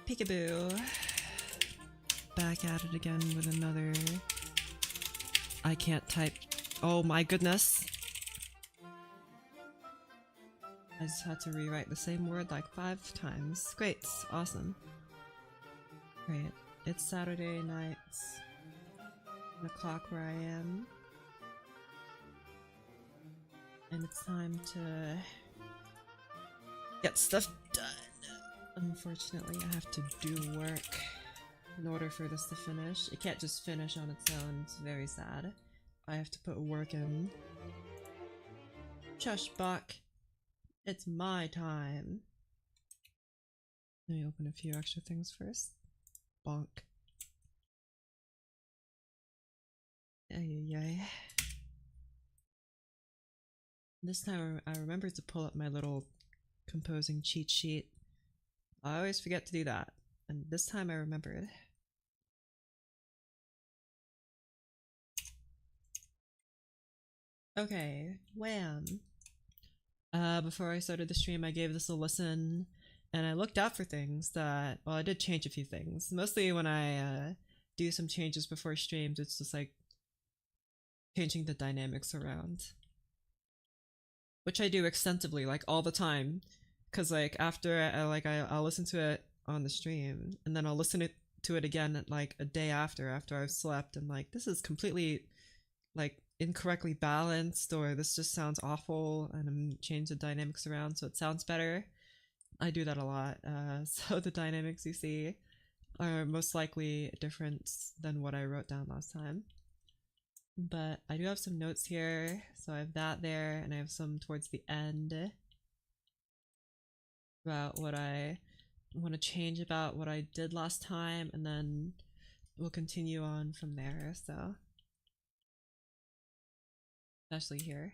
Peekaboo. Back at it again with another... I can't type. Oh my goodness. I just had to rewrite the same word like 5 times. Great. Awesome. Great. It's Saturday night. 1 o'clock where I am. And it's time to get stuff done. Unfortunately, I have to do work in order for this to finish. It can't just finish on its own. It's very sad. I have to put work in. Shush, Buck. It's my time. Let me open a few extra things first. Bonk. Ay. This time I remembered to pull up my little composing cheat sheet. I always forget to do that, and this time I remembered. Okay, wham. Before I started the stream I gave this a listen, and I looked out for things that, well, I did change a few things. Mostly when I do some changes before streams, it's just like changing the dynamics around. Which I do extensively, like all the time. Cause like after I'll listen to it on the stream, and then I'll listen to it again like a day after I've slept, and like this is completely like incorrectly balanced, or this just sounds awful, and I'm changing the dynamics around so it sounds better. I do that a lot. So the dynamics you see are most likely different than what I wrote down last time. But I do have some notes here, so I have that there, and I have some towards the end about what I want to change about what I did last time, and then we'll continue on from there, so. Especially here.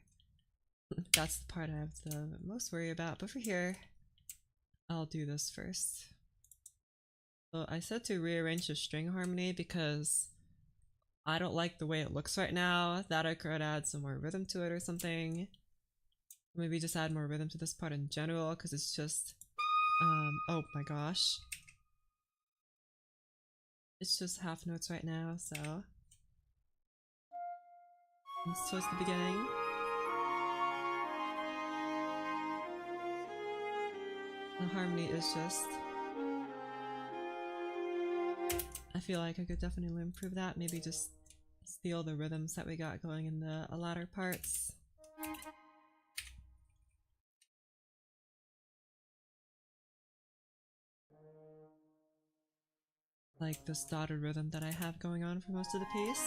That's the part I have the most worry about, but for here, I'll do this first. So I said to rearrange the string harmony because I don't like the way it looks right now. That I could add some more rhythm to it or something. Maybe just add more rhythm to this part in general, because it's just oh my gosh. It's just half notes right now, so it's towards the beginning. The harmony is just... I feel like I could definitely improve that. Maybe just steal the rhythms that we got going in the latter parts. Like this dotted rhythm that I have going on for most of the piece.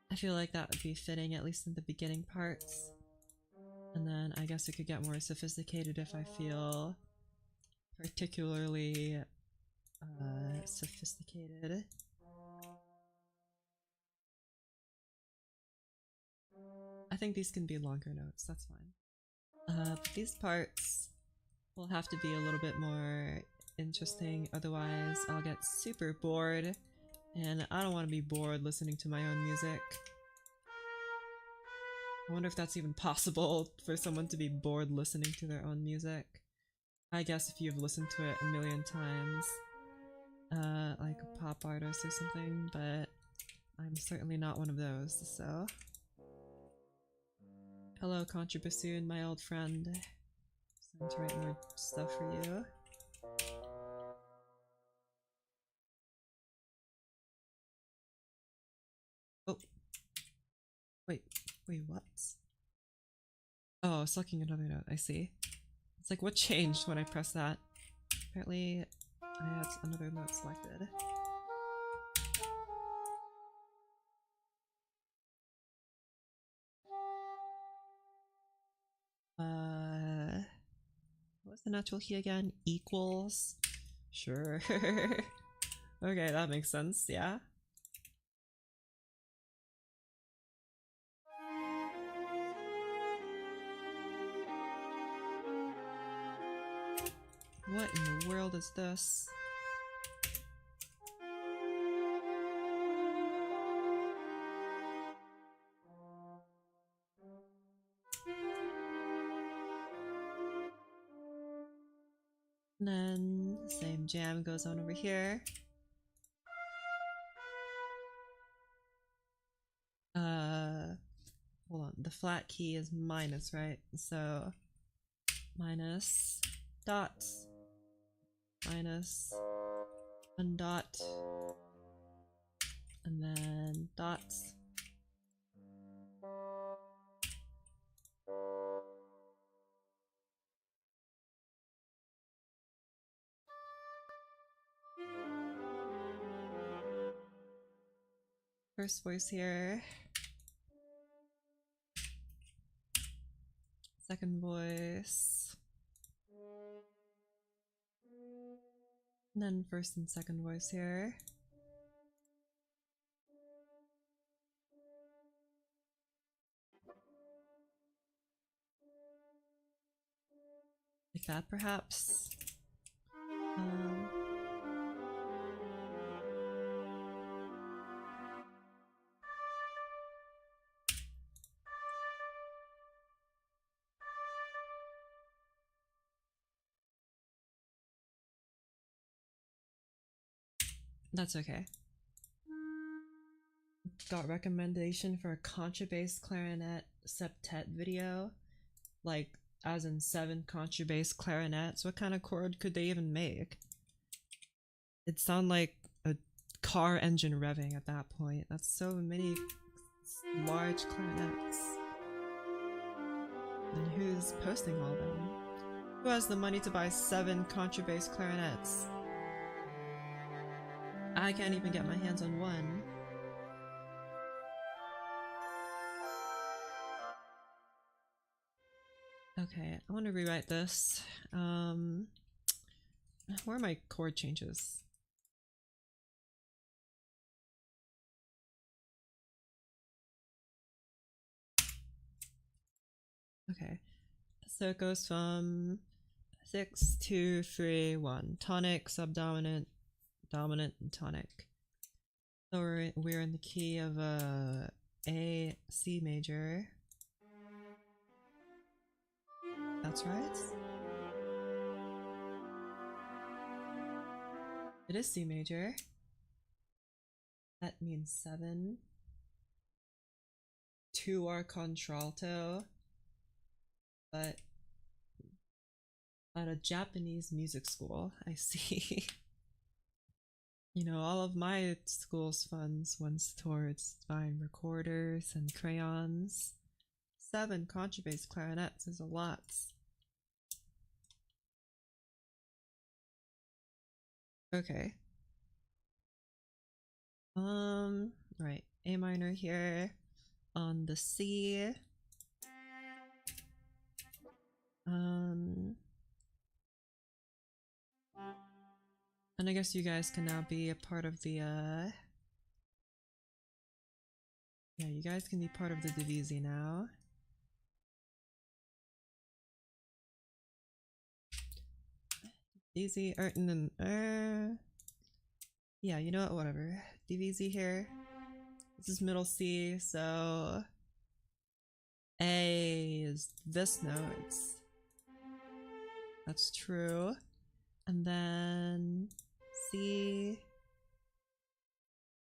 I feel like that would be fitting, at least in the beginning parts. And then I guess it could get more sophisticated if I feel particularly sophisticated. I think these can be longer notes, that's fine. But these parts will have to be a little bit more interesting, otherwise I'll get super bored, and I don't want to be bored listening to my own music. I wonder if that's even possible for someone to be bored listening to their own music. I guess if you've listened to it a million times, like a pop artist or something, but I'm certainly not one of those, so... Hello, Contrabassoon, my old friend. Time to write more stuff for you. Oh. Wait, what? Oh, sucking another note, I see. It's like, what changed when I pressed that? Apparently, I had another note selected. What's the natural key again? Equals? Sure. Okay, that makes sense, yeah. What in the world is this? And then the same jam goes on over here. Hold on, the flat key is minus, right? So minus dots, minus one dot, and then dots. First voice here. Second voice. And then first and second voice here. Like that, perhaps. That's okay. Got recommendation for a contrabass clarinet septet video. Like, as in 7 contrabass clarinets. What kind of chord could they even make? It sounded like a car engine revving at that point. That's so many large clarinets. And who's posting all of them? Who has the money to buy 7 contrabass clarinets? I can't even get my hands on one. Okay, I want to rewrite this. Where are my chord changes? Okay, so it goes from 6, 2, 3, 1. Tonic, subdominant, dominant, and tonic. So we're in the key of A, C major. That's right. It is C major. That means 7. 2 are contralto. But at a Japanese music school, I see. You know, all of my school's funds went towards buying recorders and crayons. 7 contrabass clarinets is a lot. Okay. Right. A minor here on the C. And I guess you guys can now be a part of the, yeah, you guys can be part of the divisi now. Divisi, yeah, you know what, whatever. Divisi here. This is middle C, so A is this note. That's true. And then C.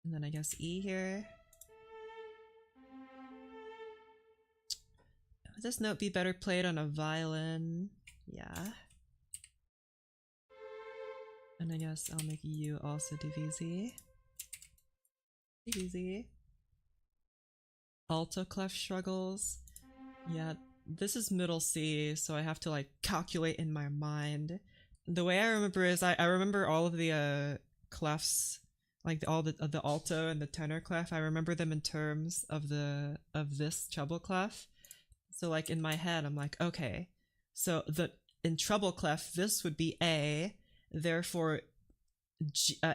And then I guess E here. Would this note be better played on a violin? Yeah. And I guess I'll make U also divisi. Divisi. Alto clef struggles. Yeah, this is middle C, so I have to like calculate in my mind. The way I remember is I remember all of the clefs, like all the alto and the tenor clef. I remember them in terms of this treble clef. So like in my head, I'm like, okay, so in treble clef this would be A, therefore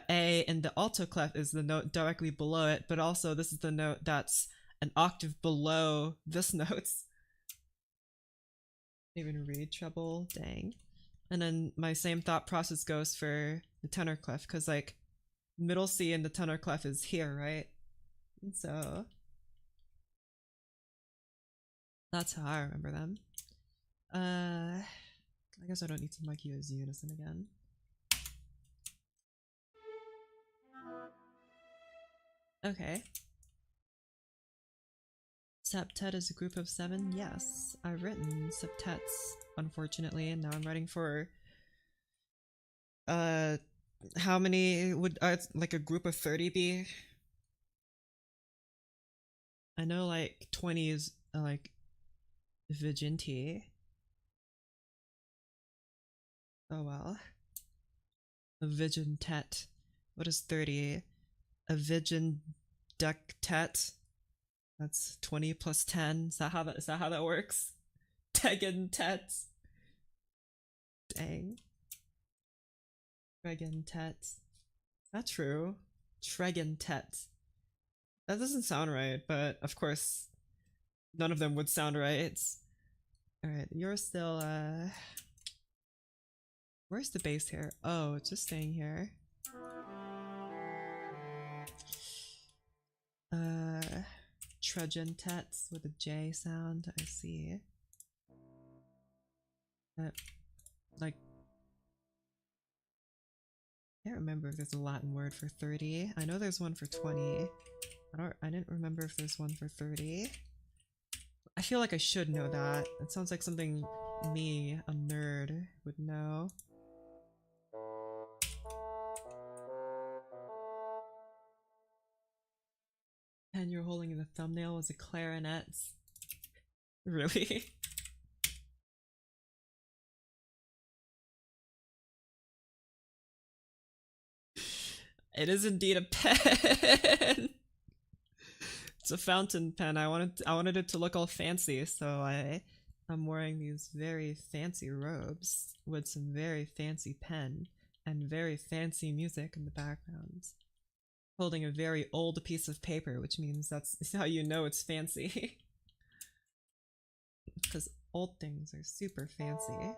A in the alto clef is the note directly below it, but also this is the note that's an octave below this note. Even read treble, dang. And then my same thought process goes for the tenor clef, because like middle C and the tenor clef is here, right? And so that's how I remember them. I guess I don't need to mark you as unison again. Okay. Septet is a group of 7? Yes. I've written septets, unfortunately, and now I'm writing for uh how many would like a group of 30 be? I know like 20 is like Viginti. Oh well. A Vigintet. What is 30? A Viginductet. That's 20 plus 10. Is that how that works? Tegentet. Dang. Tregentet. Is that true? Tregentet. That doesn't sound right, but of course, none of them would sound right. Alright, you're still, where's the base here? Oh, it's just staying here. Tregentet with a J sound, I see. Like, I can't remember if there's a Latin word for 30. I know there's one for 20. I didn't remember if there's one for 30. I feel like I should know that. It sounds like something me, a nerd, would know. Pen you're holding in the thumbnail was a clarinet. Really? It is indeed a pen. It's a fountain pen. I wanted it to look all fancy, so I'm wearing these very fancy robes with some very fancy pen and very fancy music in the background. Holding a very old piece of paper, which means that's how you know it's fancy. Because old things are super fancy.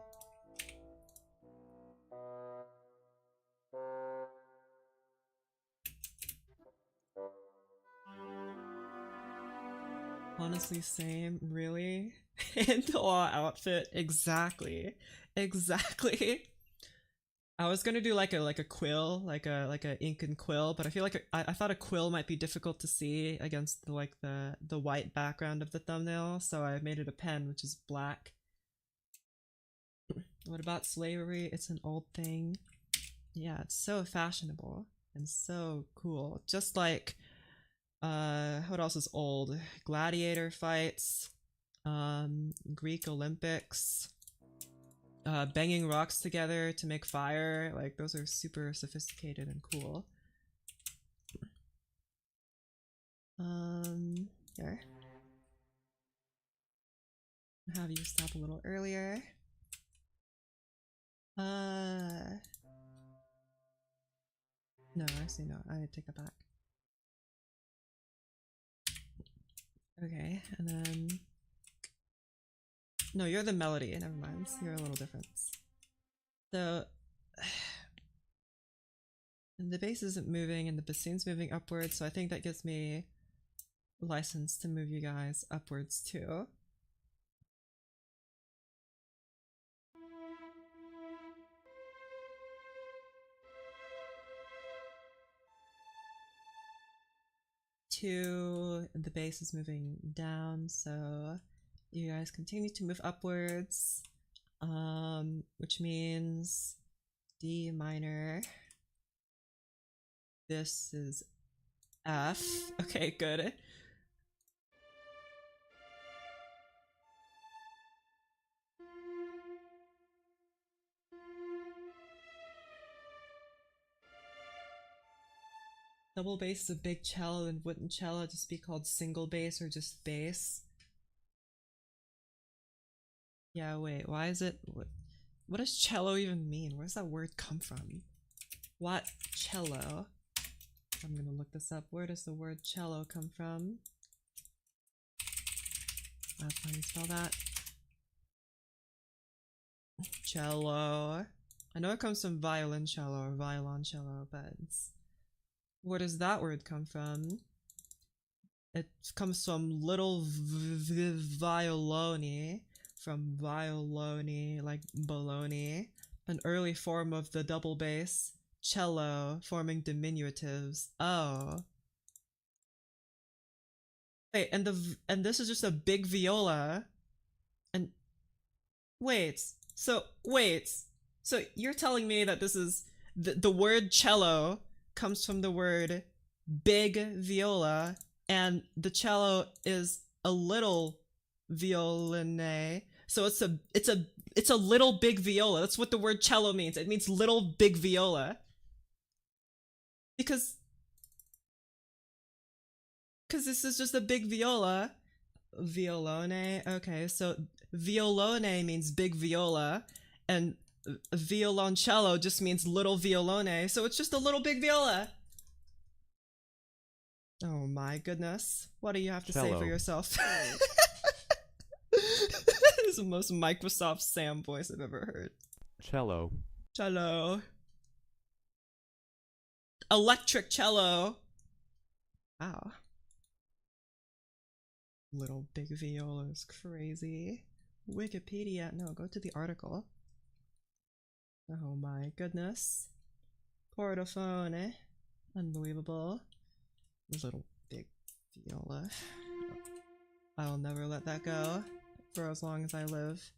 Honestly, same. Really? In-law outfit. Exactly. Exactly. I was gonna do like a quill, like a ink and quill, but I feel like I thought a quill might be difficult to see against the white background of the thumbnail, so I made it a pen, which is black. What about slavery? It's an old thing. Yeah, it's so fashionable and so cool. Just like what else is old? Gladiator fights, Greek Olympics, banging rocks together to make fire. Like, those are super sophisticated and cool. Here. I'll have you stop a little earlier. No, actually no, I take that back. Okay, and then no, you're the melody. Never mind. You're a little different. So and the bass isn't moving and the bassoon's moving upwards, so I think that gives me license to move you guys upwards too. Two, the bass is moving down, so you guys continue to move upwards, which means D minor. This is F. Okay, good. Double bass is a big cello, and wouldn't cello just be called single bass or just bass? Yeah, wait, why is it... What does cello even mean? Where does that word come from? What cello? I'm gonna look this up. Where does the word cello come from? That's how you spell that. Cello. I know it comes from violoncello or violoncello, but where does that word come from? It comes from little violoni, from violoni, like bologna, an early form of the double bass, cello, forming diminutives. Oh. Wait, and this is just a big viola. And wait, wait, so you're telling me that this is the word cello comes from the word big viola, and the cello is a little violone. So it's a little big viola. That's what the word cello means. It means little big viola. Because this is just a big viola. Violone. Okay, so violone means big viola, and violoncello just means little violone. So it's just a little big viola. Oh my goodness. What do you have to say for Cello. yourself? This is the most Microsoft Sam voice I've ever heard. Cello. Cello. Electric cello. Wow. Little big viola is crazy. Wikipedia. No, go to the article. Oh my goodness. Portaphone. Unbelievable. Little big viola. I'll never let that go for as long as I live.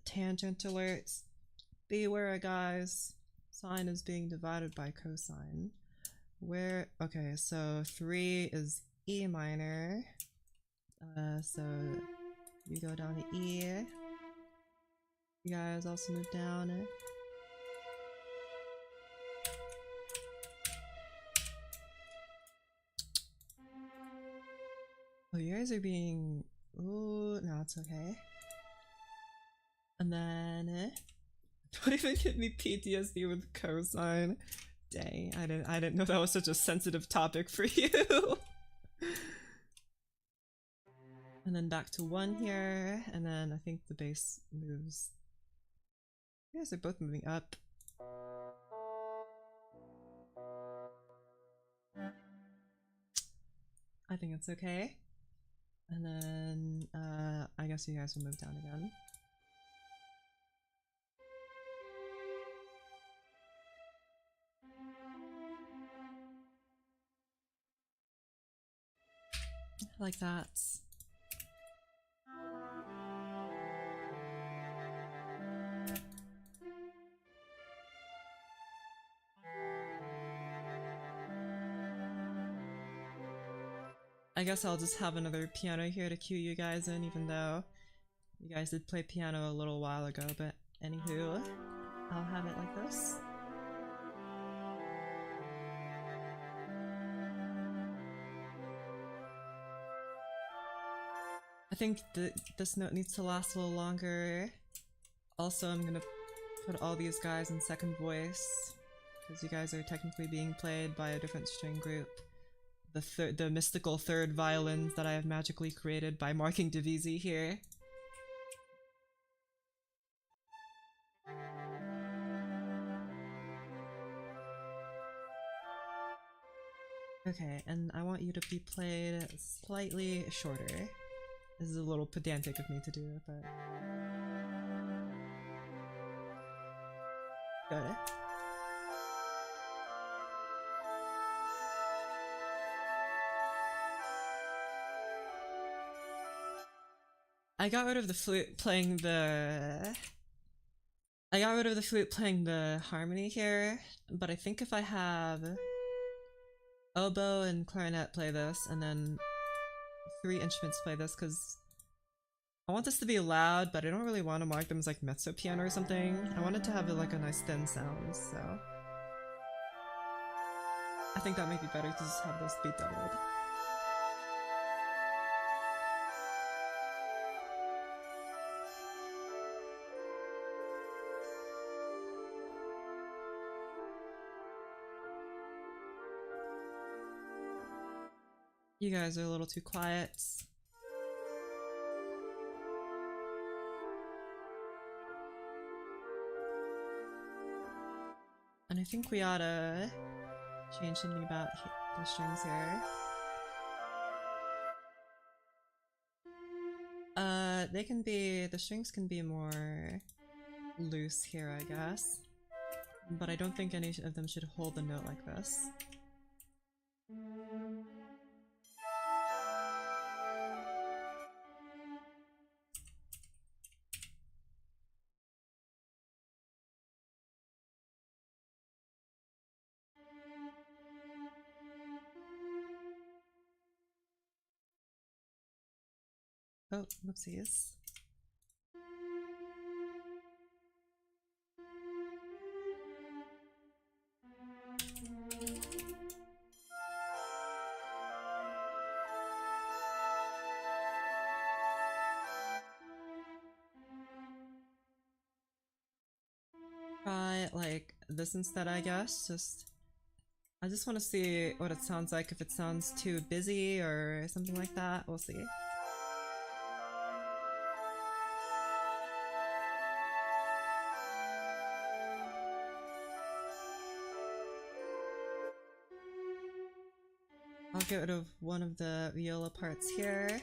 Tangent alerts. Beware, guys. Sine is being divided by cosine. Where? Okay, so 3 is E minor. So you go down to E. You guys also move down. Oh, you guys are being... Ooh, no, it's okay. And then... Don't even give me PTSD with cosine. Dang, I didn't know that was such a sensitive topic for you. And then back to 1 here, and then I think the base moves... You guys are both moving up. I think it's okay. And then, I guess you guys will move down again. Like that. I guess I'll just have another piano here to cue you guys in, even though you guys did play piano a little while ago, but anywho, I'll have it like this. I think this note needs to last a little longer. Also, I'm gonna put all these guys in second voice, because you guys are technically being played by a different string group. The mystical third violins that I have magically created by marking divisi here. Okay, and I want you to be played slightly shorter. This is a little pedantic of me to do, but... Got it. I got rid of the flute playing the... I got rid of the flute playing the harmony here, but I think if I have oboe and clarinet play this, and then 3 instruments play this, because I want this to be loud, but I don't really want to mark them as like mezzo piano or something. I want it to have like a nice thin sound, so... I think that might be better to just have those be doubled. You guys are a little too quiet. And I think we oughta change something about the strings here. They can be, the strings can be more loose here, I guess. But I don't think any of them should hold the note like this. Oh, whoopsies. Try like this instead, I guess. I just want to see what it sounds like, if it sounds too busy or something like that. We'll see. I'll get rid of one of the viola parts here.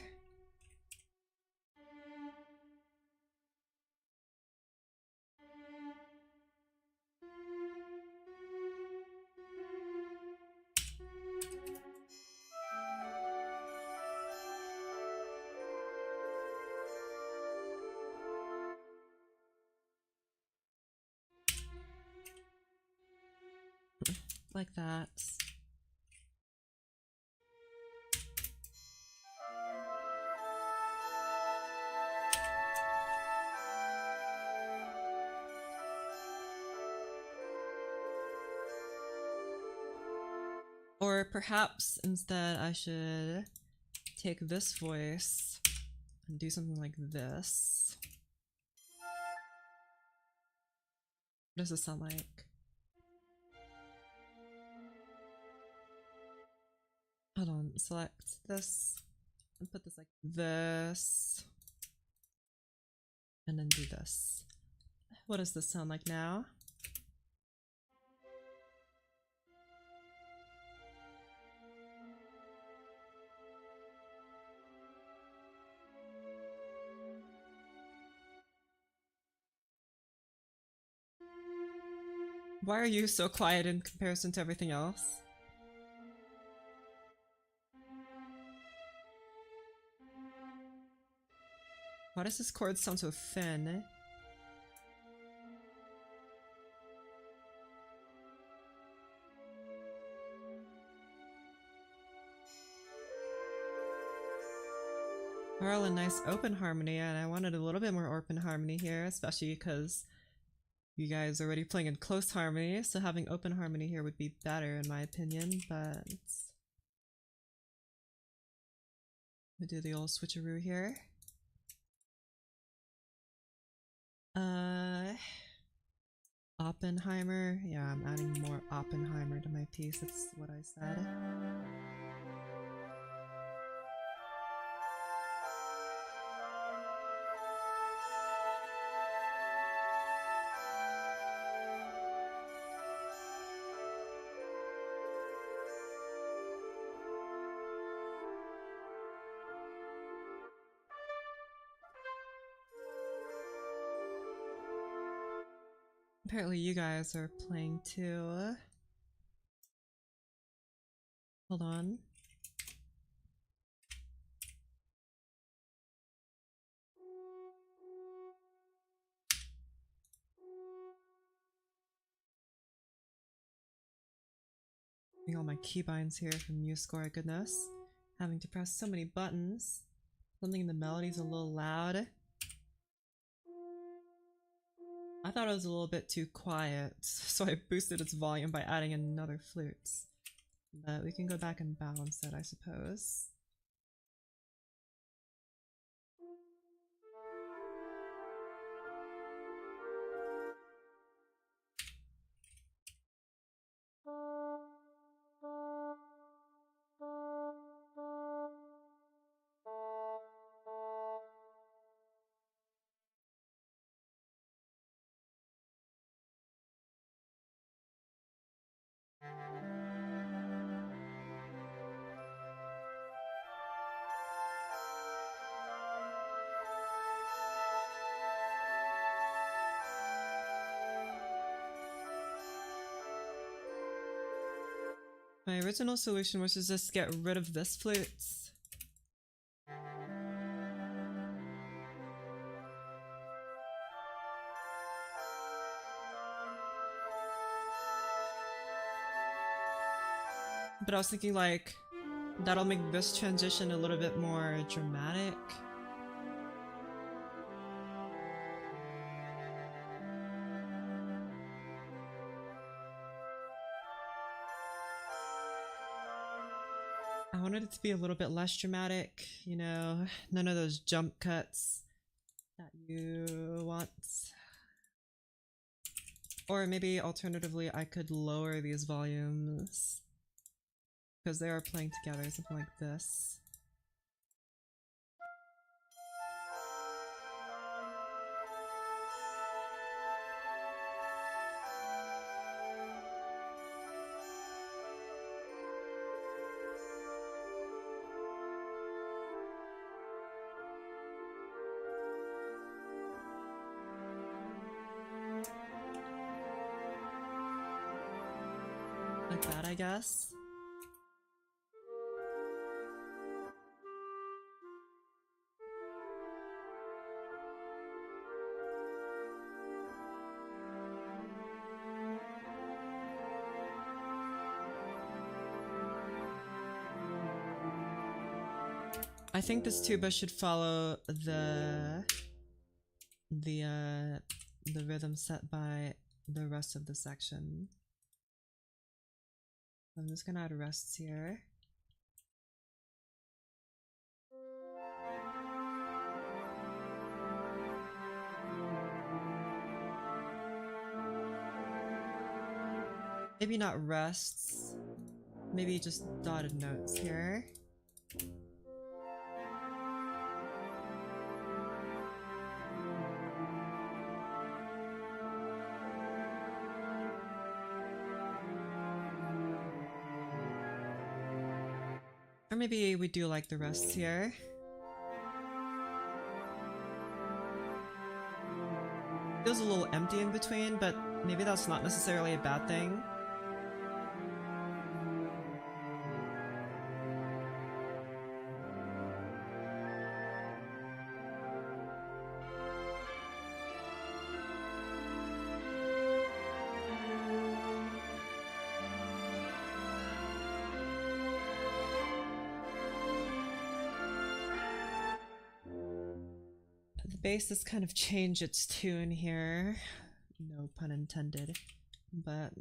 Like that. Or perhaps instead I should take this voice and do something like this. What does this sound like? Hold on, select this and put this like this. And then do this. What does this sound like now? Why are you so quiet in comparison to everything else? Why does this chord sound so thin? We're all in nice open harmony, and I wanted a little bit more open harmony here, especially because you guys are already playing in close harmony, so having open harmony here would be better in my opinion, but we'll do the old switcheroo here. Oppenheimer. Yeah, I'm adding more Oppenheimer to my piece, that's what I said. Apparently you guys are playing too. Hold on. All my keybinds here from MuseScore, goodness. Having to press so many buttons. Something in the melody's a little loud. I thought it was a little bit too quiet, so I boosted its volume by adding another flute. But we can go back and balance it, I suppose. My original solution was to just get rid of this flute. But I was thinking like, that'll make this transition a little bit more dramatic. I wanted it to be a little bit less dramatic, you know, none of those jump cuts that you want. Or maybe alternatively I could lower these volumes because they are playing together, something like this. Like that, I guess. I think this tuba should follow the rhythm set by the rest of the section. I'm just gonna add rests here. Maybe not rests, maybe just dotted notes here. Or maybe we do like the rests here. Feels a little empty in between, but maybe that's not necessarily a bad thing. The bass has kind of changed its tune here. No pun intended. But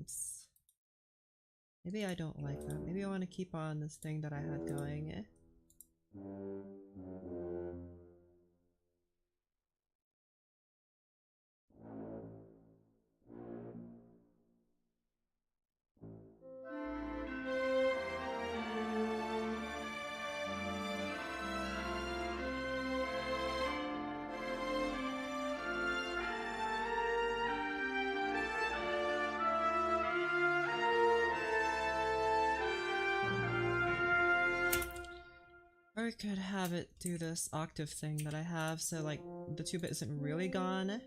maybe I don't like that. Maybe I want to keep on this thing that I had going. Or I could have it do this octave thing that I have, so like the tuba isn't really gone.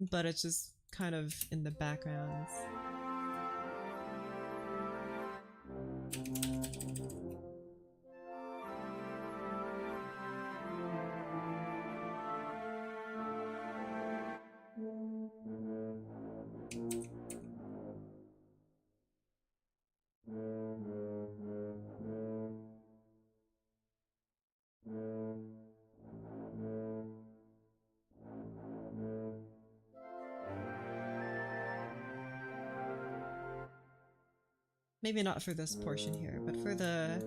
But it's just kind of in the background. Maybe not for this portion here, but for the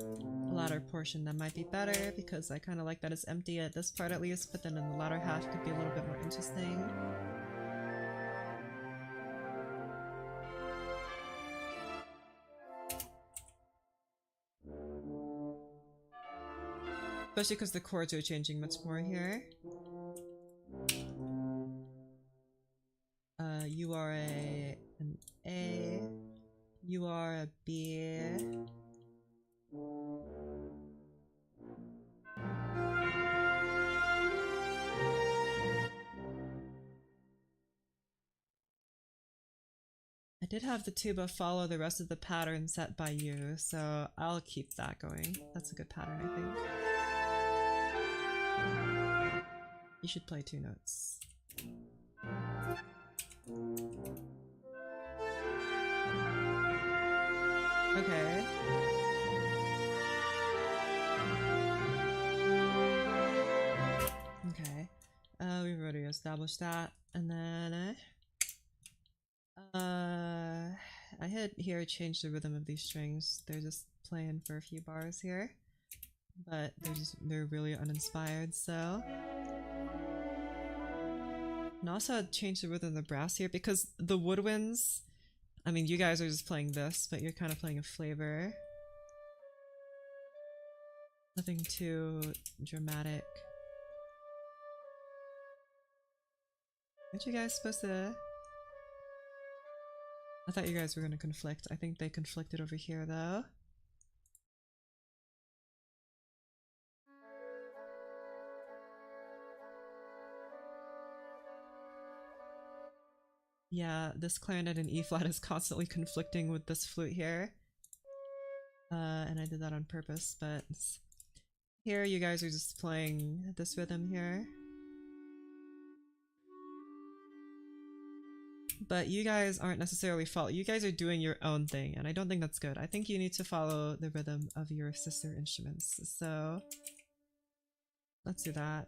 latter portion that might be better because I kind of like that it's empty at this part at least, but then in the latter half it could be a little bit more interesting. Especially because the chords are changing much more here. You are an A. You are a B. I did have the tuba follow the rest of the pattern set by you, so I'll keep that going. That's a good pattern, I think. You should play 2 notes. Okay. Okay. We've already established that. And then I hit here change the rhythm of these strings. They're just playing for a few bars here, but they're really uninspired. So, and also change the rhythm of the brass here because the woodwinds. I mean, you guys are just playing this, but you're kind of playing a flavor. Nothing too dramatic. Aren't you guys supposed to? I thought you guys were gonna conflict. I think they conflicted over here though. Yeah, this clarinet in E flat is constantly conflicting with this flute here. And I did that on purpose, but here you guys are just playing this rhythm here. But you guys aren't necessarily fault. You guys are doing your own thing, and I don't think that's good. I think you need to follow the rhythm of your sister instruments. So let's do that.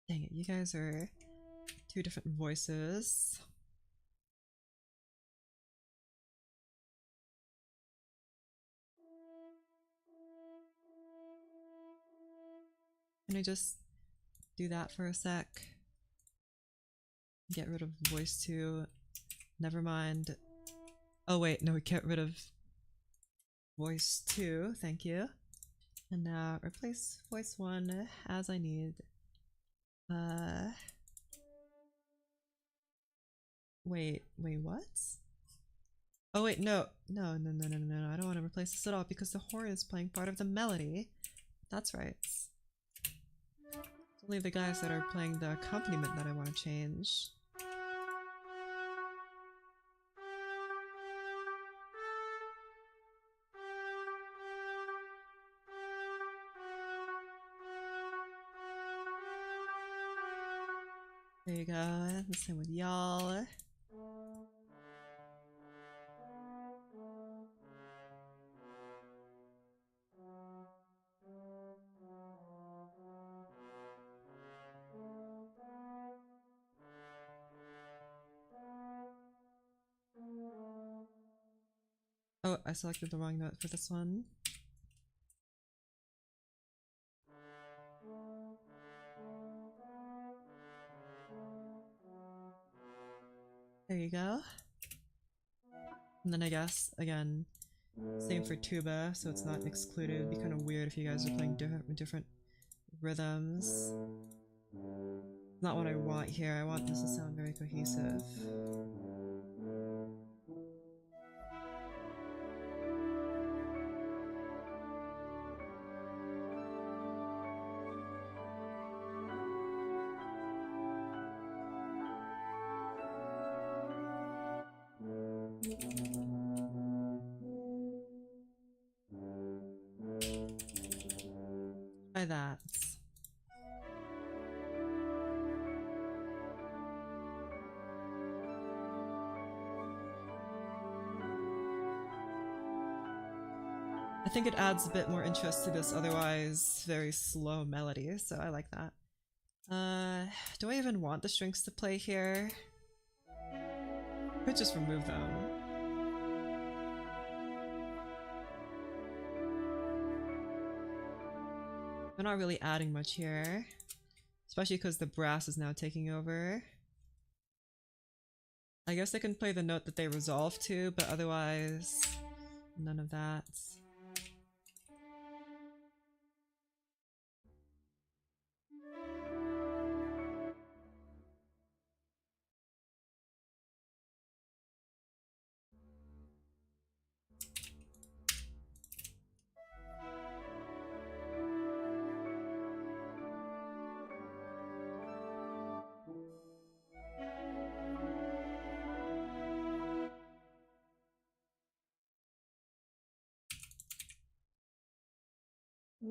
Dang it, you guys are two different voices. Can I just do that for a sec? Get rid of voice 2. Never mind. Oh wait, no, get rid of voice 2. Thank you. And now replace voice 1 as I need. Wait, what? Oh wait, no, I don't want to replace this at all because the horn is playing part of the melody. That's right. It's only the guys that are playing the accompaniment that I want to change. There you go, the same with y'all. Oh, I selected the wrong note for this one. There you go. And then I guess, again, same for tuba, so it's not excluded. It'd be kind of weird if you guys are playing different rhythms. Not what I want here. I want this to sound very cohesive. Try that. I think it adds a bit more interest to this otherwise very slow melody, so I like that. Do I even want the strings to play here? I could just remove them. They're not really adding much here, especially because the brass is now taking over. I guess they can play the note that they resolve to, but otherwise, none of that. I,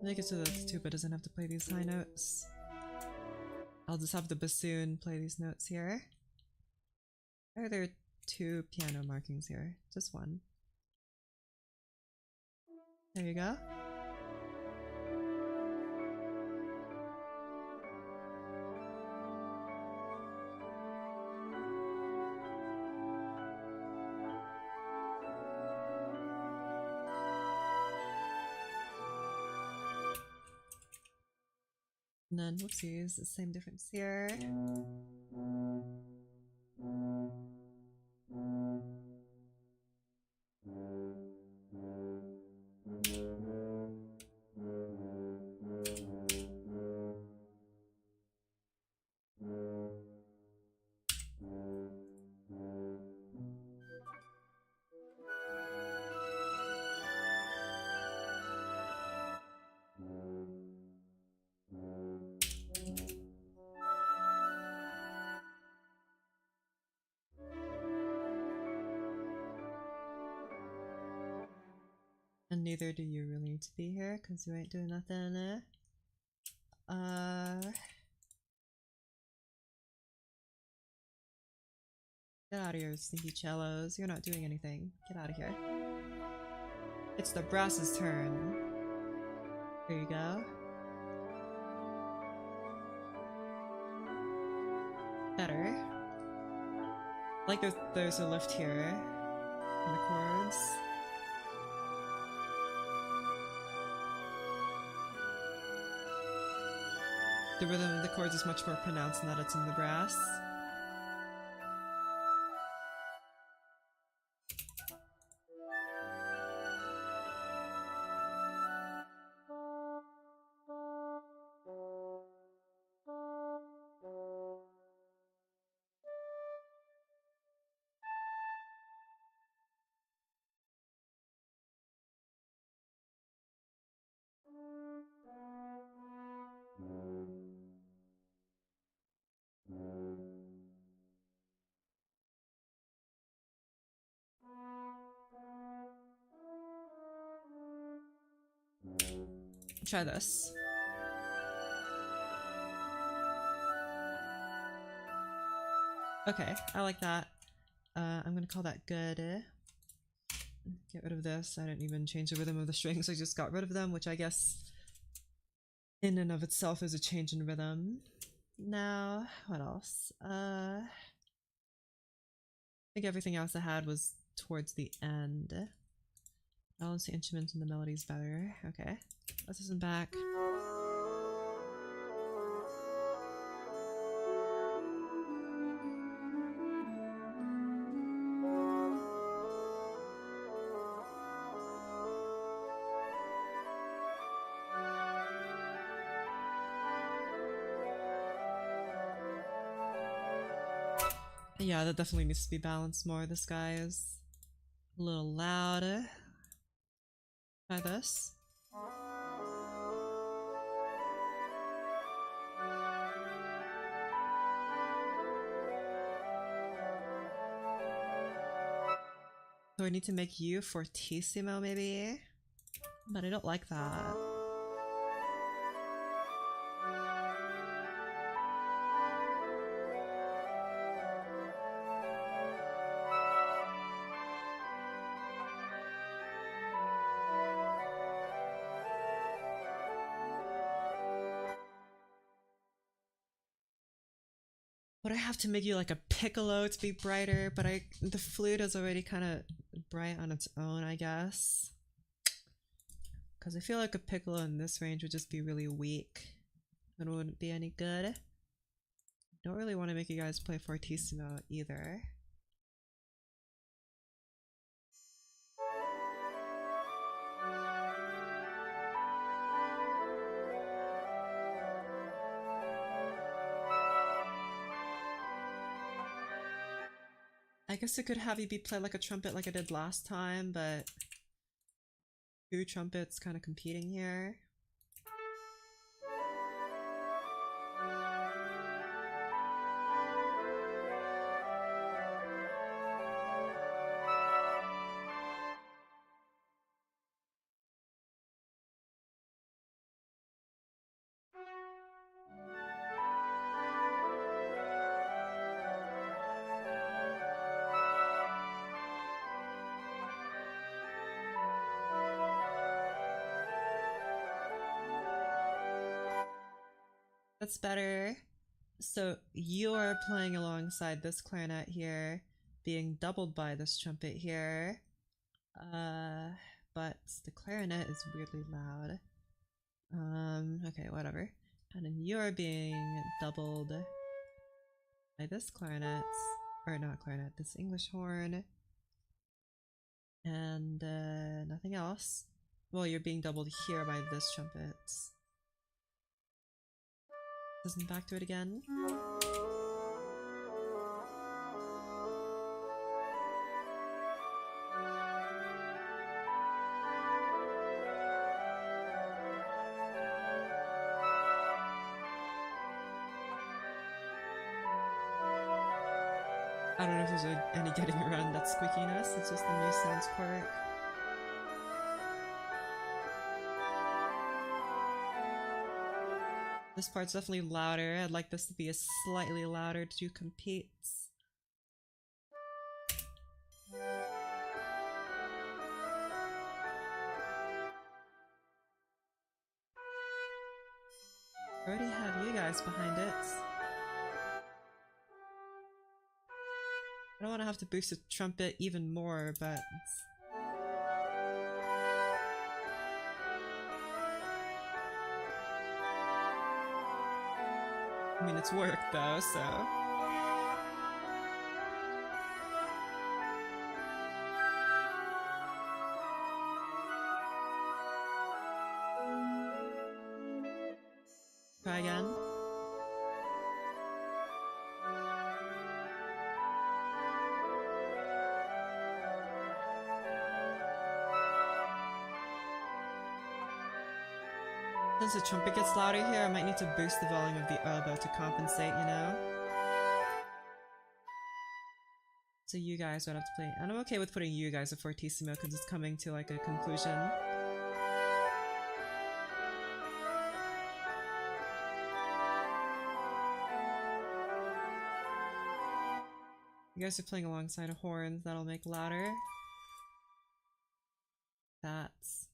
make it so that the tuba doesn't have to play these high notes. I'll just have the bassoon play these notes here. Why are there two piano markings here? Just one. There you go. And then, whoopsies, the same difference here. And neither do you really need to be here because you ain't doing nothing. Get out of here, sneaky cellos. You're not doing anything. Get out of here. It's the brass's turn. There you go. Better. Like there's a lift here in the chords. The rhythm of the chords is much more pronounced now that it's in the brass. Try this. Okay, I like that. I'm gonna call that good. Get rid of this. I didn't even change the rhythm of the strings, I just got rid of them, which I guess in and of itself is a change in rhythm. Now, what else? I think everything else I had was towards the end. Balance the instruments and the melodies better. Okay, let's listen back. Yeah, that definitely needs to be balanced more. This guy is a little loud. Try this. So I need to make you fortissimo maybe? But I don't like that. Would I have to make you like a piccolo to be brighter? But the flute is already kind of bright on its own, I guess. Because I feel like a piccolo in this range would just be really weak. It wouldn't be any good. Don't really want to make you guys play fortissimo either. I guess I could have you be played like a trumpet like I did last time, but two trumpets kind of competing here. That's better. So you're playing alongside this clarinet here, being doubled by this trumpet here. But the clarinet is weirdly loud. Okay, whatever. And then you're being doubled by this clarinet, or not clarinet, this English horn, and nothing else. Well, you're being doubled here by this trumpet. Listen back to it again. I don't know if there's any getting around that squeakiness, it's just the new sounds quirk. This part's definitely louder. I'd like this to be a slightly louder to compete. I already have you guys behind it. I don't want to have to boost the trumpet even more, but I mean, it's worked though, so. Try again. Since the trumpet gets louder here, I might need to boost the volume of the oboe to compensate, you know? So you guys would have to play, and I'm okay with putting you guys a fortissimo because it's coming to like a conclusion. You guys are playing alongside of horns, that'll make louder. That's...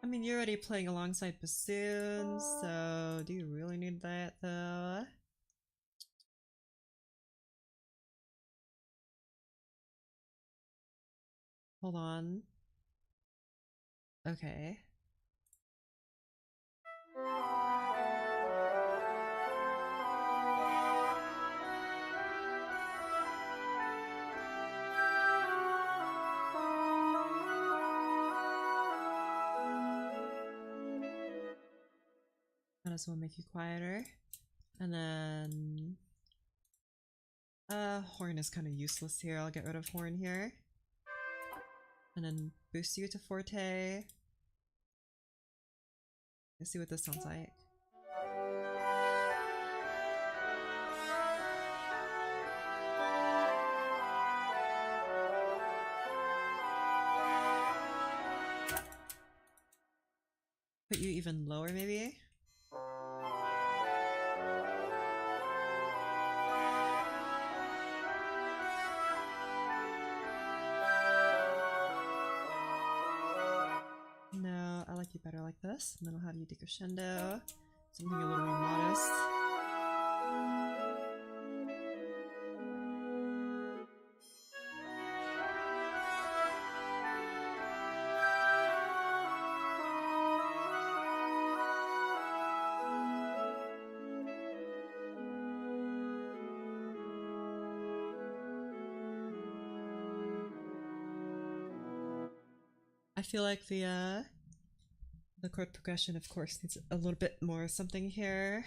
I mean, you're already playing alongside bassoons, so do you really need that though? Hold on. Okay. This will make you quieter. And then... horn is kind of useless here. I'll get rid of horn here. And then boost you to forte. Let's see what this sounds like. Put you even lower, maybe? No, I like you better like this. And then I'll have you decrescendo. Something a little more modest. I feel like the chord progression, of course, needs a little bit more something here.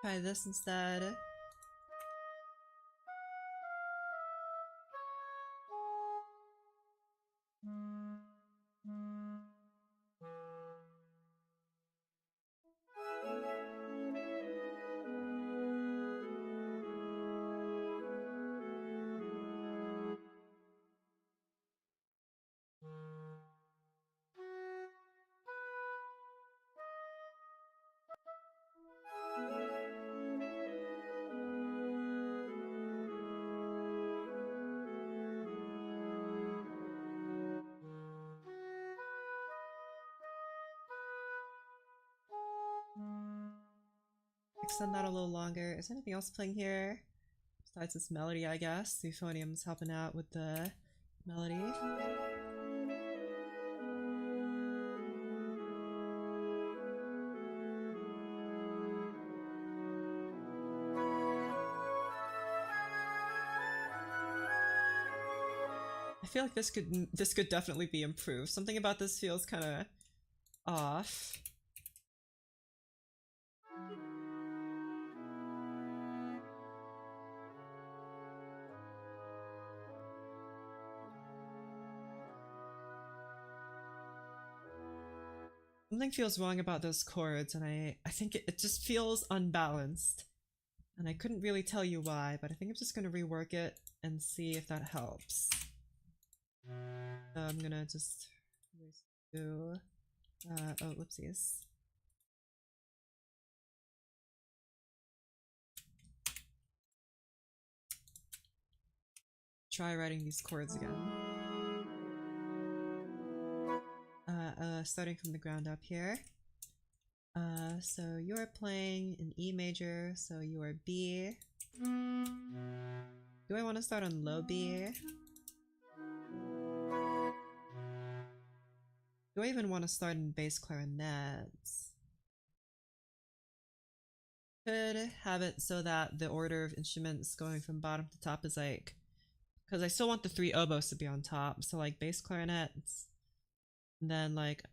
Try this instead. extend that a little longer. Is there anything else playing here? Besides this melody, I guess. The euphonium's helping out with the melody. I feel like this could definitely be improved. Something about this feels kind of off. Something feels wrong about those chords, and I think it just feels unbalanced. And I couldn't really tell you why, but I think I'm just gonna rework it and see if that helps. So I'm gonna just do oh, whoopsies. Try writing these chords again. Starting from the ground up here. So you are playing in E major, so you are B. Do I want to start on low B? Do I even want to start in bass clarinets? Could have it so that the order of instruments going from bottom to top is like, because I still want the 3 oboes to be on top, so like bass clarinets, and then like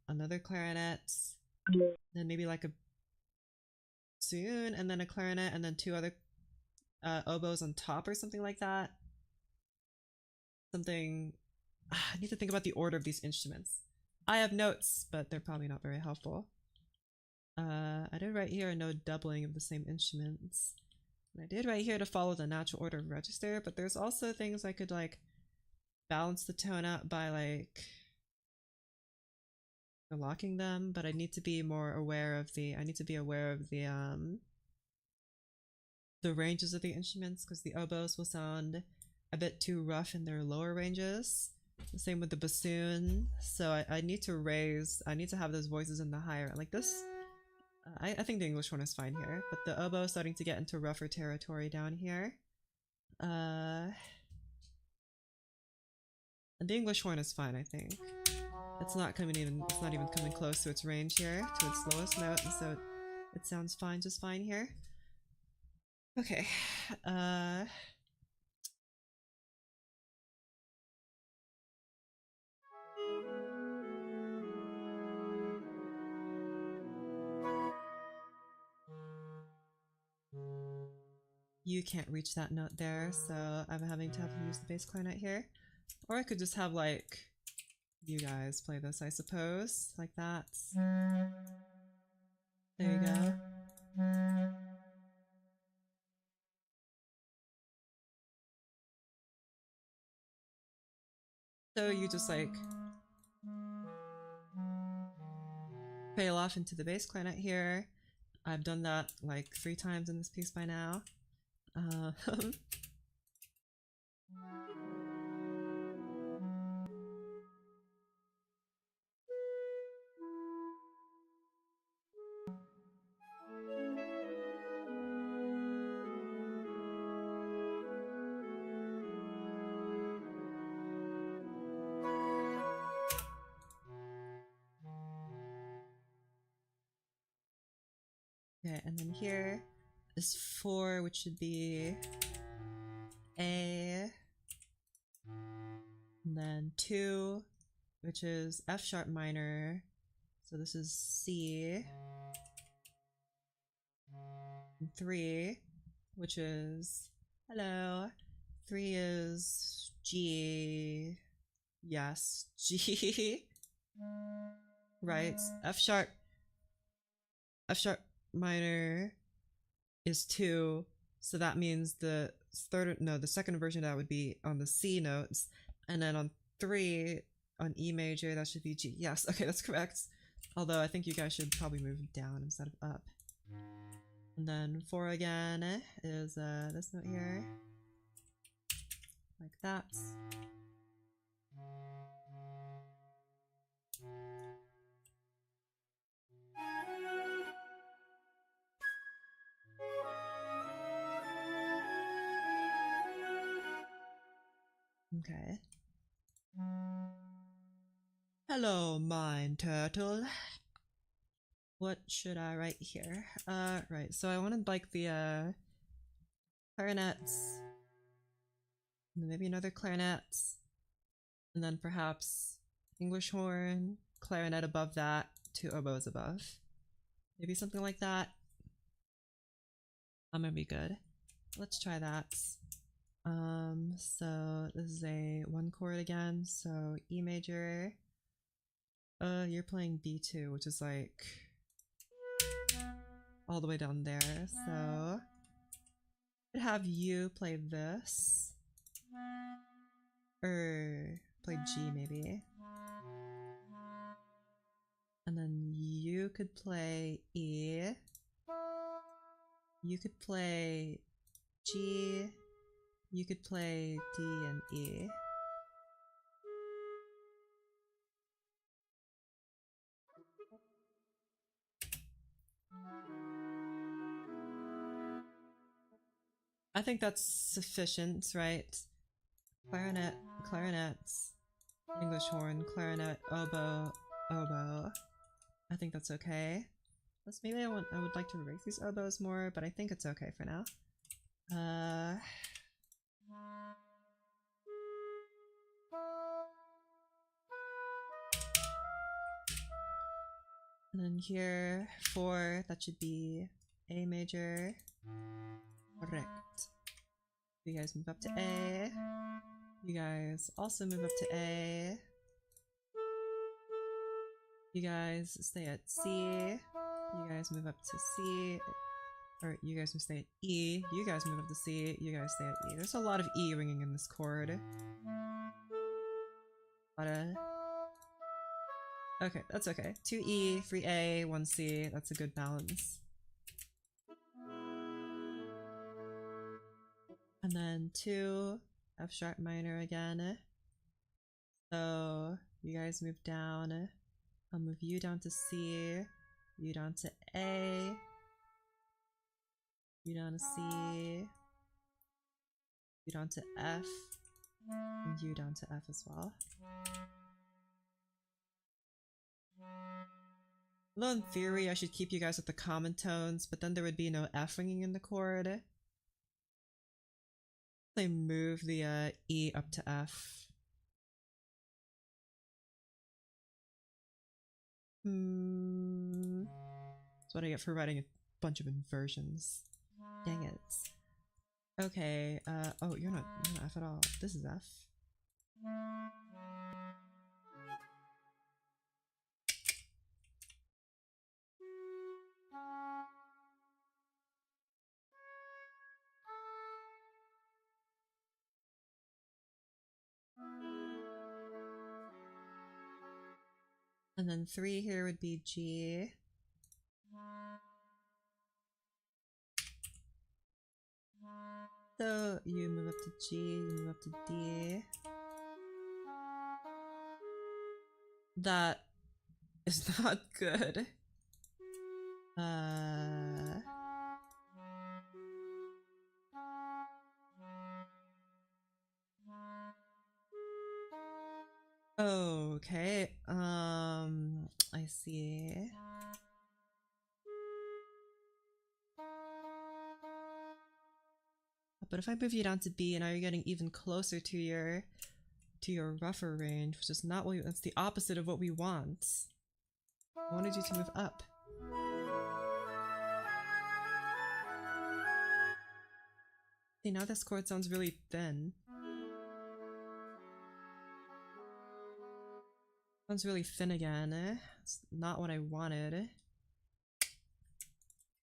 another clarinet, then maybe like a bassoon, and then a clarinet, and then 2 other oboes on top or something like that. Something. I need to think about the order of these instruments. I have notes, but they're probably not very helpful. I did write here no doubling of the same instruments. And I did write here to follow the natural order of register, but there's also things I could like balance the tone out by like locking them, but I need to be more aware of the ranges of the instruments, because the oboes will sound a bit too rough in their lower ranges. The same with the bassoon. So I need to have those voices in the higher, like this. I think the English one is fine here, but the oboe is starting to get into rougher territory down here. And the English horn is fine, I think. It's not even coming close to its range here, to its lowest note, and so it sounds fine, just fine here. Okay. You can't reach that note there, so I'm having to use the bass clarinet here. Or I could just have like you guys play this, I suppose, like that. There you go. So you just like trail off into the bass clarinet here. I've done that like 3 times in this piece by now. Okay, and then here is 4, which should be A, and then 2, which is F sharp minor, so this is C, and 3, which is, hello, 3 is G, yes, G, right, F sharp minor is 2, so that means the second version of that would be on the C notes, and then on 3 on E major that should be G. Yes, okay, that's correct. Although I think you guys should probably move down instead of up. And then 4 again is this note here, like that. Okay. Hello, mine turtle. What should I write here? Right, so I wanted like the clarinets, maybe another clarinet, and then perhaps English horn, clarinet above that, two oboes above. Maybe something like that. I'm gonna be good. Let's try that. So this is a one chord again, so E major. You're playing B2, which is like all the way down there, so I'd have you play this. Or play G maybe. And then you could play E. You could play G. You could play D and E. I think that's sufficient, right? Clarinet, clarinets, English horn, clarinet, oboe, oboe. I think that's okay. Plus maybe I would like to raise these oboes more, but I think it's okay for now. And then here, 4, that should be A major. Correct. You guys move up to A. You guys also move up to A. You guys stay at C. You guys move up to C. Or you guys will stay at E. You guys move up to C. You guys stay at E. There's a lot of E ringing in this chord. Okay, that's okay. 2 E, 3 A, 1 C. That's a good balance. And then 2 F sharp minor again. So you guys move down. I'll move you down to C, you down to A, you down to C, you down to F, and you down to F as well. Although in theory I should keep you guys at the common tones, but then there would be no F ringing in the chord. They move the E up to F. That's what I get for writing a bunch of inversions. Dang it. Okay, oh, you're not F at all. This is F. And then 3 here would be G. So you move up to G, you move up to D. That is not good. Okay, I see. But if I move you down to B, now you're getting even closer to your rougher range, which is not what that's the opposite of what we want. I wanted you to move up. See, now this chord sounds really thin. Sounds really thin again. It's not what I wanted.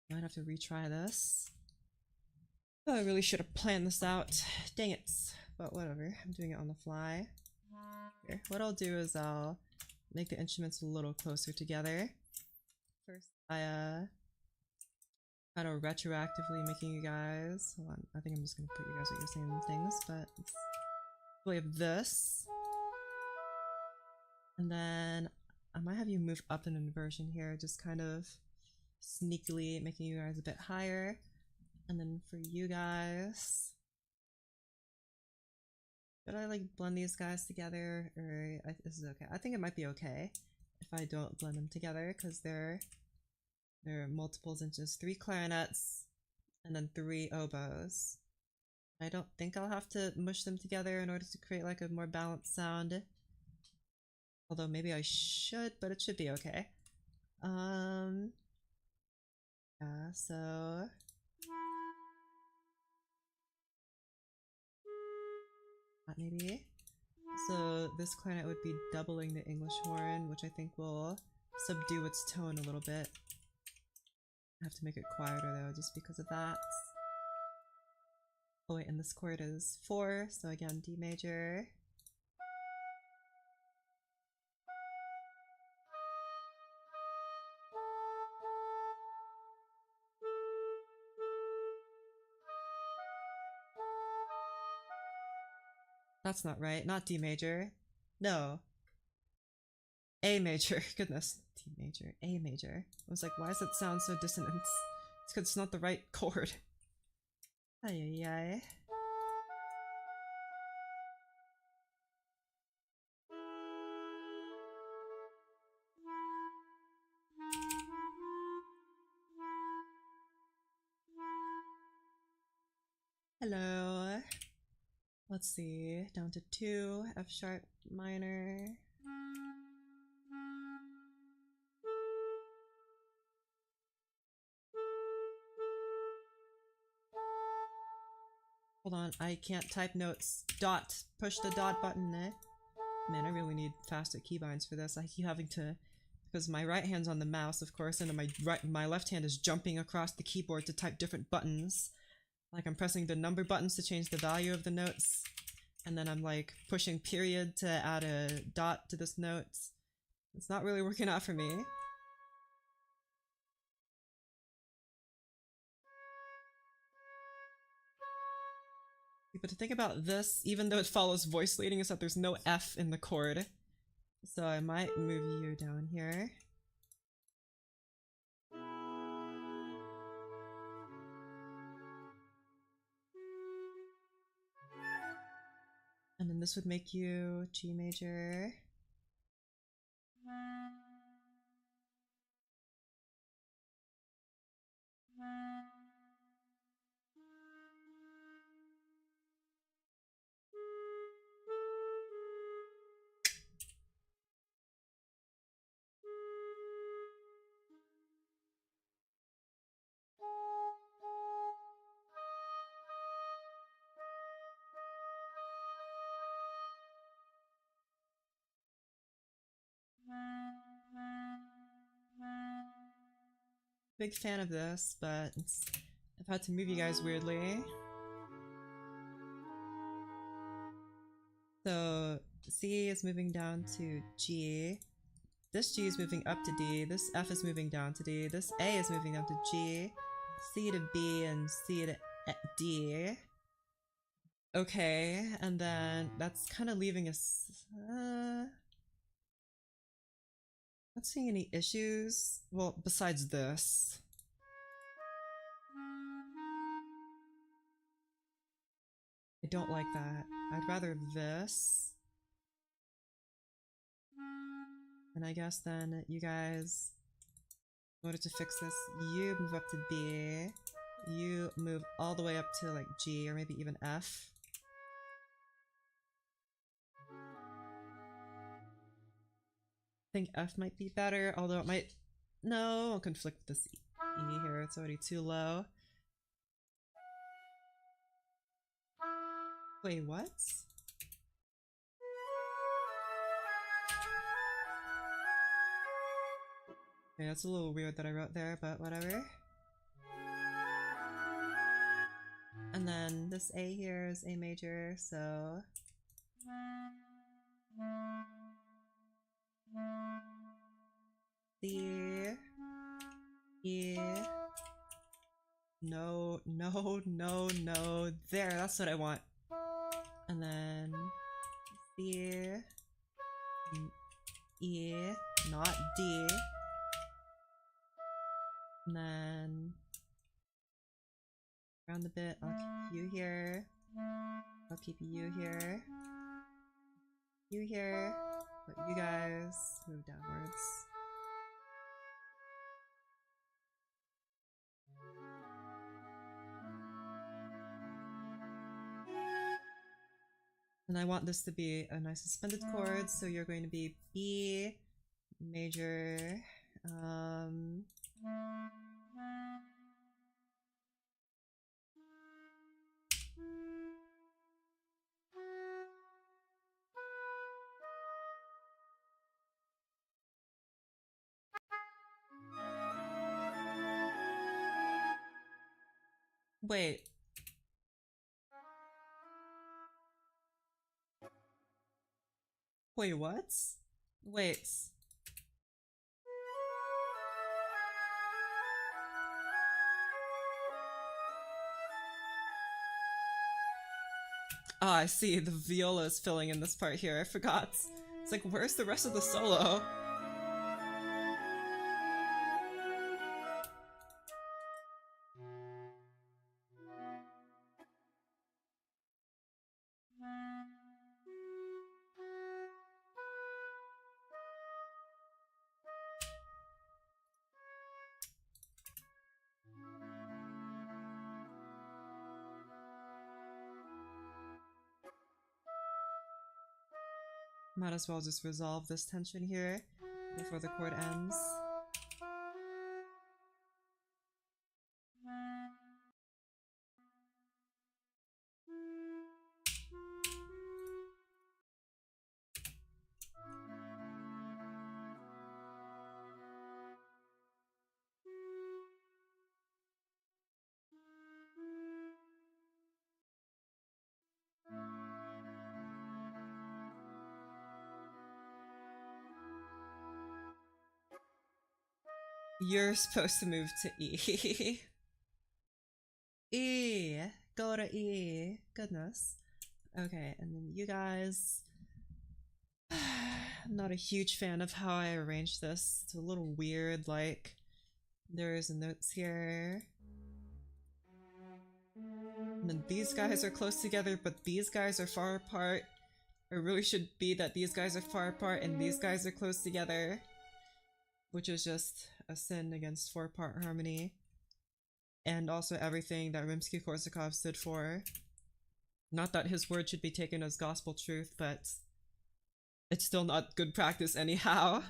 Might have to retry this. Oh, I really should have planned this out. Dang it. But whatever, I'm doing it on the fly. Here, what I'll do is I'll make the instruments a little closer together. First, I kind of retroactively making you guys. Hold on, I think I'm just gonna put you guys at your same things, but we have this. And then I might have you move up an inversion here, just kind of sneakily making you guys a bit higher. And then for you guys, Should I like blend these guys together, or this is okay? I think it might be okay if I don't blend them together because they're multiples and just 3 clarinets and then 3 oboes. I don't think I'll have to mush them together in order to create like a more balanced sound. Although maybe I should, but it should be okay. Yeah, so that maybe. So this clarinet would be doubling the English horn, which I think will subdue its tone a little bit. I have to make it quieter though, just because of that. Oh wait, and this chord is 4, so again, D major. That's not right, not D major. No. A major, goodness. D major, A major. I was like, why does it sound so dissonant? It's because it's not the right chord. Ay ay ay. Hello. Let's see, down to 2, F sharp minor. Hold on, I can't type notes. Dot. Push the dot button. Man, I really need faster keybinds for this. I keep having to, because my right hand's on the mouse, of course, and my left hand is jumping across the keyboard to type different buttons. Like I'm pressing the number buttons to change the value of the notes, and then I'm like pushing period to add a dot to this note. It's not really working out for me. But to think about this, even though it follows voice leading, is that there's no F in the chord. So I might move you down here. And then this would make you G major. Big fan of this, but I've had to move you guys weirdly. So C is moving down to G. This G is moving up to D. This F is moving down to D. This A is moving down to G. C to B and C to D. Okay, and then that's kind of leaving us... not seeing any issues. Well, besides this. I don't like that. I'd rather this. And I guess then you guys, in order to fix this, you move up to B. You move all the way up to like G or maybe even F. I think F might be better, although it might... No, I'll conflict with this E here. It's already too low. Wait, what? Okay, that's a little weird that I wrote there, but whatever. And then this A here is A major, so... C... E... No, no, no, no. There, that's what I want. And then... C... E... Not D. And then... Around the bit, I'll keep you here. I'll keep you here. you here, but you guys move downwards. And I want this to be a nice suspended chord, so you're going to be B major. Wait. Wait, what? Wait. Ah, I see. The viola is filling in this part here. I forgot. It's like, where's the rest of the solo? Might as well just resolve this tension here before the chord ends. You're supposed to move to E. E! Go to E. Goodness. Okay, and then you guys... I'm not a huge fan of how I arranged this. It's a little weird, like... There's notes here. And then these guys are close together, but these guys are far apart. It really should be that these guys are far apart and these guys are close together. Which is just a sin against 4-part harmony. And also everything that Rimsky-Korsakov stood for. Not that his word should be taken as gospel truth, but it's still not good practice anyhow.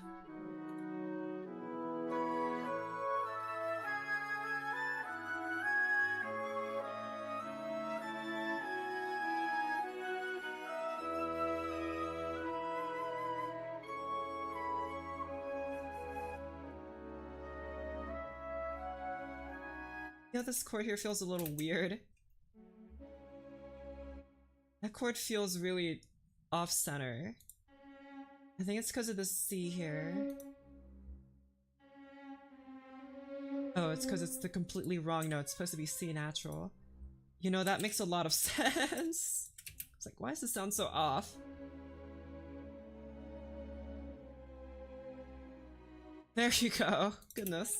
Yeah, this chord here feels a little weird. That chord feels really off-center. I think it's because of the C here. Oh, it's because it's the completely wrong note. It's supposed to be C natural. You know, that makes a lot of sense. It's like, why does this sound so off? There you go. Goodness.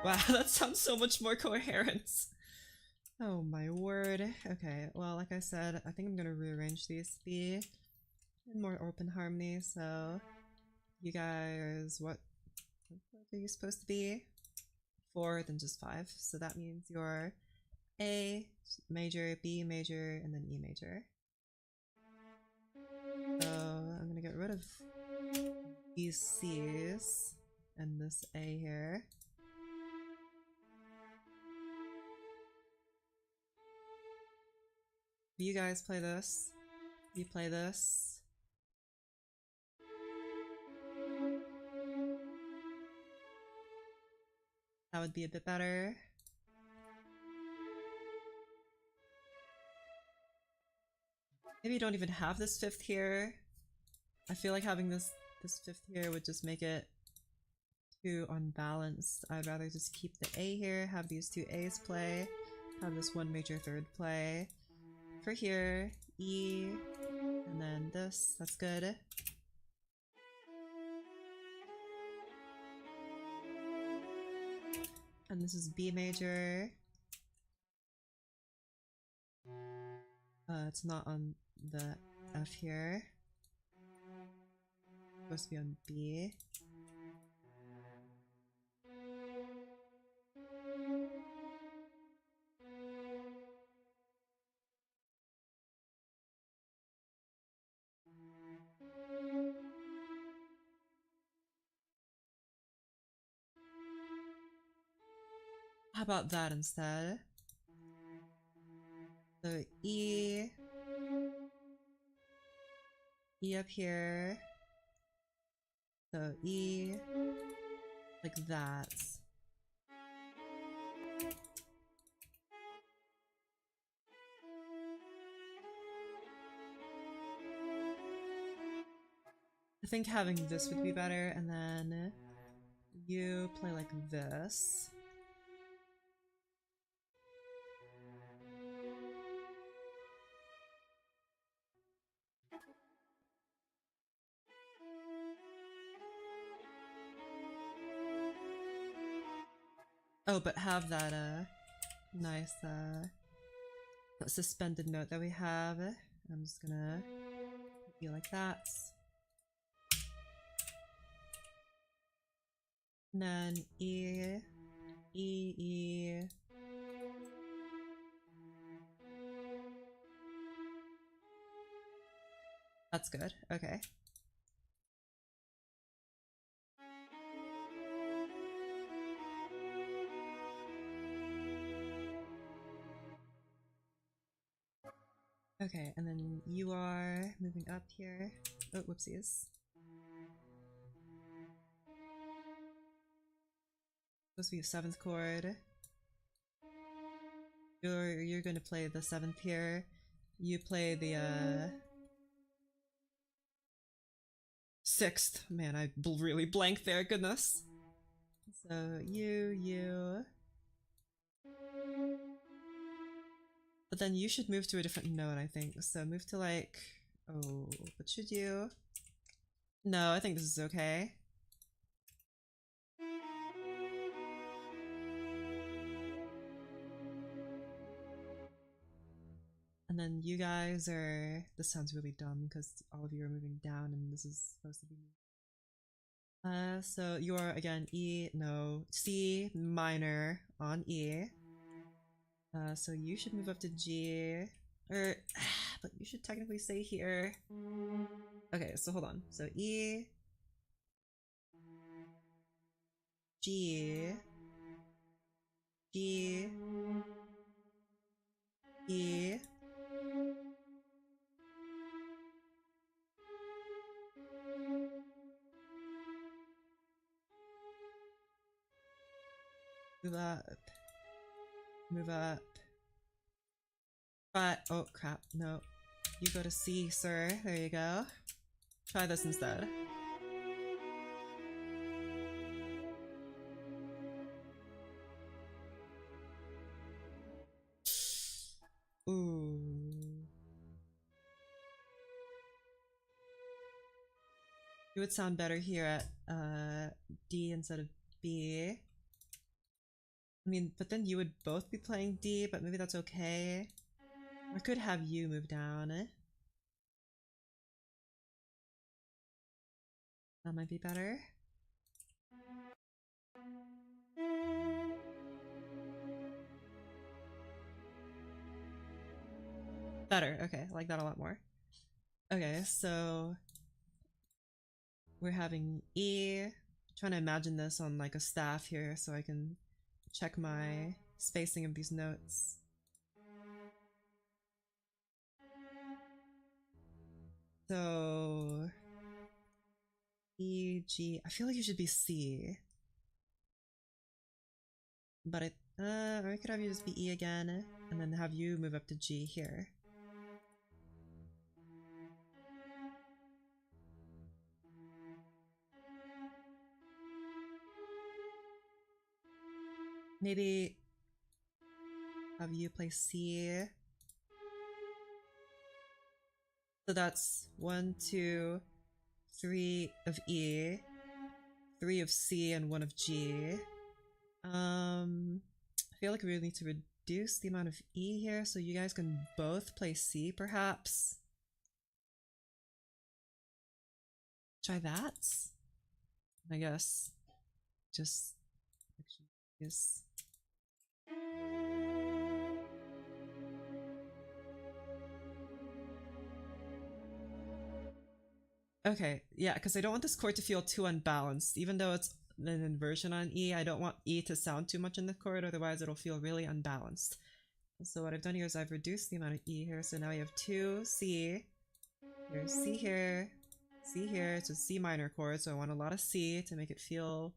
Wow, that sounds so much more coherent. Oh my word. Okay, well, like I said, I think I'm gonna rearrange these to be in more open harmony, so you guys, what are you supposed to be? 4, then just 5, so that means you're A major, B major, and then E major. So I'm gonna get rid of these C's and this A here. You guys play this. You play this. That would be a bit better. Maybe you don't even have this 5th here. I feel like having this 5th here would just make it too unbalanced. I'd rather just keep the A here, have these 2 A's play, have this 1 major 3rd play. For here, E, and then this, that's good. And this is B major. It's not on the F here. It's supposed to be on B. How about that instead? So E, E up here. So E, like that. I think having this would be better, and then you play like this. Oh, but have that nice suspended note that we have. I'm just gonna be like that. And then E, E, E. That's good. Okay. Okay, and then you are moving up here. Oh, whoopsies. Supposed to be a 7th chord. You're gonna play the 7th here. You play the 6th. Man, I really blanked there, goodness. So you. But then you should move to a different note, I think. So move to like, oh, what should you? No, I think this is okay. And then you guys are, this sounds really dumb because all of you are moving down and this is supposed to be so you're again E, no, C minor on E. So you should move up to G, or, but you should technically stay here. Okay, so hold on. So E, G, G, E, move up, move up. But, oh crap, no. You go to C, sir. There you go. Try this instead. Ooh. It would sound better here at D instead of B. I mean, but then you would both be playing D, but maybe that's okay. I could have you move down. That might be better. Better, okay, I like that a lot more. Okay, so we're having E. I'm trying to imagine this on like a staff here so I can check my spacing of these notes. So E, G. I feel like you should be C. But or I could have you just be E again, and then have you move up to G here. Maybe have you play C. So that's 1, 2, 3 of E, 3 of C, and 1 of G. I feel like we really need to reduce the amount of E here so you guys can both play C, perhaps. Try that. I guess just yes. Okay, yeah, because I don't want this chord to feel too unbalanced. Even though it's an inversion on E, I don't want E to sound too much in the chord, otherwise it'll feel really unbalanced. So what I've done here is I've reduced the amount of E here, so now we have 2 C, here's C here, C here, it's a C minor chord, so I want a lot of C to make it feel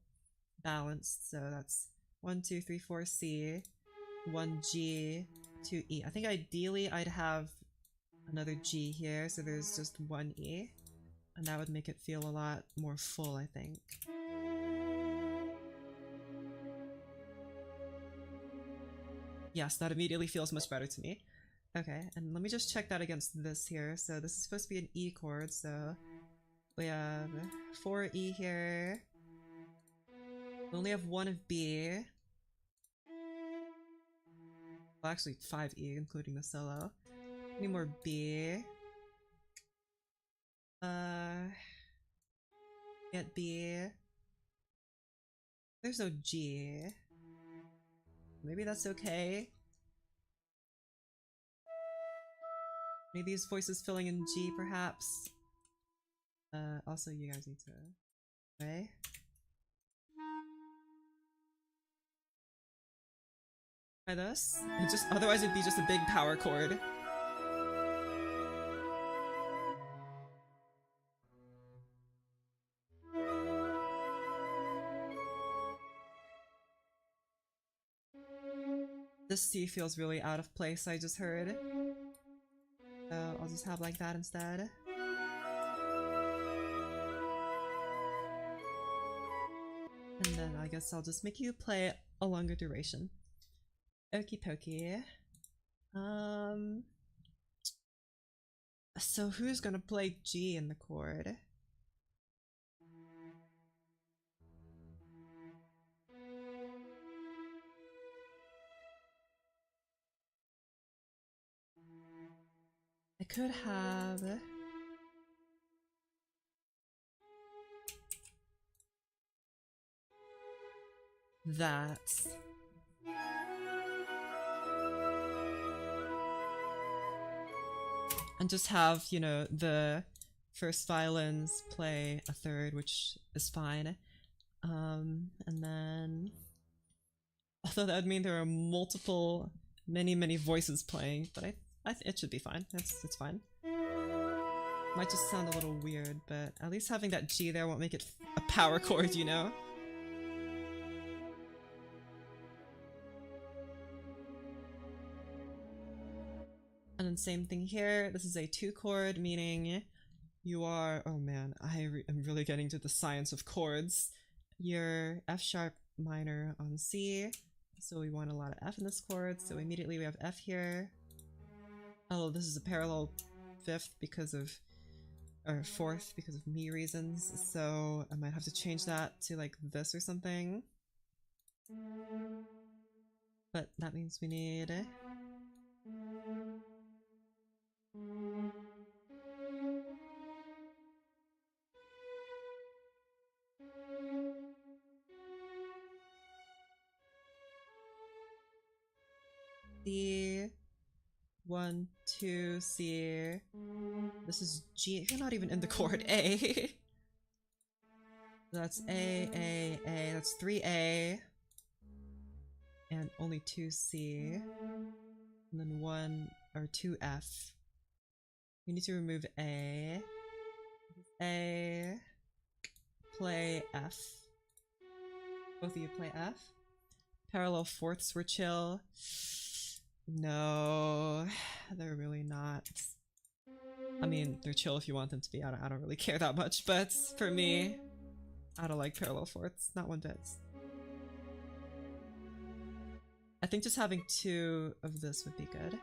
balanced. So that's 1, 2, 3, 4 C, 1 G, 2 E. I think ideally I'd have another G here, so there's just 1 E. And that would make it feel a lot more full, I think. Yes, that immediately feels much better to me. Okay, and let me just check that against this here. So this is supposed to be an E chord, so we have 4 E here. We only have 1 of B. Well, actually 5 E, including the solo. Any more B. Get B. There's no G. Maybe that's okay. Any of these voices filling in G, perhaps? Also, you guys need to... Okay. Try this. It just otherwise it'd be just a big power chord. This C feels really out of place, I just heard. So I'll just have like that instead. And then I guess I'll just make you play a longer duration. Okie dokie. So who's gonna play G in the chord? I could have... that. And just have, you know, the first violins play a third, which is fine. And then... Although that would mean there are multiple, many voices playing, but it should be fine. It's fine. Might just sound a little weird, but at least having that G there won't make it a power chord, you know? And then same thing here. This is a 2 chord, meaning you are... Oh man, I'm really getting to the science of chords. You're F sharp minor on C, so we want a lot of F in this chord, so immediately we have F here. Oh, this is a parallel 5th because of... or 4th because of me reasons, so I might have to change that to like this or something. But that means we need... C, 1, 2, C. This is G. You're not even in the chord. A. That's A. That's 3A. And only 2C. And then 1 or 2F. We need to remove A. A. Play F. Both of you play F. Parallel 4ths were chill. No, they're really not. I mean, they're chill if you want them to be. I don't really care that much, but for me, I don't like parallel 4ths. Not one bit. I think just having 2 of this would be good.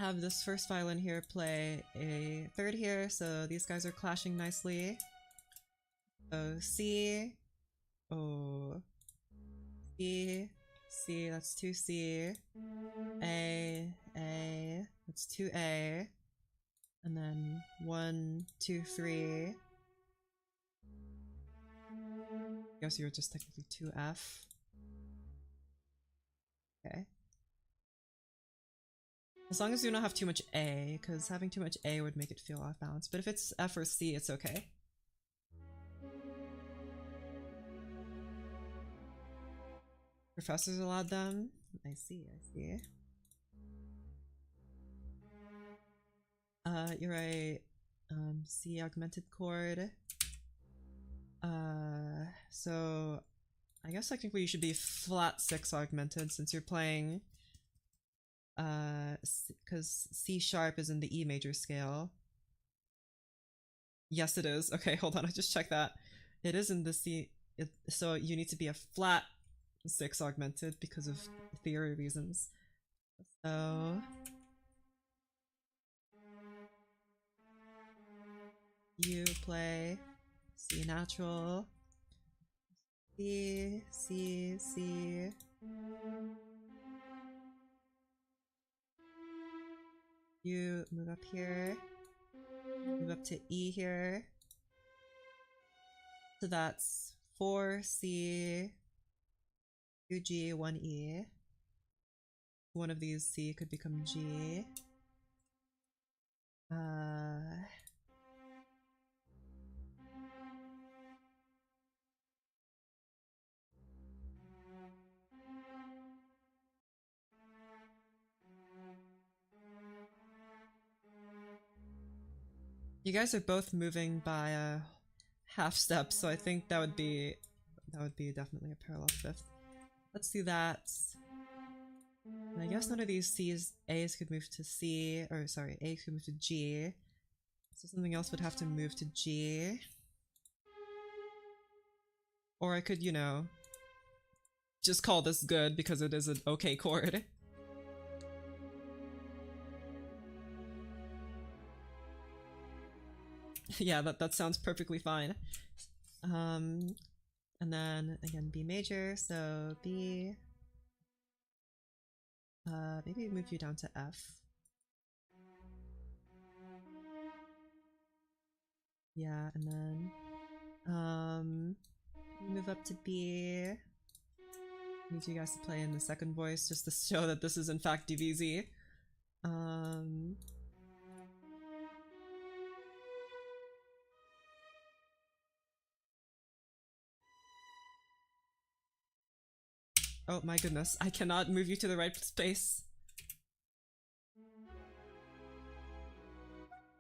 have this first violin here play a third here, so these guys are clashing nicely. So C, O, C, C, that's 2C, A, that's 2A, and then 1, 2, 3. I guess you're just technically 2F. Okay. As long as you don't have too much A, because having too much A would make it feel off balance. But if it's F or C, it's okay. Professors allowed them? I see, I see. You're right. C augmented chord. So I guess technically you should be flat 6 augmented since you're playing because C sharp is in the E major scale. Yes, it is. Okay, hold on, I just checked that. It is in the C, so you need to be a flat 6 augmented because of theory reasons. So you play C natural, C, C, C. You move up here, move up to E here. So that's 4C, 2G, 1E. One of these C could become G. You guys are both moving by a half step, so I think that would be definitely a parallel fifth. Let's do that. And I guess none of these A's could move to C, or sorry, A could move to G. So something else would have to move to G. Or I could, you know, just call this good because it is an okay chord. Yeah, that sounds perfectly fine. And then again B major, so B. Maybe move you down to F. Yeah, and then move up to B. Need you guys to play in the second voice just to show that this is in fact DBZ. Oh my goodness, I cannot move you to the right space.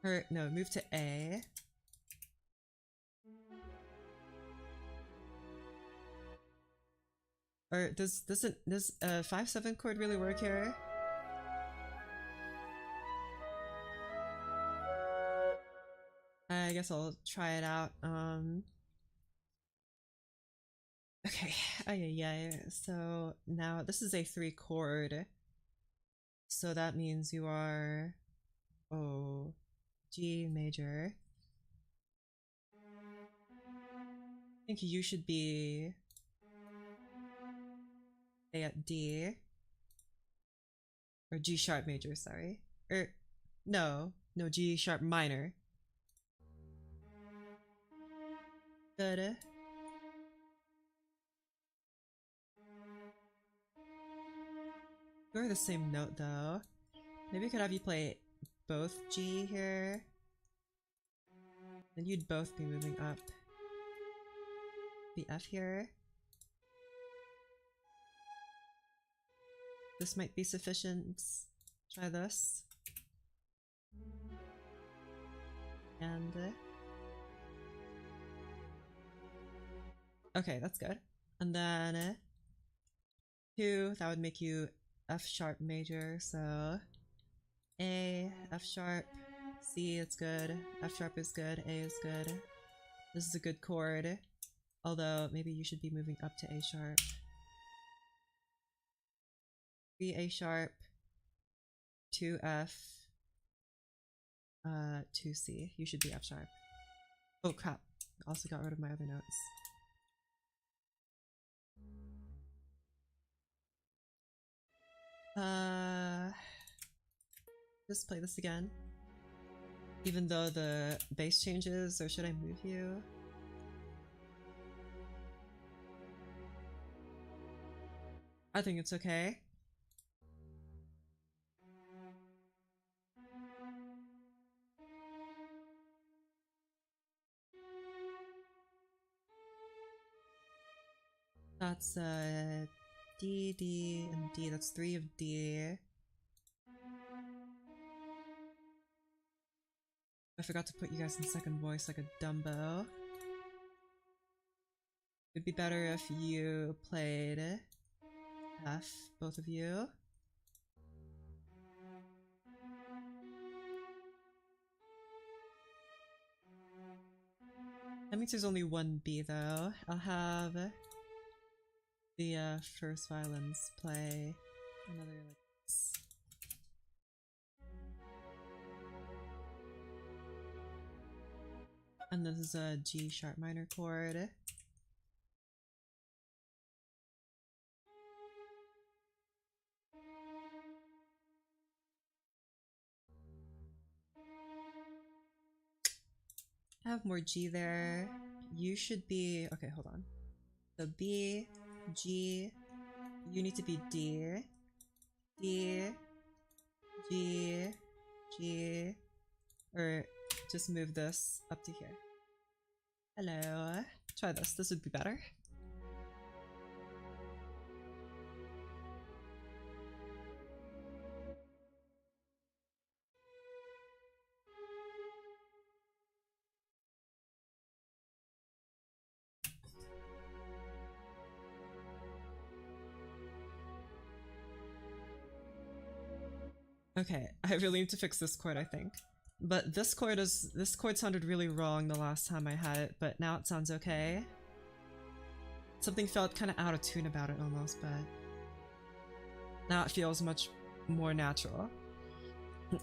Or no, move to A. Or does a 5/7 chord really work here? I guess I'll try it out. Okay, yeah. So now this is a 3 chord. So that means you are G major. I think you should be at D. Or G sharp major, sorry. No, G sharp minor. Good. You're the same note though. Maybe I could have you play both G here. Then you'd both be moving up. Be F here. This might be sufficient. Try this. And okay, that's good. And then 2, that would make you F sharp major, so A, F sharp, C, it's good, F sharp is good, A is good. This is a good chord, although maybe you should be moving up to A sharp. B, A sharp, 2 F, 2 C. You should be F sharp. Oh crap! Also got rid of my other notes. Just play this again. Even though the bass changes, or should I move you? I think it's okay. That's D, D, and D. That's 3 of D. I forgot to put you guys in second voice like a Dumbo. It'd be better if you played F, both of you. That means there's only one B though. I'll have the first violins play another like this. And this is a G sharp minor chord. I have more G there. You should be... Okay, hold on. So B, G, you need to be D, D, G, G, or just move this up to here. Hello. Try this. This would be better. Okay, I really need to fix this chord, I think. But this chord sounded really wrong the last time I had it, but now it sounds okay. Something felt kind of out of tune about it almost, but now it feels much more natural.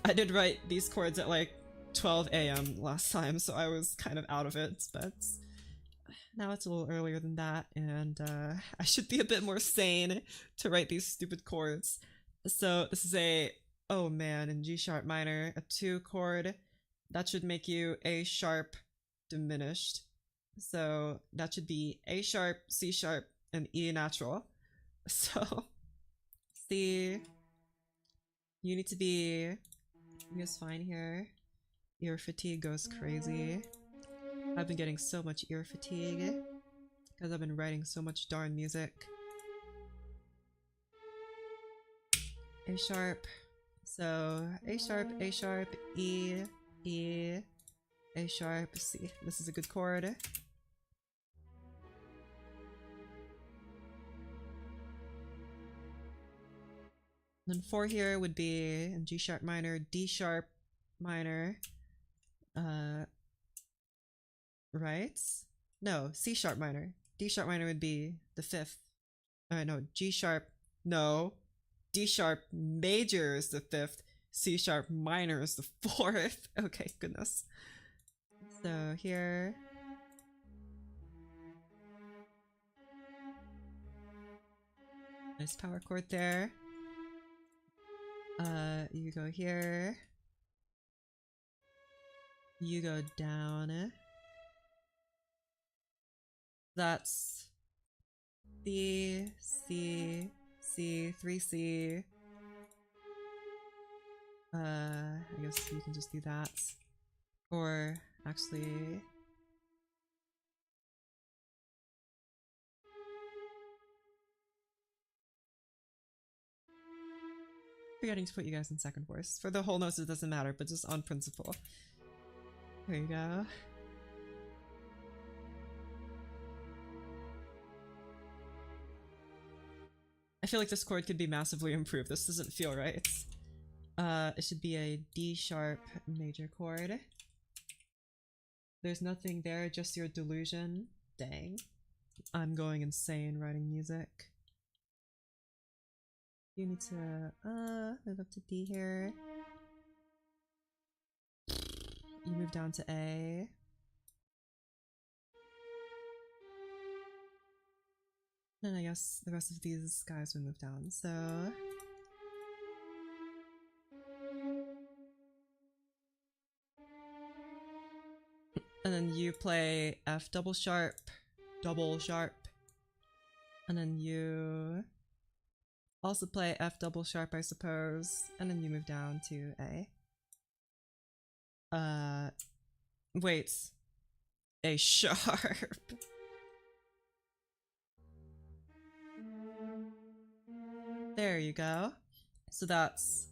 I did write these chords at like 12 AM last time, so I was kind of out of it, but now it's a little earlier than that, and I should be a bit more sane to write these stupid chords. So this is a, oh man, in G sharp minor, a 2 chord. That should make you A sharp diminished. So that should be A sharp, C sharp, and E natural. So C, you need to be, I guess, fine here. Ear fatigue goes crazy. I've been getting so much ear fatigue because I've been writing so much darn music. A sharp. So A sharp, E, E, A sharp, C. This is a good chord. Then 4 here would be in G sharp minor, D sharp minor, right? No, C sharp minor. D sharp minor would be the 5th. No, G sharp, no. D sharp major is the 5th. C sharp minor is the 4th. Okay, goodness. So here. Nice power chord there. You go here. You go down. That's C, C, C, 3C. I guess you can just do that. Or actually... Forgetting to put you guys in second voice. For the whole notes it doesn't matter, but just on principle. There you go. I feel like this chord could be massively improved. This doesn't feel right. It should be a D sharp major chord. There's nothing there, just your delusion. Dang. I'm going insane writing music. You need to move up to D here. You move down to A. And I guess the rest of these guys would move down, so... And then you play F double sharp, and then you also play F double sharp, I suppose, and then you move down to A. Wait. A sharp. There you go. So that's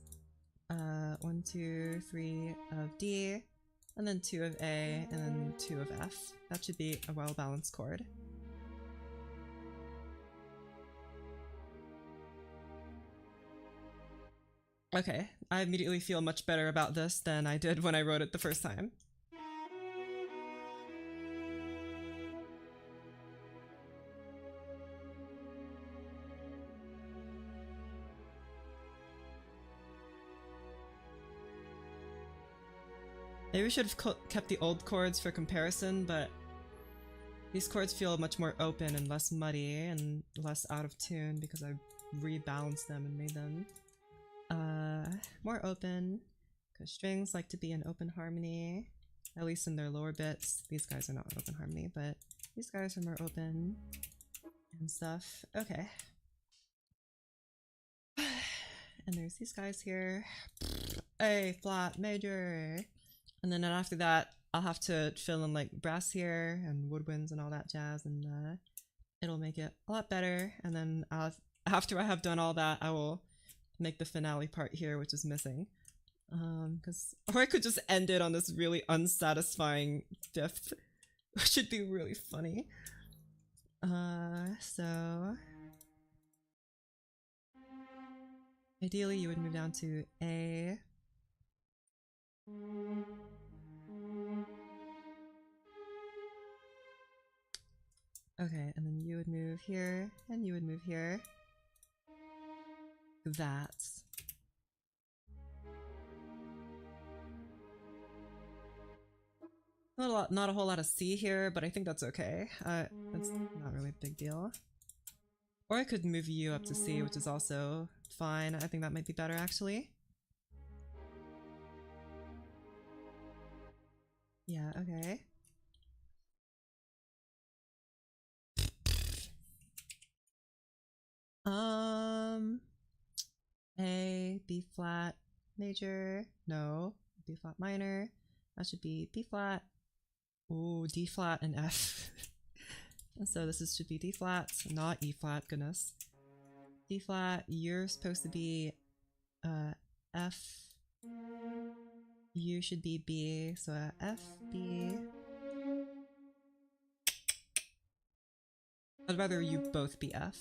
1, 2, 3 of D, and then 2 of A, and then 2 of F. That should be a well-balanced chord. Okay, I immediately feel much better about this than I did when I wrote it the first time. Maybe we should have kept the old chords for comparison, but these chords feel much more open and less muddy and less out of tune because I rebalanced them and made them more open, because strings like to be in open harmony, at least in their lower bits. These guys are not in open harmony, but these guys are more open and stuff. Okay. And there's these guys here. A flat major. And then after that, I'll have to fill in like brass here and woodwinds and all that jazz, and it'll make it a lot better. And then after I have done all that, I will make the finale part here, which is missing. Or I could just end it on this really unsatisfying fifth, which would be really funny. So ideally you would move down to A. Okay, and then you would move here, and you would move here. That's... Not a whole lot of C here, but I think that's okay. That's not really a big deal. Or I could move you up to C, which is also fine. I think that might be better, actually. Yeah, okay. A, B flat major, no, B flat minor. That should be B flat. Ooh, D flat and F. And so this should be D flat, not E flat, goodness. D flat, you're supposed to be F. You should be B, so F, B. I'd rather you both be F.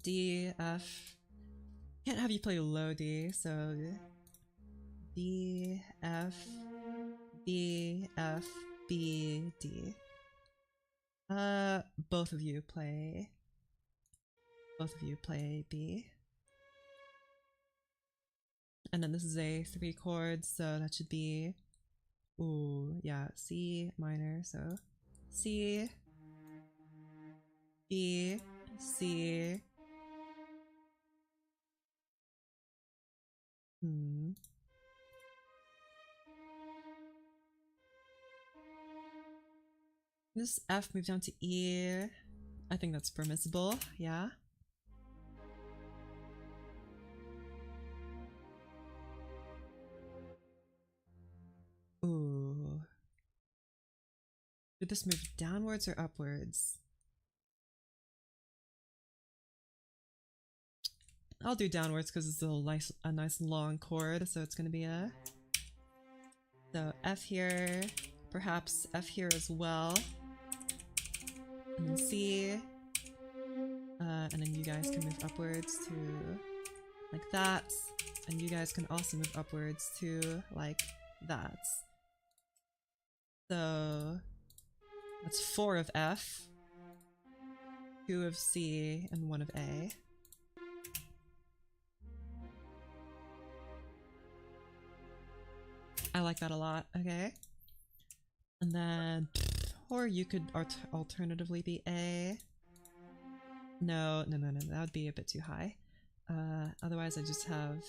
D, F. Can't have you play low D, so B, F, B, F, B, D. Both of you play B. And then this is a 3 chords, so that should be, ooh, yeah, C minor, so C, B, C. This F moved down to E. I think that's permissible, yeah. Ooh. Did this move downwards or upwards? I'll do downwards because it's a nice long chord, so it's gonna be a... So F here, perhaps F here as well. And then C. And then you guys can move upwards to like that. And you guys can also move upwards to like that. So That's 4 of F, 2 of C, and 1 of A. I like that a lot. Okay. And then, or you could alternatively be A. No, that would be a bit too high. Otherwise I just have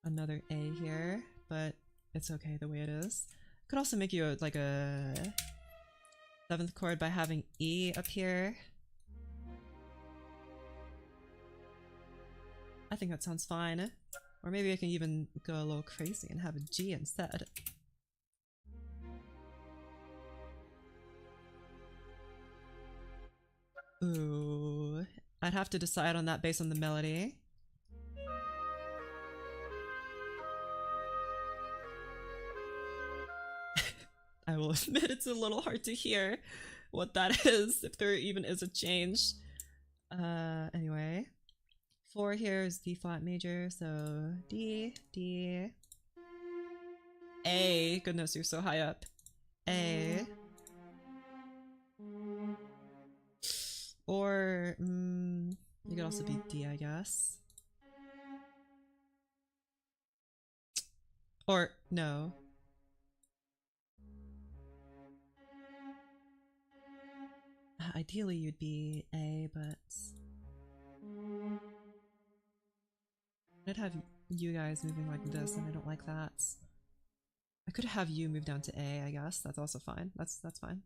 another A here, but it's okay the way it is. Could also make you like a 7th chord by having E up here. I think that sounds fine. Or maybe I can even go a little crazy and have a G instead. Ooh, I'd have to decide on that based on the melody. I will admit it's a little hard to hear what that is, if there even is a change. Anyway. 4 here is D flat major, so D, D, A. Goodness, you're so high up. A. Or, you could also be D, I guess. Or, no. Ideally you'd be A, but I'd have you guys moving like this, and I don't like that. I could have you move down to A, I guess. That's also fine. That's fine.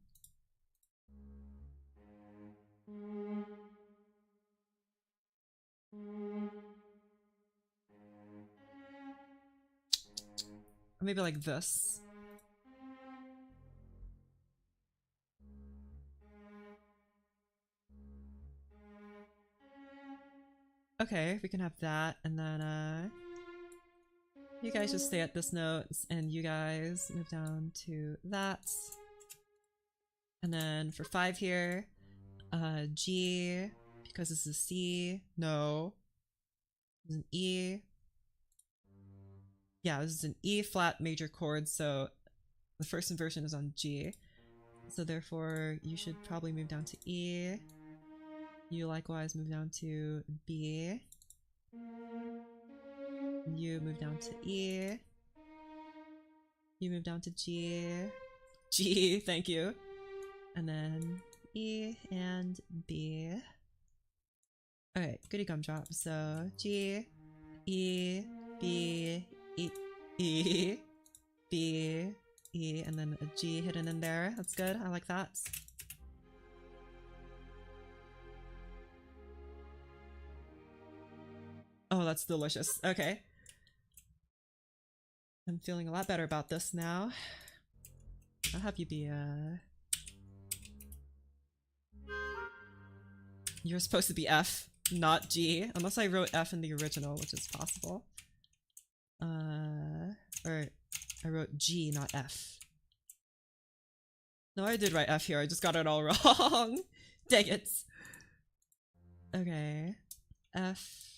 Or maybe like this. Okay, we can have that, and then you guys just stay at this note, and you guys move down to that. And then for 5 here, G, because this is a C. No. This is an E. Yeah, this is an E flat major chord, so the first inversion is on G. So therefore, you should probably move down to E. You likewise move down to B. You move down to E. You move down to G. G, thank you. And then E and B. Alright, goody gumdrop. So G, E, B, E, E, B, E, and then a G hidden in there. That's good. I like that. Oh, that's delicious. Okay. I'm feeling a lot better about this now. I'll have you be, you're supposed to be F, not G. Unless I wrote F in the original, which is possible. Or I wrote G, not F. No, I did write F here. I just got it all wrong. Dang it. Okay. F.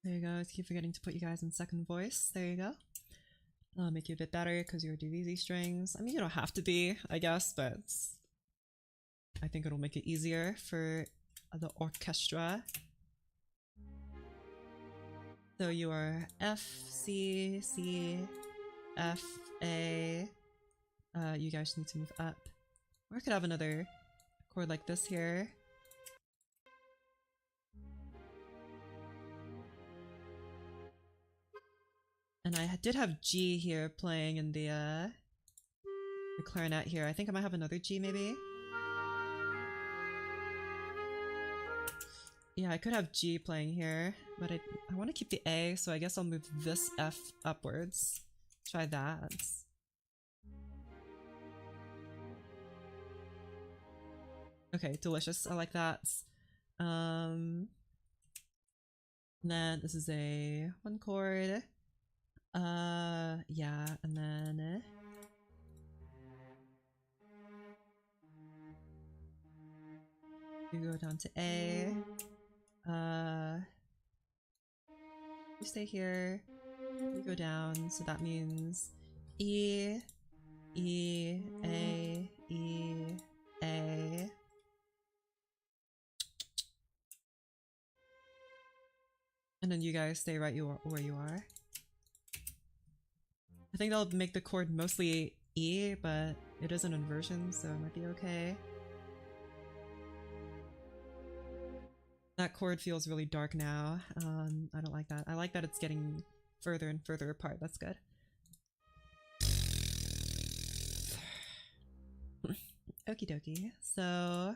There you go. I keep forgetting to put you guys in second voice. There you go. I'll make you a bit better because you're do easy strings. I mean, you don't have to be, I guess, but I think it'll make it easier for the orchestra. So you are F, C, C, F, A. You guys need to move up. Or I could have another chord like this here. And I did have G here playing in the clarinet here. I think I might have another G maybe. Yeah, I could have G playing here, but I want to keep the A, so I guess I'll move this F upwards. Try that. Okay, delicious. I like that. Then this is a 1 chord. Yeah, and then you go down to A. You stay here. You go down, so that means E, E, A, E, A. And then you guys stay right where you are. I think that'll make the chord mostly E, but it is an inversion, so it might be okay. That chord feels really dark now. I don't like that. I like that it's getting further and further apart. That's good. Okie dokie. So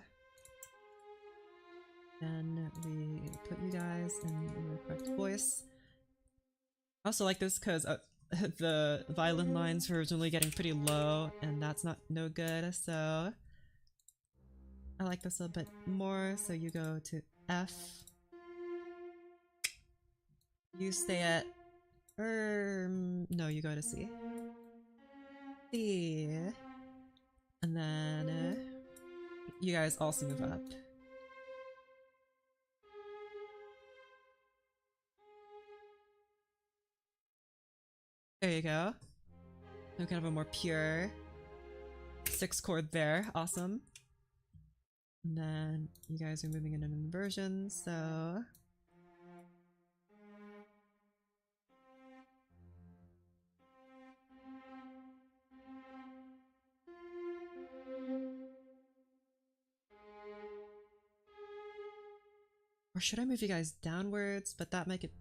then we put you guys in the correct voice. I also like this because the violin lines were originally getting pretty low, and that's no good. So I like this a little bit more. So you go to F. You stay at no, you go to C. C. And then you guys also move up. There you go. So kind of a more pure 6 chord there. Awesome. And then you guys are moving in an inversion, so or should I move you guys downwards? But that make it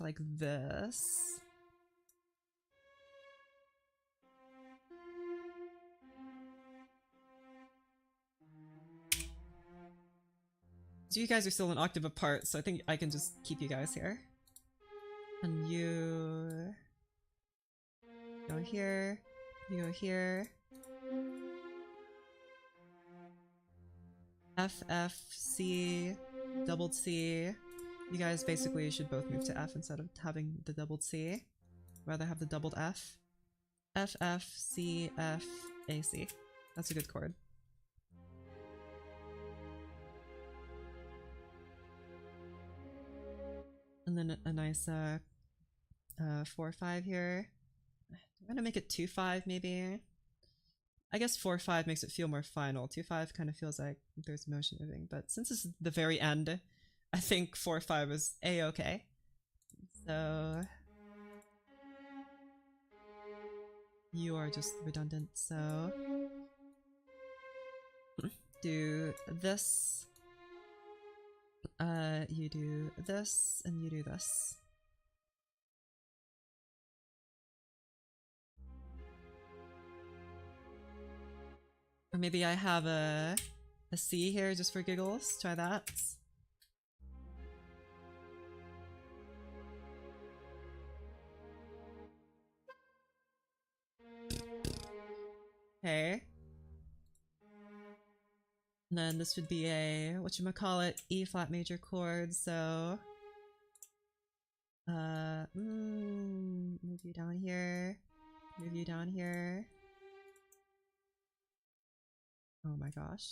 like this. So you guys are still an octave apart, so I think I can just keep you guys here. And you go here, you go here. F, F, C, doubled C. You guys basically should both move to F instead of having the doubled C. Rather have the doubled F. F, F, C, F, A, C. That's a good chord. And then a nice 4-5 here. I'm gonna make it 2-5 maybe. I guess 4-5 makes it feel more final. 2-5 kind of feels like there's motion moving, but since this is the very end, I think 4-5 is a-okay. So you are just redundant, so do this. You do this, and you do this. Or maybe I have a C here just for giggles. Try that. Okay. And then this would be a, whatchamacallit, E flat major chord, so move you down here, move you down here. Oh my gosh.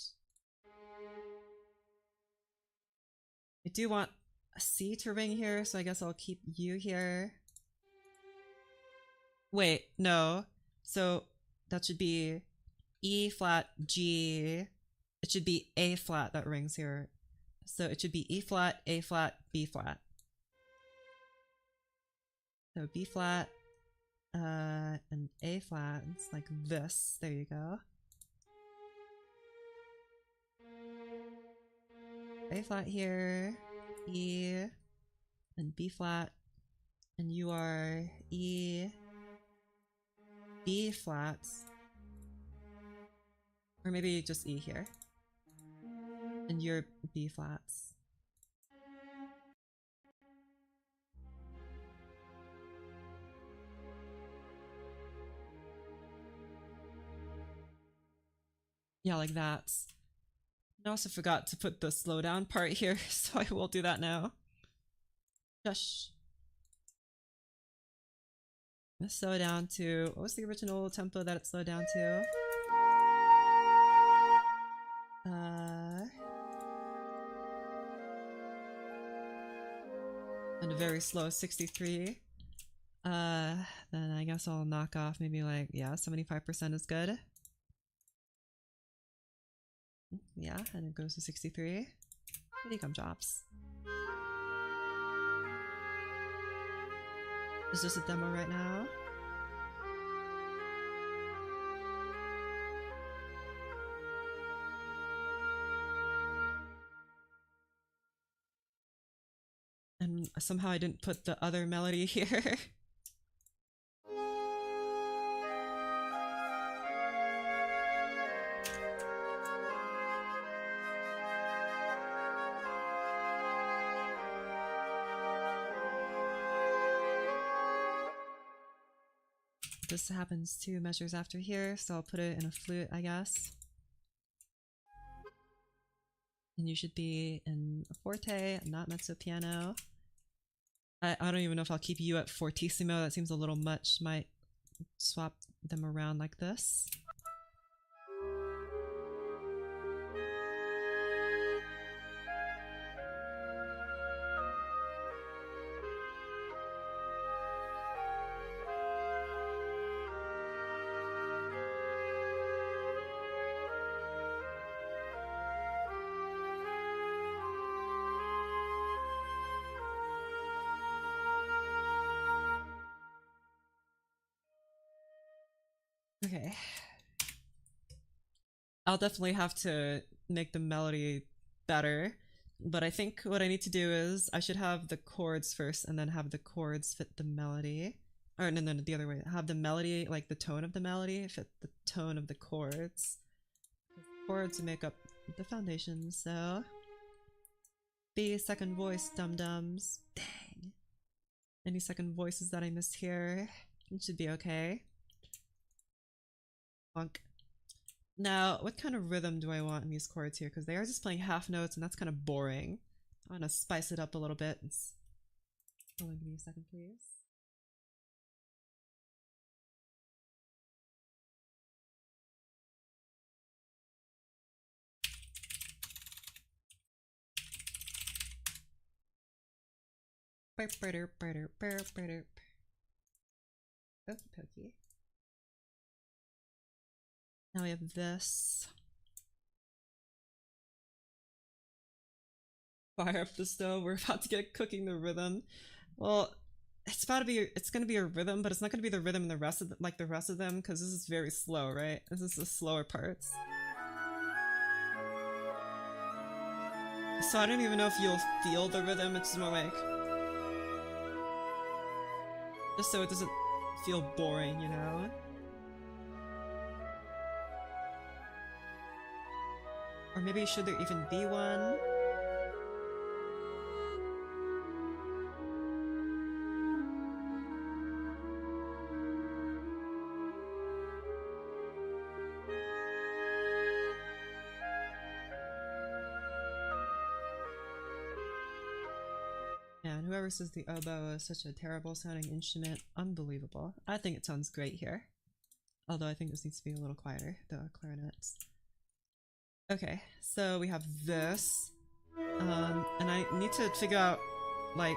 I do want a C to ring here, so I guess I'll keep you here. Wait, no. So that should be E flat, G. It should be A flat that rings here. So it should be E flat, A flat, B flat. So B flat, and A flat. It's like this. There you go. A flat here, E, and B flat, and you are E, B flat, or maybe just E here, and you're B flats. Yeah, like that. I also forgot to put the slowdown part here, so I will do that now. Shush. Let's slow down to, what was the original tempo that it slowed down to? And a very slow 63. Then I guess I'll knock off maybe like, yeah, 75% is good. Yeah, and it goes to 63. Kitty gum drops. It's just a demo right now. And somehow I didn't put the other melody here. This happens 2 measures after here, so I'll put it in a flute, I guess. And you should be in a forte, not mezzo piano. I don't even know if I'll keep you at fortissimo, that seems a little much. Might swap them around like this. Okay. I'll definitely have to make the melody better, but I think what I need to do is I should have the chords first and then have the chords fit the melody. Or no, the other way. Have the melody, like the tone of the melody, fit the tone of the chords. The chords make up the foundation, so... B, second voice, dum-dums. Dang. Any second voices that I missed here? It should be okay. Bonk. Now, what kind of rhythm do I want in these chords here? Because they are just playing half notes and that's kind of boring. I want to spice it up a little bit. Hold on, give me a second, please. Okey pokey. Now we have this. Fire up the stove. We're about to get cooking the rhythm. Well, it's gonna be a rhythm, but it's not gonna be the rhythm in the rest of like the rest of them, because this is very slow, right? This is the slower parts. So I don't even know if you'll feel the rhythm. It's more like, just so it doesn't feel boring, you know? Or maybe should there even be one? Man, whoever says the oboe is such a terrible sounding instrument, unbelievable. I think it sounds great here. Although I think this needs to be a little quieter, the clarinets. Okay, so we have this. And I need to figure out, like,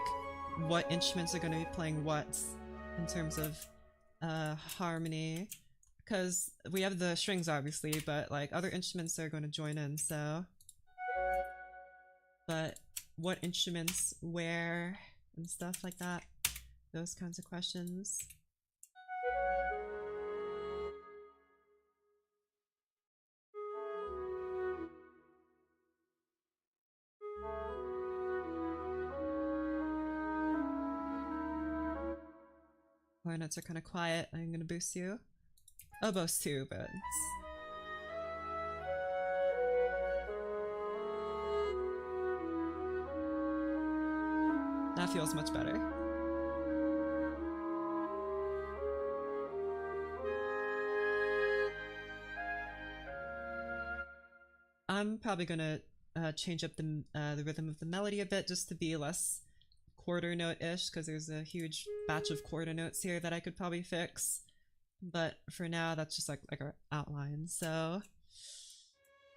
what instruments are going to be playing what in terms of harmony. Because we have the strings, obviously, but, like, other instruments are going to join in, so... But what instruments, where, and stuff like that. Those kinds of questions. Clarinets are kind of quiet. I'm gonna boost you. Oboes too, but... That feels much better. I'm probably gonna change up the rhythm of the melody a bit just to be less quarter note-ish, because there's a huge batch of quarter notes here that I could probably fix. But for now, that's just like our outline. So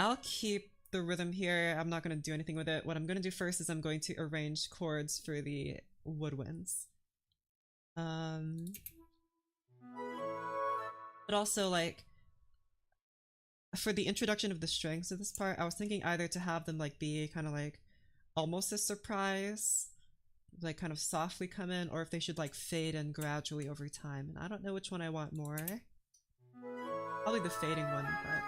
I'll keep the rhythm here. I'm not going to do anything with it. What I'm going to do first is I'm going to arrange chords for the woodwinds. But also, like, for the introduction of the strings of this part, I was thinking either to have them like be kind of like almost a surprise, like kind of softly come in, or if they should like fade in gradually over time. And I don't know which one I want more. Probably the fading one, but...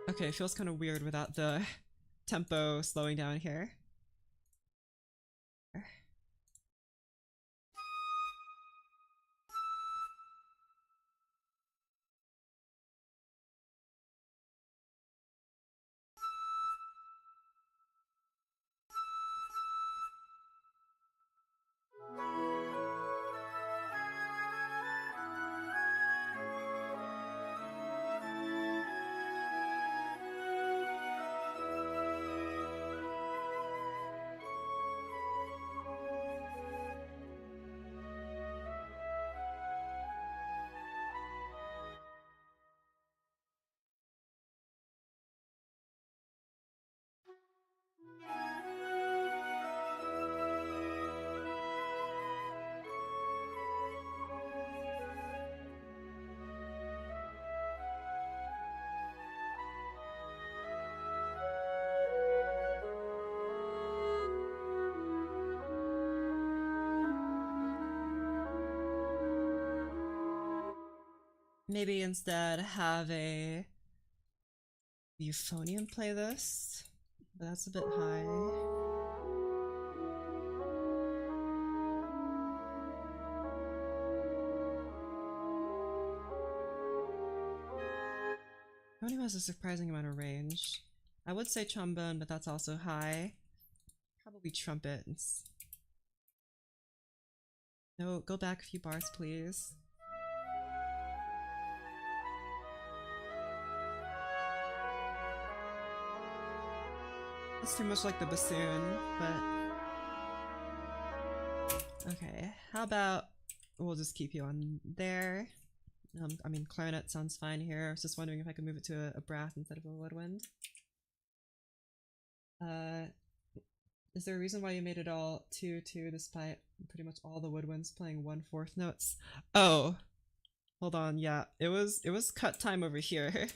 Okay, it feels kind of weird without the tempo slowing down here. Maybe instead have a euphonium play this, but that's a bit high. Euphonium has a surprising amount of range. I would say trombone, but that's also high. Probably trumpet. No, go back a few bars, please. That's too much like the bassoon, but... Okay, how about we'll just keep you on there. I mean, clarinet sounds fine here. I was just wondering if I could move it to a brass instead of a woodwind. Is there a reason why you made it all 2-2 despite pretty much all the woodwinds playing 1/4 notes? Oh, hold on. Yeah, it was cut time over here.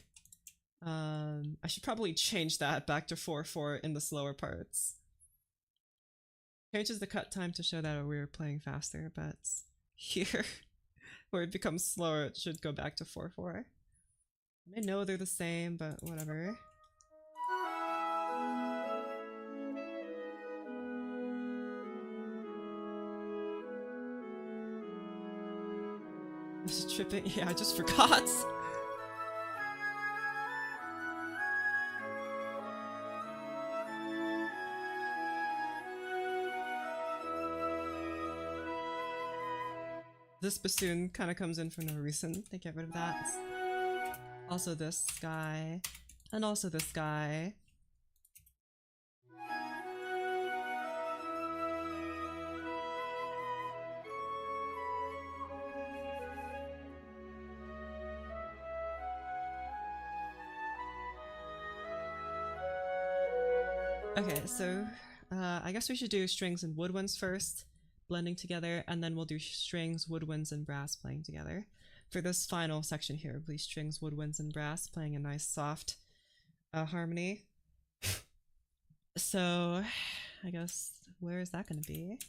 I should probably change that back to 4/4 in the slower parts. Changes the cut time to show that we were playing faster, but here, where it becomes slower, it should go back to 4/4. I know they're the same, but whatever. I was tripping. Yeah, I just forgot. This bassoon kind of comes in for no reason. They get rid of that. Also this guy. And also this guy. Okay, so I guess we should do strings and woodwinds first, blending together, and then we'll do strings, woodwinds, and brass playing together. For this final section here, please strings, woodwinds, and brass playing a nice soft harmony. So I guess where is that going to be?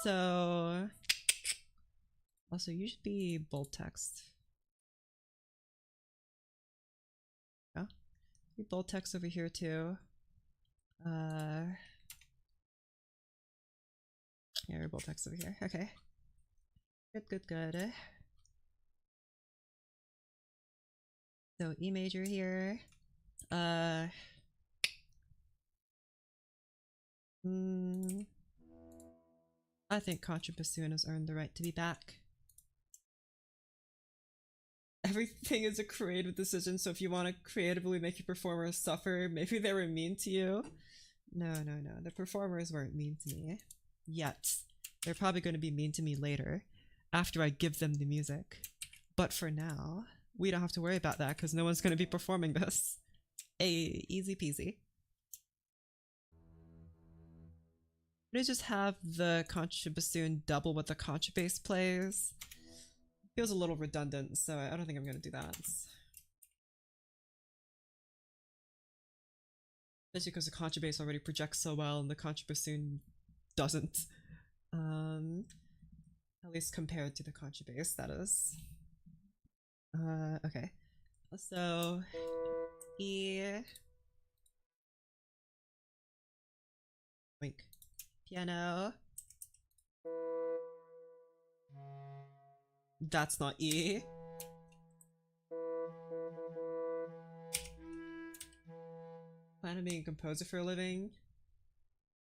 So also you should be bold text. Oh, be bold text over here too. Yeah, bold text over here. Okay. Good. So E major here. Mm, I think contrabassoon has earned the right to be back. Everything is a creative decision, so if you want to creatively make your performers suffer, maybe they were mean to you. No, no, no. The performers weren't mean to me. Yet. They're probably going to be mean to me later, after I give them the music. But for now, we don't have to worry about that because no one's going to be performing this. Hey, easy peasy. Should I just have the contrabassoon double what the contrabass plays? Feels a little redundant, so I don't think I'm gonna do that. Especially because the contrabass already projects so well and the contrabassoon doesn't. At least compared to the contrabass, that is. Okay. So, E. Wink. Piano. That's not E. Plan on being a composer for a living?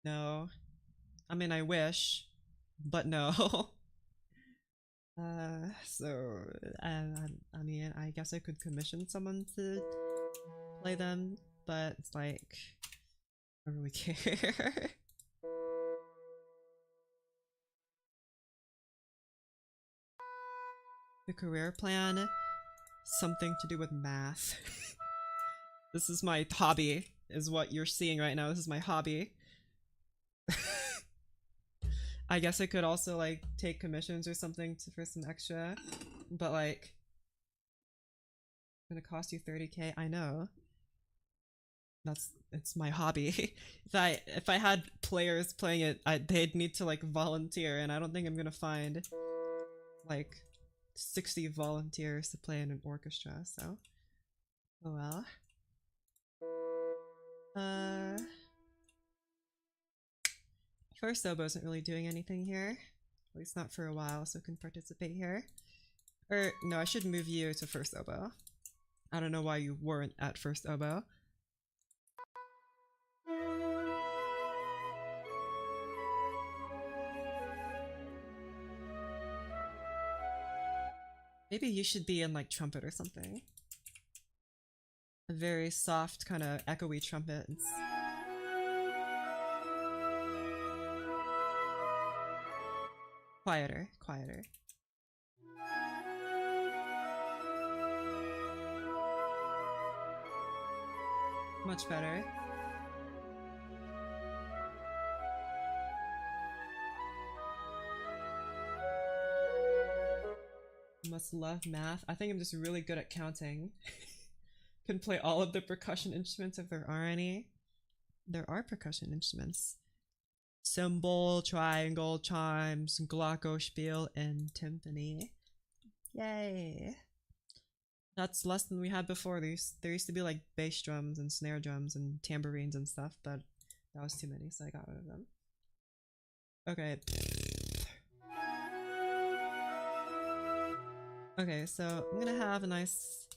No. I mean, I wish, but no. So, I mean, I guess I could commission someone to play them, but it's like, I don't really care. The career plan? Something to do with math. This is my hobby, is what you're seeing right now. This is my hobby. I guess I could also like take commissions or something for some extra, but like, it's gonna cost you 30k. I know. It's my hobby. if I had players playing it, they'd need to like volunteer, and I don't think I'm gonna find like 60 volunteers to play in an orchestra. So, oh well. First oboe isn't really doing anything here. At least not for a while, so can participate here. Or, no, I should move you to first oboe. I don't know why you weren't at first oboe. Maybe you should be in like trumpet or something. A very soft, kind of echoey trumpet. Quieter, quieter. Much better. Must love math. I think I'm just really good at counting. Can play all of the percussion instruments if there are any. There are percussion instruments. Cymbal, triangle, chimes, glockenspiel, and timpani. Yay! That's less than we had before. There used to be like bass drums and snare drums and tambourines and stuff, but that was too many, so I got rid of them. Okay. Okay, so I'm gonna have a nice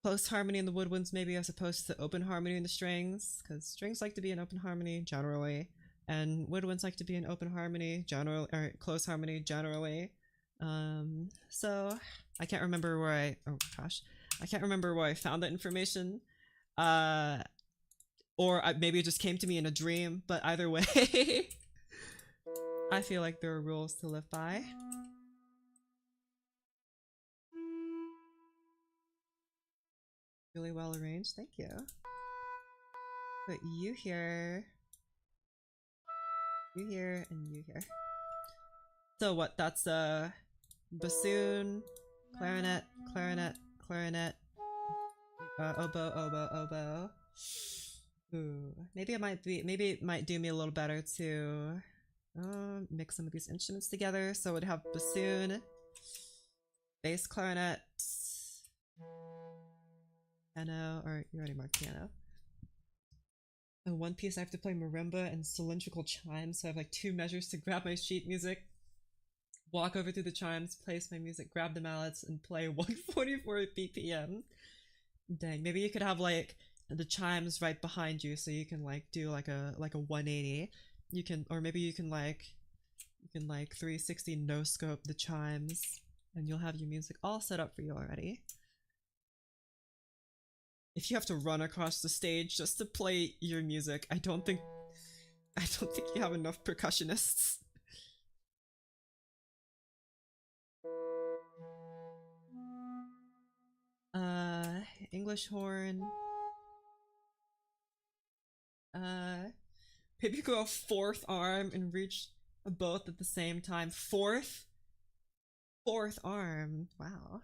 close harmony in the woodwinds maybe as opposed to open harmony in the strings, because strings like to be in open harmony generally, and woodwinds like to be in open harmony general or close harmony generally. So I can't remember where I can't remember where I found that information, or maybe it just came to me in a dream. But either way, I feel like there are rules to live by. Really well arranged, thank you. Put you here, and you here. So what? That's a bassoon, clarinet, clarinet, clarinet, oboe, oboe, oboe. Ooh, maybe it might do me a little better to mix some of these instruments together. So we'd have bassoon, bass clarinet, piano, or you already marked piano. In one piece I have to play marimba and cylindrical chimes, so I have like 2 measures to grab my sheet music, walk over to the chimes, place my music, grab the mallets, and play 144 BPM. Dang, maybe you could have like the chimes right behind you, so you can like do like a 180. You can, or maybe you can like 360 no scope the chimes, and you'll have your music all set up for you already. If you have to run across the stage just to play your music, I don't think you have enough percussionists. Uh, English horn. Uh, Maybe go a fourth arm and reach both at the same time. Fourth arm. Wow,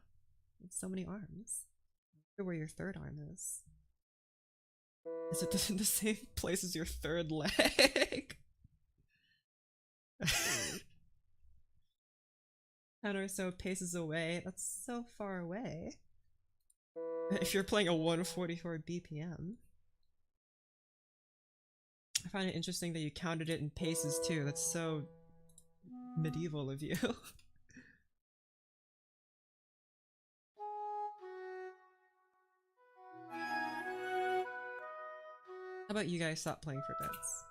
that's so many arms. I wonder where your third arm is. Is it in the same place as your third leg? 10 or so paces away. That's so far away. If you're playing a 144 BPM. I find it interesting that you counted it in paces too. That's so medieval of you. How about you guys stop playing for bits?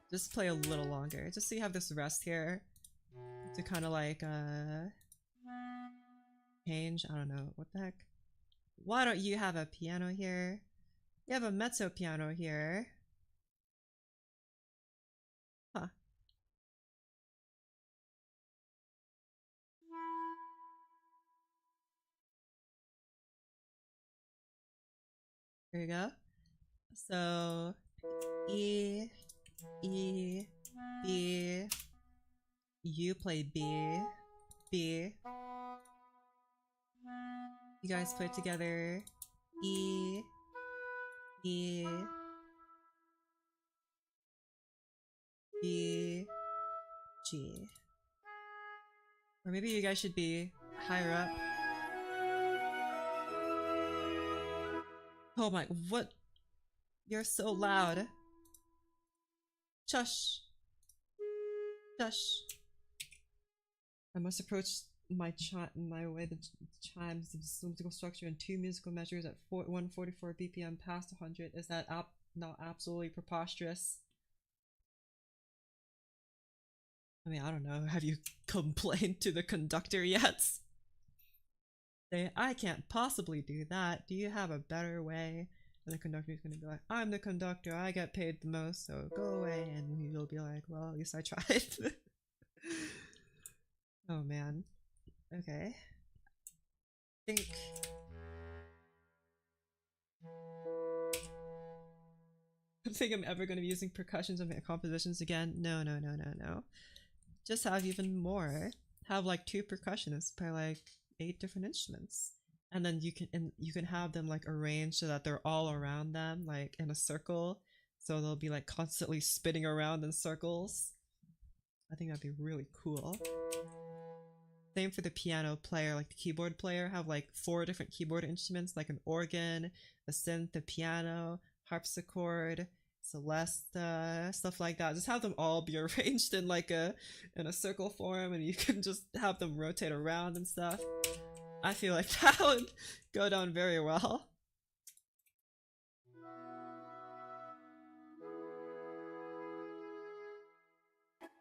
Just play a little longer. Just so you have this rest here to kind of like change. I don't know, what the heck. Why don't you have a piano here? You have a mezzo piano here. Huh. There you go. So E, E, B. You play B, B. You guys play together. E, E, B, G. Or maybe you guys should be higher up. Oh my, what? You're so loud. Shush. Shush. I must approach my way the chimes of the musical structure and two musical measures at 144 BPM past 100. Is that not absolutely preposterous? I mean, I don't know. Have you complained to the conductor yet? Say, I can't possibly do that. Do you have a better way? And the conductor's gonna be like, I'm the conductor. I get paid the most, so go away. And you'll be like, well, at least I tried. Oh man. Okay. I think I'm ever going to be using percussions in my compositions again. No, no, no, no, no. Just have even more. Have like 2 percussionists play like 8 different instruments, and then you can have them like arranged so that they're all around them, like in a circle. So they'll be like constantly spinning around in circles. I think that'd be really cool. Same for the piano player, like the keyboard player, have like 4 different keyboard instruments, like an organ, a synth, a piano, harpsichord, celesta, stuff like that. Just have them all be arranged in like in a circle form, and you can just have them rotate around and stuff. I feel like that would go down very well.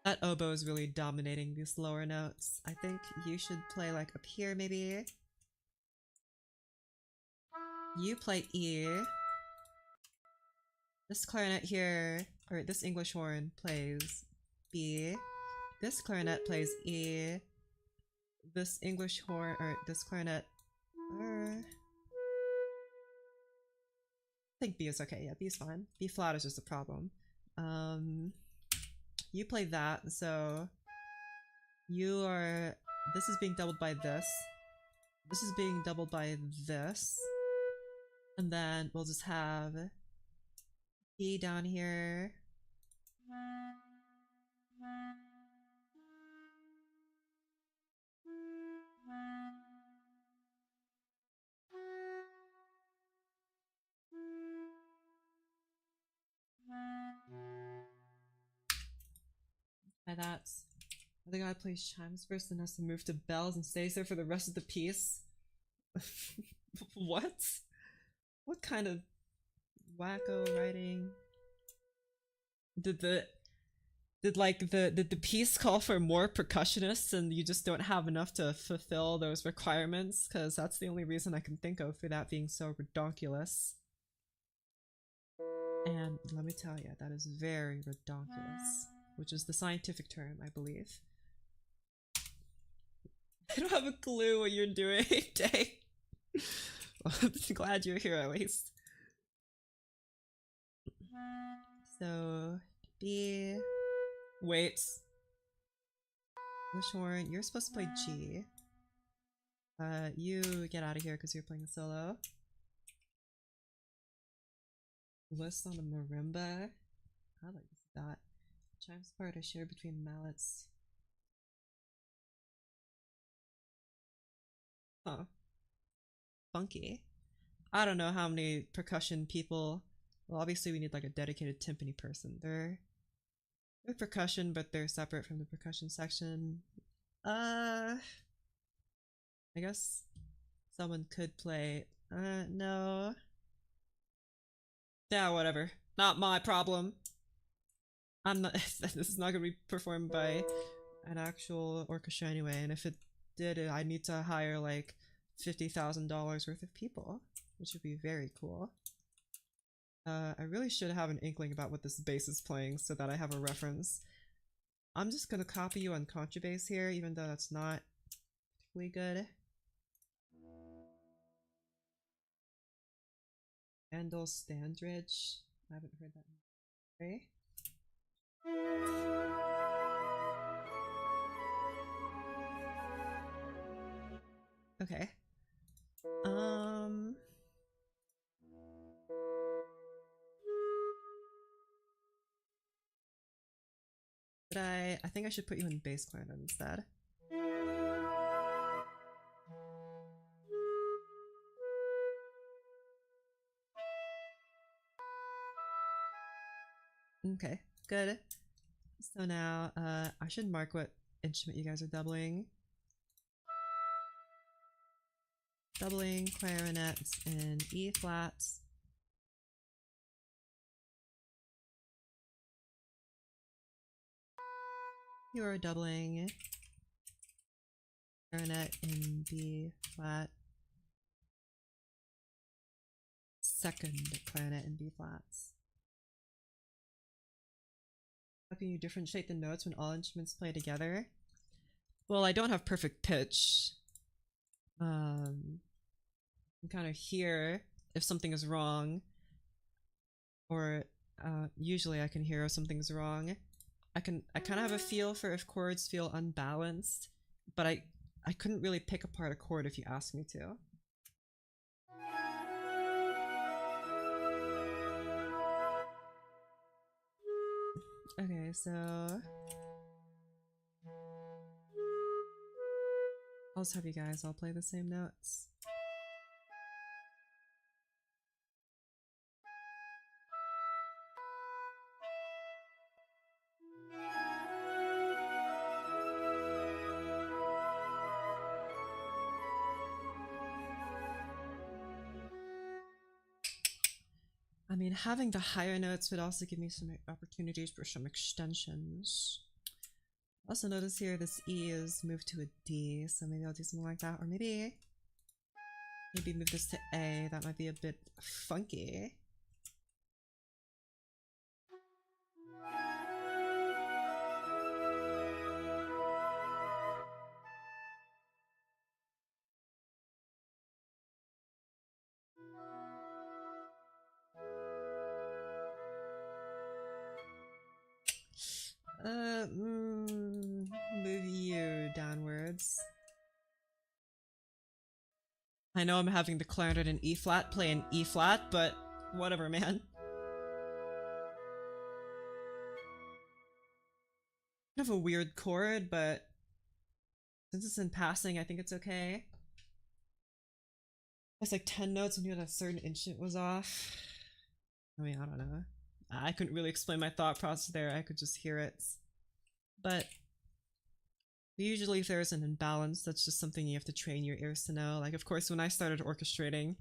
That oboe is really dominating these lower notes. I think you should play like up here maybe. You play E. This clarinet here, or this English horn plays B. This clarinet plays E. This English horn, or this clarinet, I think B is okay. Yeah, B is fine. B flat is just a problem. You play that, so you are. This is being doubled by this. This is being doubled by this. And then we'll just have B down here. By that. The guy plays chimes first and has to move to bells and stays there for the rest of the piece. What? What kind of wacko writing. Did the piece call for more percussionists and you just don't have enough to fulfill those requirements? Because that's the only reason I can think of for that being so redonkulous. And let me tell you, that is very redonkulous, which is the scientific term, I believe. I don't have a clue what you're doing, Dang. Well, I'm glad you're here at least. So, B. Wait. Lishorn, you're supposed to play G. You get out of here because you're playing a solo. List on the marimba. I like that. Chimes part I share between mallets. Huh. Funky. I don't know how many percussion people. Well, obviously we need like a dedicated timpani person. They're percussion, but they're separate from the percussion section. I guess someone could play. No. Yeah, whatever. Not my problem. I'm not. This is not gonna be performed by an actual orchestra anyway. And if it did, I'd need to hire like $50,000 worth of people, which would be very cool. I really should have an inkling about what this bass is playing so that I have a reference. I'm just gonna copy you on contrabass here, even though that's not particularly good. Handel Standridge. I haven't heard that. Okay. Okay. But I think I should put you in bass clarinet instead. Okay, good. So now, I should mark what instrument you guys are doubling. Doubling clarinets in E flats. You are doubling clarinet in B flat. Second clarinet in B flats. How can you differentiate the notes when all instruments play together? Well, I don't have perfect pitch. I can kind of hear if something is wrong, or usually I can hear if something's wrong. I kind of have a feel for if chords feel unbalanced, but I couldn't really pick apart a chord if you asked me to. Okay, so I'll just have you guys all play the same notes. I mean, having the higher notes would also give me some opportunities for some extensions. Also notice here this E is moved to a D, so maybe I'll do something like that. Or maybe move this to A. That might be a bit funky. Move you downwards. I know I'm having the clarinet in E flat play an E flat, but whatever, man. Kind of a weird chord, but since it's in passing, I think it's okay. It's like 10 notes and you had a certain instrument was off. I mean, I don't know. I couldn't really explain my thought process there. I could just hear it. But usually if there's an imbalance, that's just something you have to train your ears to know. Like, of course, when I started orchestrating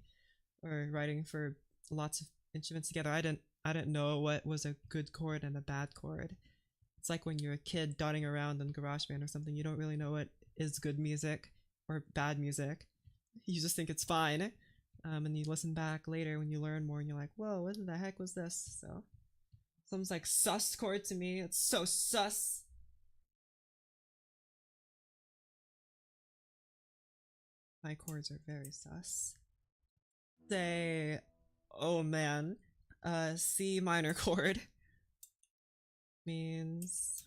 or writing for lots of instruments together. I didn't know what was a good chord and a bad chord. It's like when you're a kid dotting around in GarageBand or something. You don't really know what is good music or bad music. You just think it's fine. And you listen back later when you learn more and you're like, whoa, what the heck was this? So sounds like sus chord to me. It's so sus. My chords are very sus. Say, oh man, C minor chord means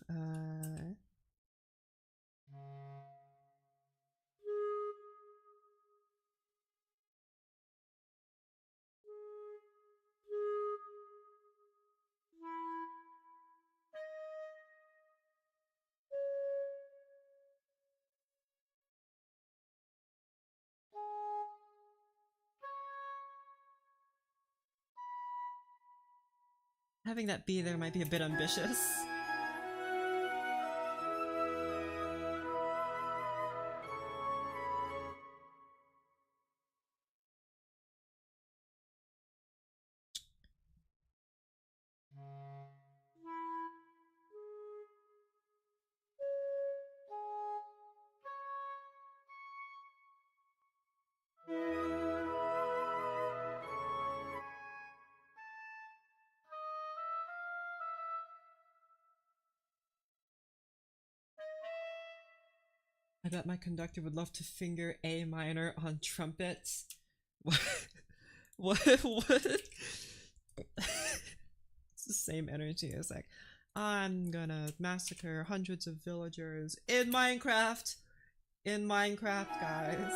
having that B there might be a bit ambitious. I bet my conductor would love to finger A minor on trumpets. What? What? It's the same energy as like, I'm gonna massacre hundreds of villagers in Minecraft. In Minecraft, guys.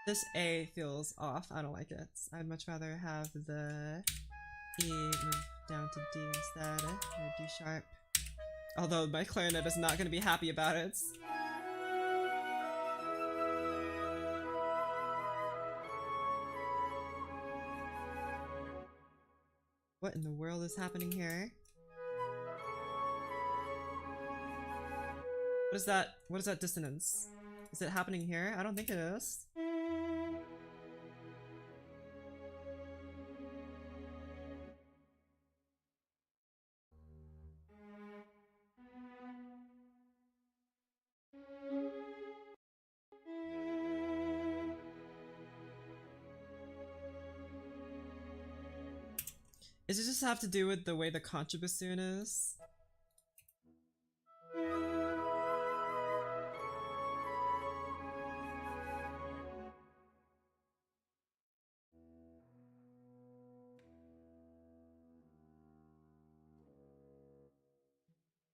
This A feels off. I don't like it. I'd much rather have the E move down to D instead, or D sharp. Although my clarinet is not going to be happy about it. What in the world is happening here? What is that? What is that dissonance? Is it happening here? I don't think it is. Does it just have to do with the way the contrabassoon is?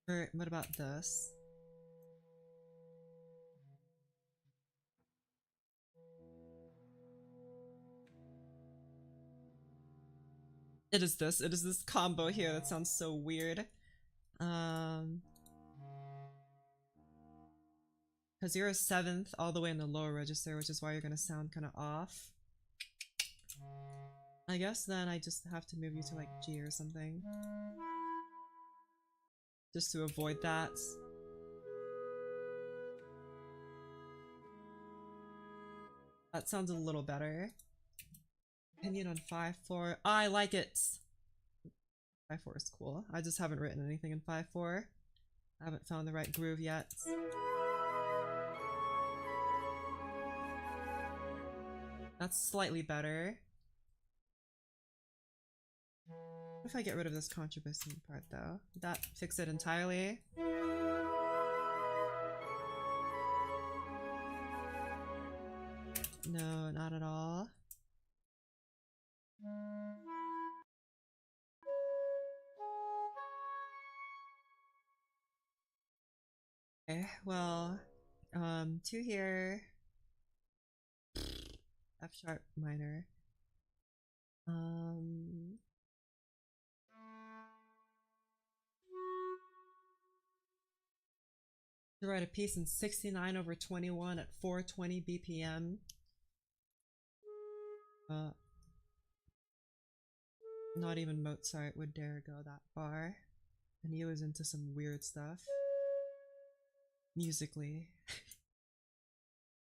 Or what about this? It is this. It is this combo here that sounds so weird. Because you're a 7th all the way in the lower register, which is why you're gonna sound kind of off. I guess then I just have to move you to like G or something. Just to avoid that. That sounds a little better. Opinion on 5/4. I like it! 5/4 is cool. I just haven't written anything in 5/4. I haven't found the right groove yet. That's slightly better. What if I get rid of this contrabassoon part though? Would that fix it entirely? No, not at all. Okay, well, 2 here. F sharp minor. To write a piece in 69/21 at 420 BPM. Not even Mozart would dare go that far. And he was into some weird stuff. Musically.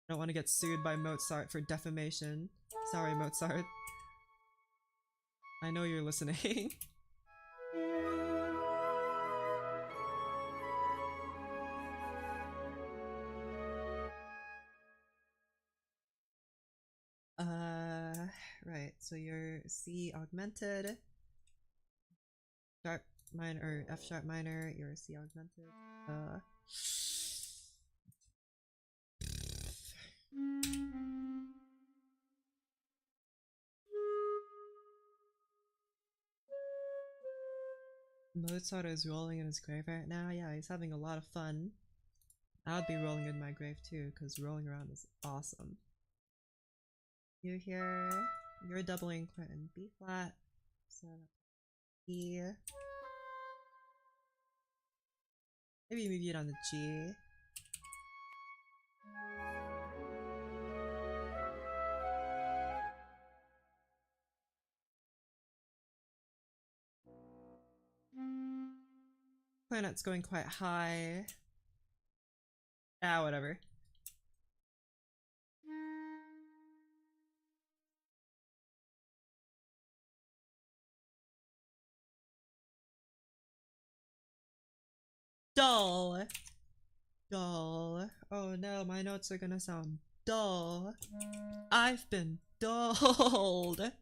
I don't want to get sued by Mozart for defamation. Sorry, Mozart. I know you're listening. Right, so your C augmented, sharp minor, or F sharp minor, your C augmented. Mozart is rolling in his grave right now. Yeah, he's having a lot of fun. I would be rolling in my grave too, because rolling around is awesome. You here, you're doubling quite in B flat, so E. Maybe move it on the G. Planet's going quite high. Ah, whatever. Dull. Dull. Oh no, my notes are gonna sound dull. I've been dulled. And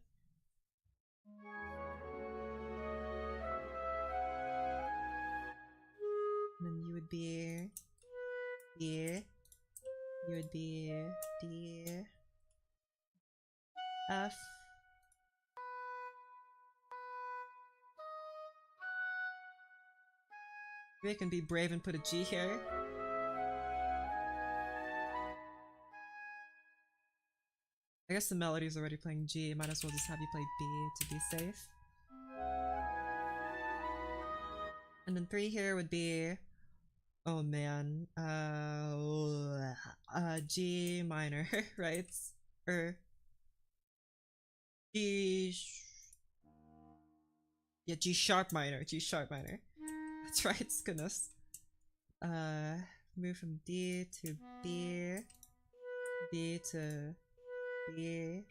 then you would be D. You would be D. F. Maybe I can be brave and put a G here. I guess the melody's already playing G. Might as well just have you play B to be safe. And then 3 here would be, oh man, G minor, right? Or G, yeah, G sharp minor, G sharp minor. That's right, goodness. Move from D to B, B to B.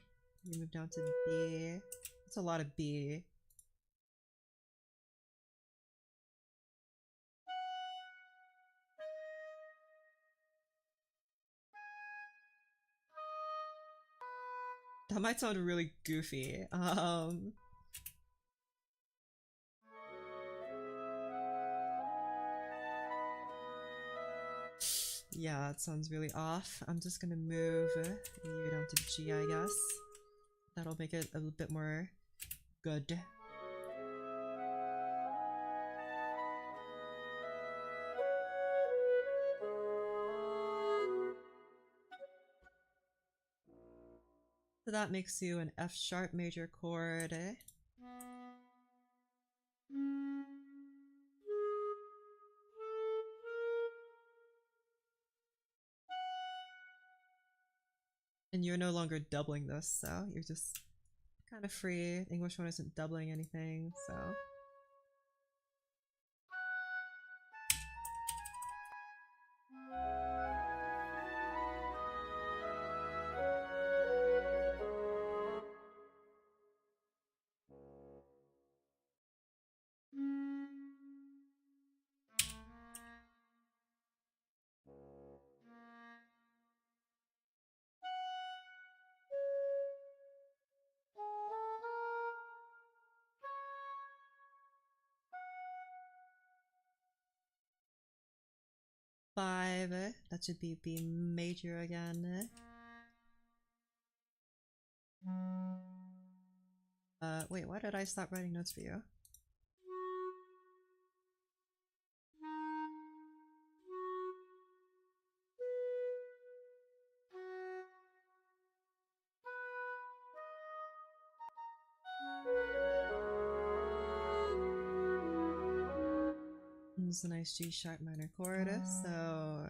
You move down to B. That's a lot of B. That might sound really goofy. Yeah, it sounds really off. I'm just gonna move you down to G, I guess. That'll make it a little bit more good. So that makes you an F sharp major chord. And you're no longer doubling this, so you're just kind of free. English one isn't doubling anything, so. Five, that should be B major again. Wait, why did I stop writing notes for you? This is a nice G sharp minor chord, so.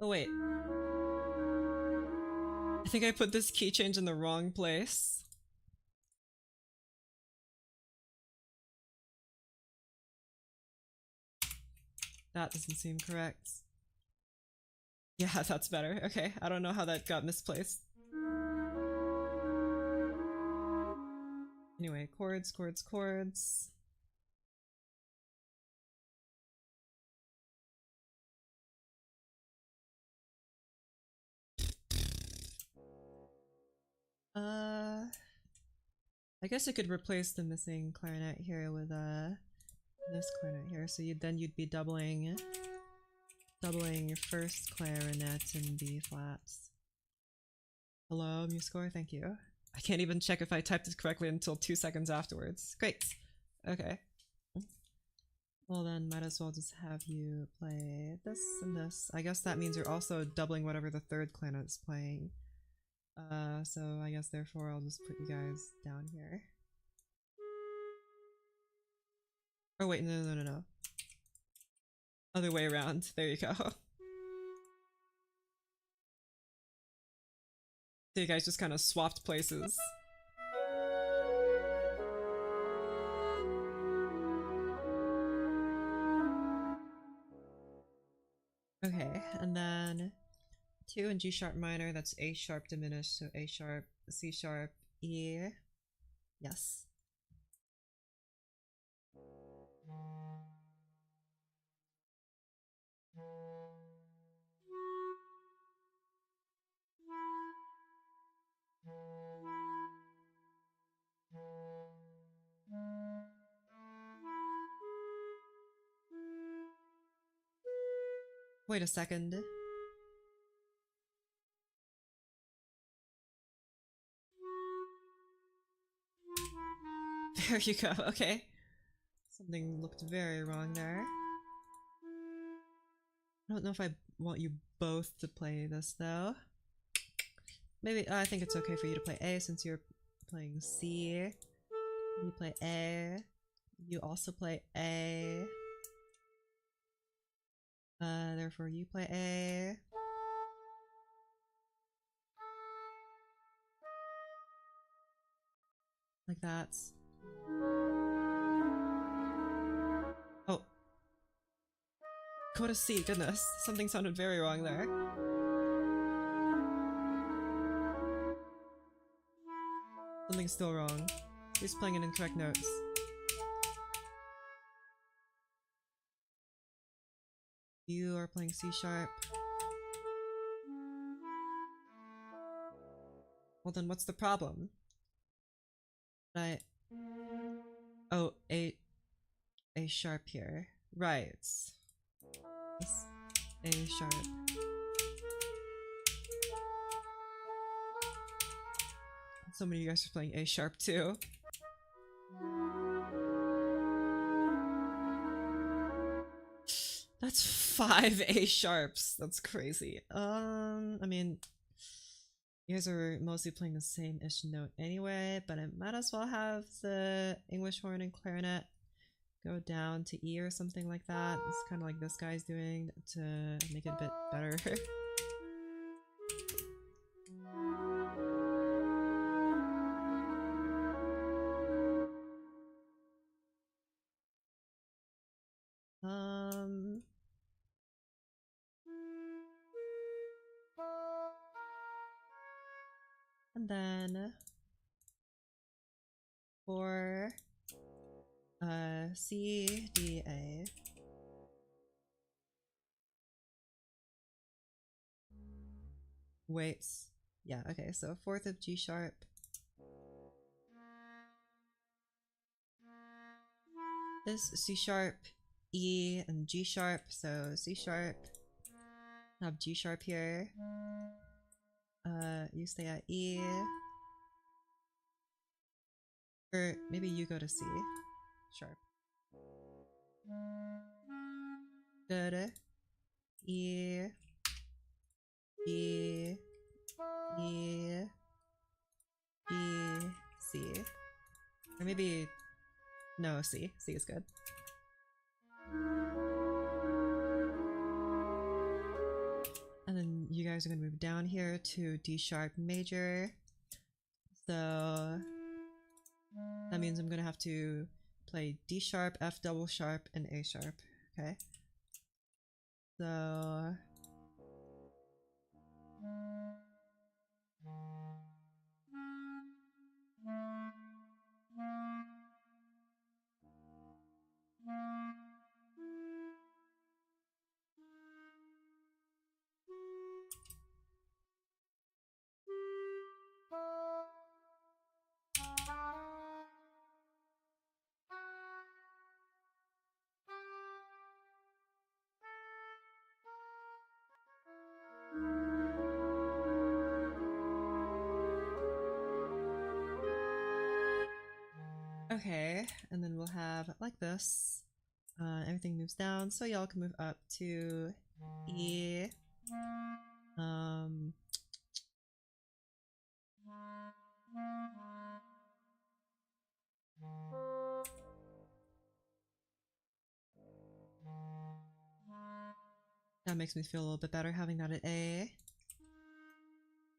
wait. I think I put this key change in the wrong place. That doesn't seem correct. Yeah, that's better. Okay, I don't know how that got misplaced. Anyway, chords, chords, chords. I guess I could replace the missing clarinet here with this clarinet here. So you'd be doubling your first clarinet in B flats. Hello, MuseScore, thank you. I can't even check if I typed it correctly until 2 seconds afterwards. Great. Okay. Well then, might as well just have you play this and this. I guess that means you're also doubling whatever the third clarinet is playing. So I guess therefore I'll just put you guys down here. Oh wait, no. Other way around. There you go. So you guys just kind of swapped places. Okay, and then 2 in G sharp minor, that's A sharp diminished, so A sharp, C sharp, E. Yes. Wait a second. There you go, okay. Something looked very wrong there. I don't know if I want you both to play this though. Maybe, I think it's okay for you to play A since you're playing C. You play A. You also play A. Therefore you play A. Like that. Oh. Go to C, goodness. Something sounded very wrong there. Something's still wrong. He's playing in incorrect notes. You are playing C sharp. Well then what's the problem? Oh, A sharp here. Right. A sharp. So many of you guys are playing A sharp too. That's 5 A sharps. That's crazy. I mean, you guys are mostly playing the same-ish note anyway, but I might as well have the English horn and clarinet go down to E or something like that. It's kind of like this guy's doing to make it a bit better. And then for C, D, A. Wait. Yeah, okay, so 4th of G sharp. This C sharp, E, and G sharp, so C sharp. Have G sharp here. You stay at E. Or maybe you go to C sharp. Good. E, E, E, E, C. Or maybe no, C. C is good. And then guys are gonna move down here to D sharp major. So that means I'm gonna have to play D sharp, F double sharp, and A sharp. Okay. So okay, and then we'll have like this. Everything moves down, so y'all can move up to E. Um, that makes me feel a little bit better having that at A.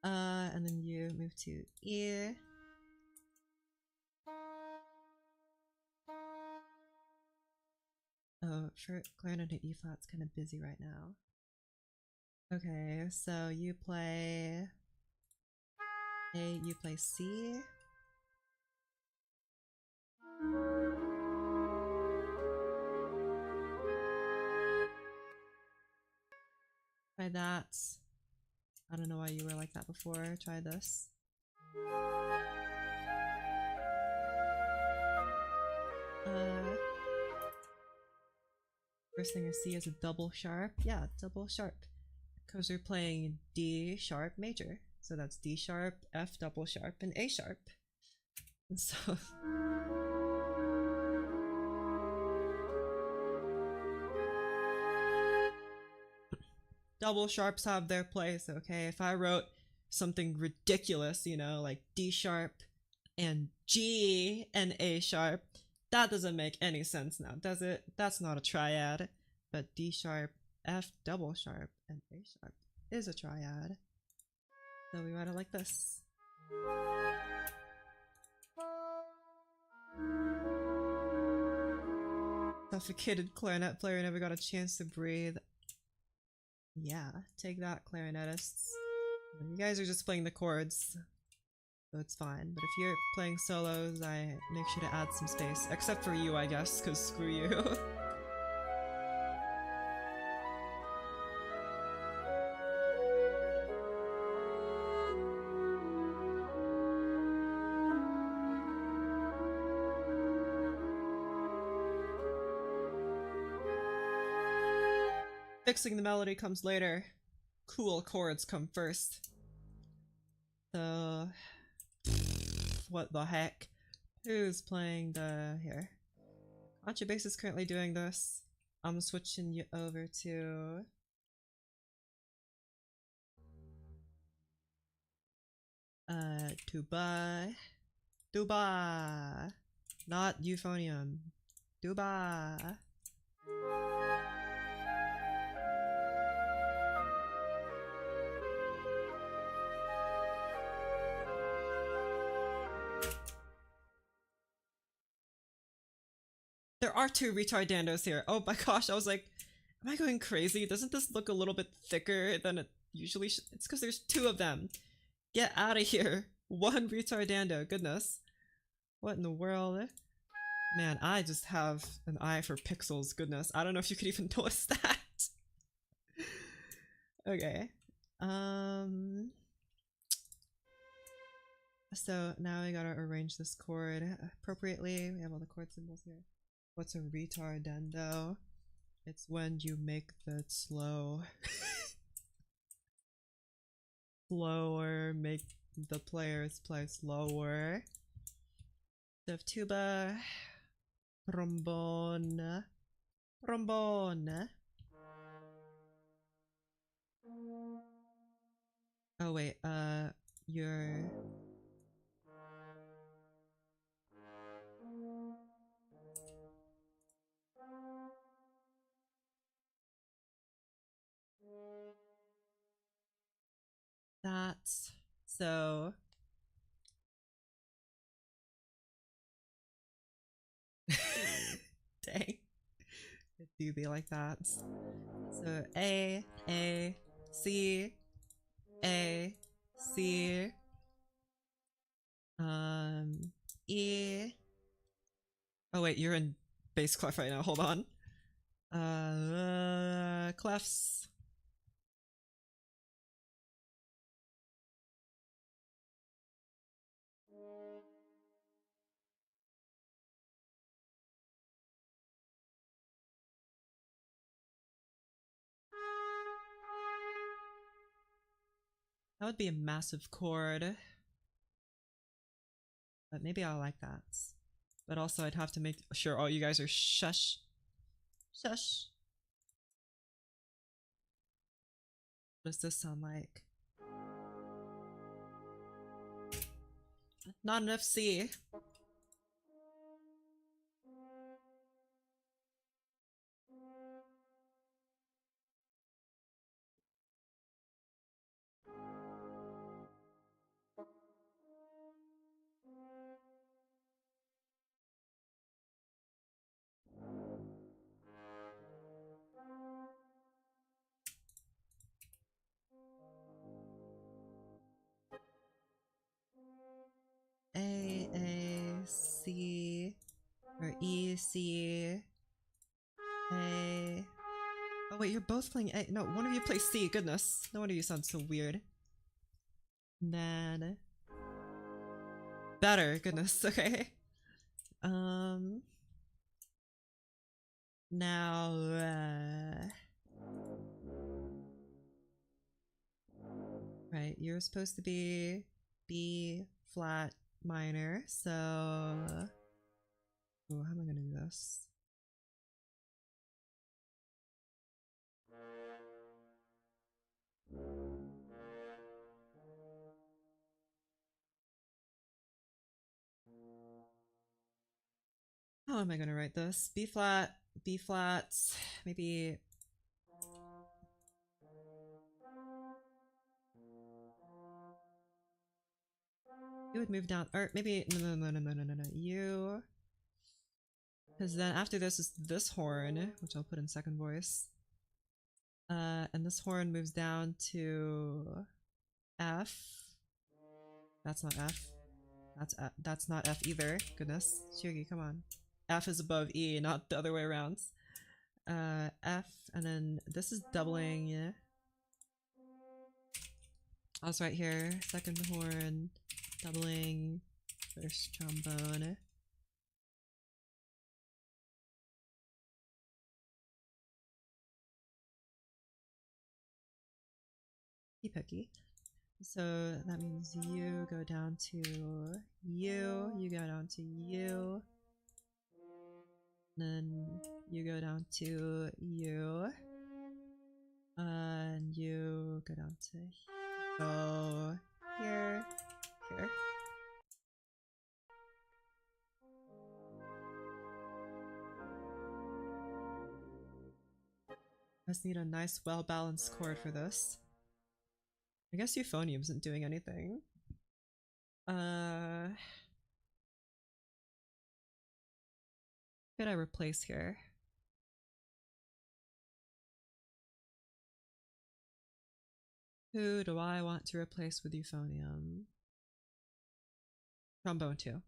And then you move to E. Oh, for clarinet and E flat's kind of busy right now. Okay, so you play A, you play C. Try that. I don't know why you were like that before. Try this. First thing I see is a double sharp. Yeah, double sharp. Because we're playing D sharp major. So that's D sharp, F double sharp, and A sharp. And so double sharps have their place, okay? If I wrote something ridiculous, you know, like D sharp and G and A sharp, that doesn't make any sense now, does it? That's not a triad. But D sharp, F double sharp, and A sharp is a triad. So we write it like this. Suffocated clarinet player never got a chance to breathe. Yeah, take that, clarinetists. You guys are just playing the chords, so it's fine. But if you're playing solos, I make sure to add some space. Except for you, I guess, because screw you. Fixing the melody comes later. Cool chords come first. So what the heck? Who's playing the here? Contrabass is currently doing this. I'm switching you over to tuba. Tuba. Not euphonium. Tuba. There are two retardandos here. Oh my gosh, I was like, am I going crazy? Doesn't this look a little bit thicker than it usually should? It's because there's two of them. Get out of here. One retardando, goodness. What in the world? Man, I just have an eye for pixels, goodness. I don't know if you could even notice that. Okay. So now we gotta arrange this chord appropriately. We have all the chord symbols here. What's a retardando? It's when you make the slow. Slower, make the players play slower. So tuba, trombone, trombone. Oh wait, you're So dang, it do be like that. So C, A, C, E. Oh wait, you're in bass clef right now. Hold on. Clefs. That would be a massive chord. But maybe I'll like that. But also I'd have to make sure all you guys are shush. Shush. What does this sound like? Not enough C. A, C, or E, C, A. Oh wait, you're both playing A. No, one of you plays C. Goodness. No wonder you sound so weird. And then better. Goodness. Okay. Now, right, you're supposed to be B flat minor, so oh, how am I gonna do this? How am I gonna write this? B flat, B flat, maybe you would move down, or maybe no. You, because then after this is this horn, which I'll put in second voice. And this horn moves down to F. That's not F. That's not F either. Goodness, Shirgi, come on. F is above E, not the other way around. F, and then this is doubling. Yeah. Also right here, second horn, doubling, first trombone. Picky. So that means you go down to you go down to you, then you go down to you, and you go down to go here, here. I just need a nice, well-balanced chord for this. I guess euphonium isn't doing anything. What could I replace here? Who do I want to replace with euphonium? Trombone too.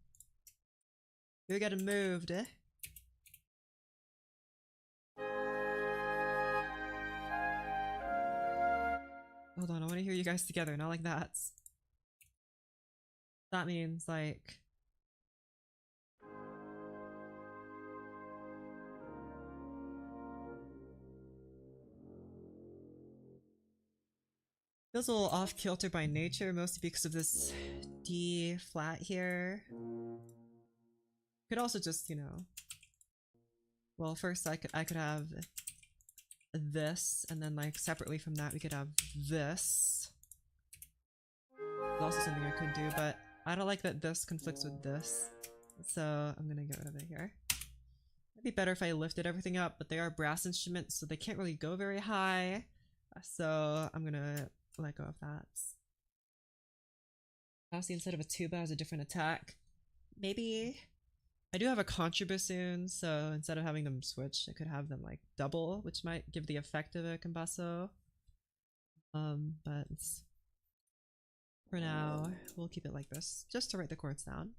You're getting moved, eh? Hold on, I want to hear you guys together, not like that. That means like feels a little off kilter by nature, mostly because of this D flat here. Could also just, you know, well, first I could have this, and then like separately from that we could have this. There's also something I could do, but I don't like that this conflicts with this, so I'm gonna get rid of it here. It'd be better if I lifted everything up, but they are brass instruments, so they can't really go very high, so I'm gonna let go of that. Obviously, instead of a tuba, has a different attack. Maybe I do have a contrabassoon, so instead of having them switch, I could have them like double, which might give the effect of a combasso. But for now, we'll keep it like this, just to write the chords down.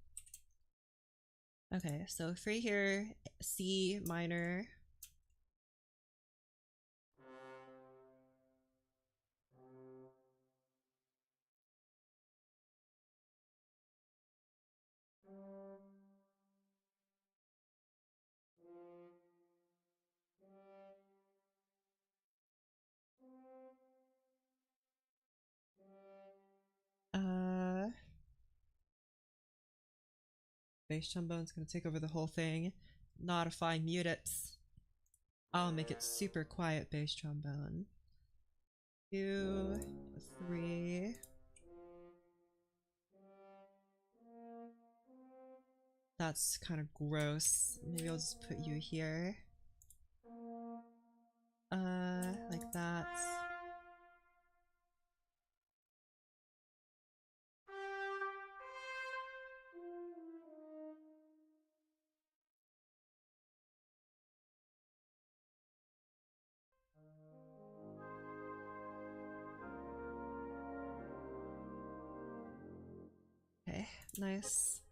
Okay, so 3 here, C minor. Bass trombone's gonna take over the whole thing. Not if I mute it. I'll make it super quiet bass trombone. 2, 3. That's kind of gross. Maybe I'll just put you here. Like that. Okay, nice.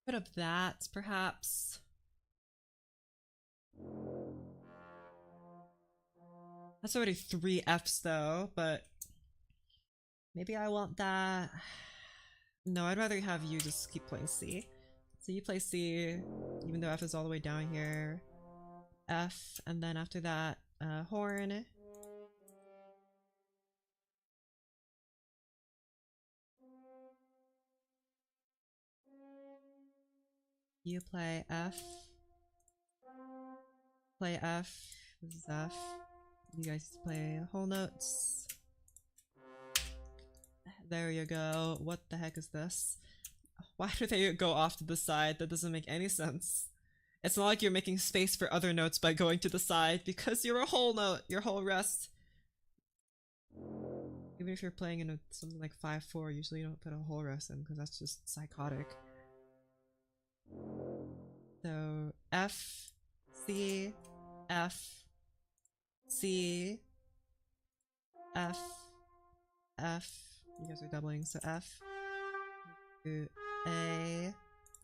Put up that, perhaps. That's already 3 Fs though, but maybe I want that. No, I'd rather have you just keep playing C. So you play C, even though F is all the way down here. F, and then after that, horn. You play F. Play F. This is F. You guys play whole notes. There you go. What the heck is this? Why do they go off to the side? That doesn't make any sense. It's not like you're making space for other notes by going to the side, because you're a whole note, your whole rest. Even if you're playing in something like 5/4, usually you don't put a whole rest in, because that's just psychotic. So F, C, F, C, F, F. You guys are doubling, so F, A,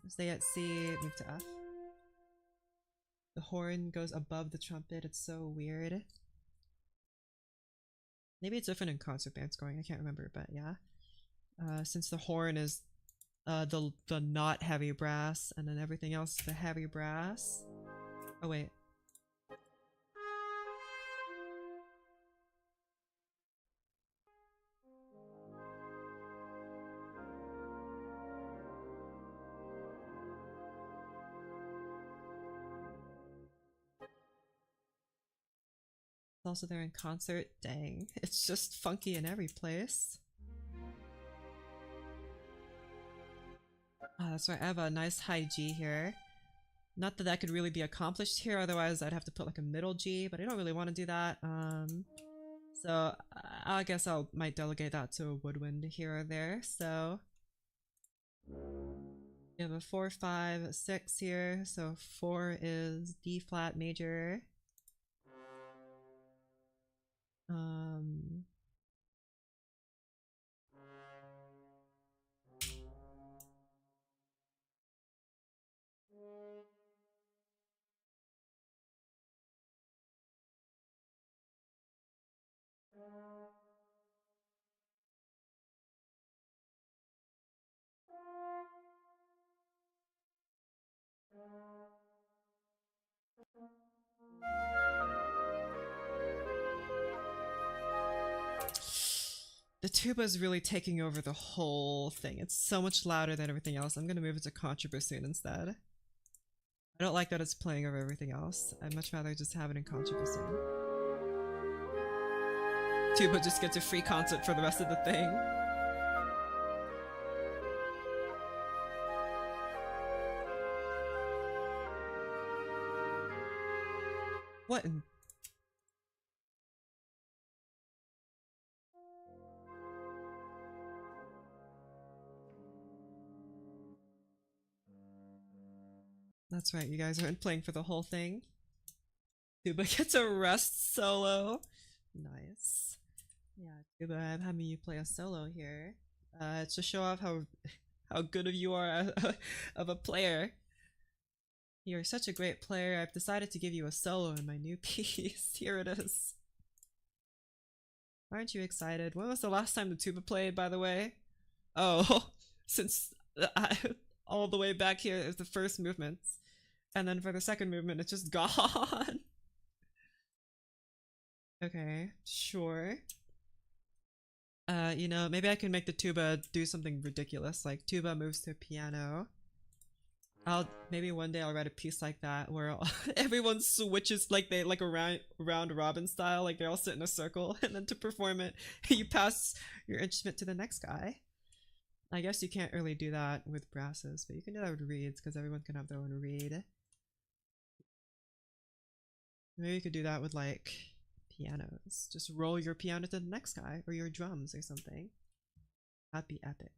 stay at C, move to F. The horn goes above the trumpet, it's so weird. Maybe it's different in concert band scoring, I can't remember, but yeah. Since the horn is the not heavy brass, and then everything else the heavy brass. Oh wait. It's also there in concert. Dang, it's just funky in every place. Oh, that's right, I have a nice high G here. Not that that could really be accomplished here, otherwise I'd have to put like a middle G, but I don't really want to do that. So I guess I might delegate that to a woodwind here or there. So we have a 4, 5, 6 here. So 4 is D flat major. The tuba is really taking over the whole thing. It's so much louder than everything else. I'm gonna move it to contrabassoon instead. I don't like that it's playing over everything else. I'd much rather just have it in contrabassoon. Tuba just gets a free concert for the rest of the thing. What in... That's right, you guys aren't playing for the whole thing. Tuba gets a rest solo. Nice. Yeah, Tuba, I'm having you play a solo here. To show off how good of you are of a player. You're such a great player, I've decided to give you a solo in my new piece. Here it is. Aren't you excited? When was the last time the tuba played, by the way? Oh, since all the way back here is the first movement. And then for the second movement, it's just gone. Okay, sure. You know, maybe I can make the tuba do something ridiculous, like tuba moves to piano. Maybe one day I'll write a piece like that where everyone switches like a round robin style, like they all sit in a circle, and then to perform it, you pass your instrument to the next guy. I guess you can't really do that with brasses, but you can do that with reeds because everyone can have their own reed. Maybe you could do that with like pianos. Just roll your piano to the next guy, or your drums or something. That'd be epic.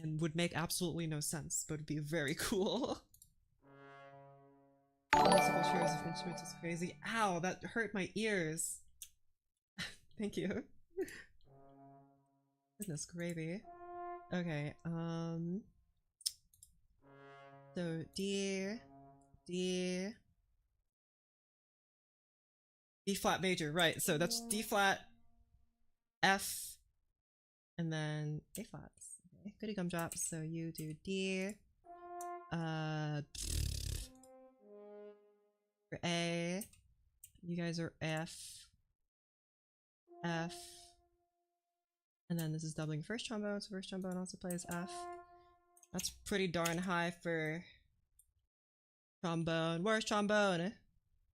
And would make absolutely no sense, but would be very cool. Musical chairs of instruments is crazy. Ow, that hurt my ears. Thank you. Goodness gravy. Okay, so D flat major, right, so that's D flat, F, and then A flats. Okay, goody gumdrops, so you do D, for A, you guys are F, F, and then this is doubling first trombone, so first trombone also plays F. That's pretty darn high for trombone. Where's trombone?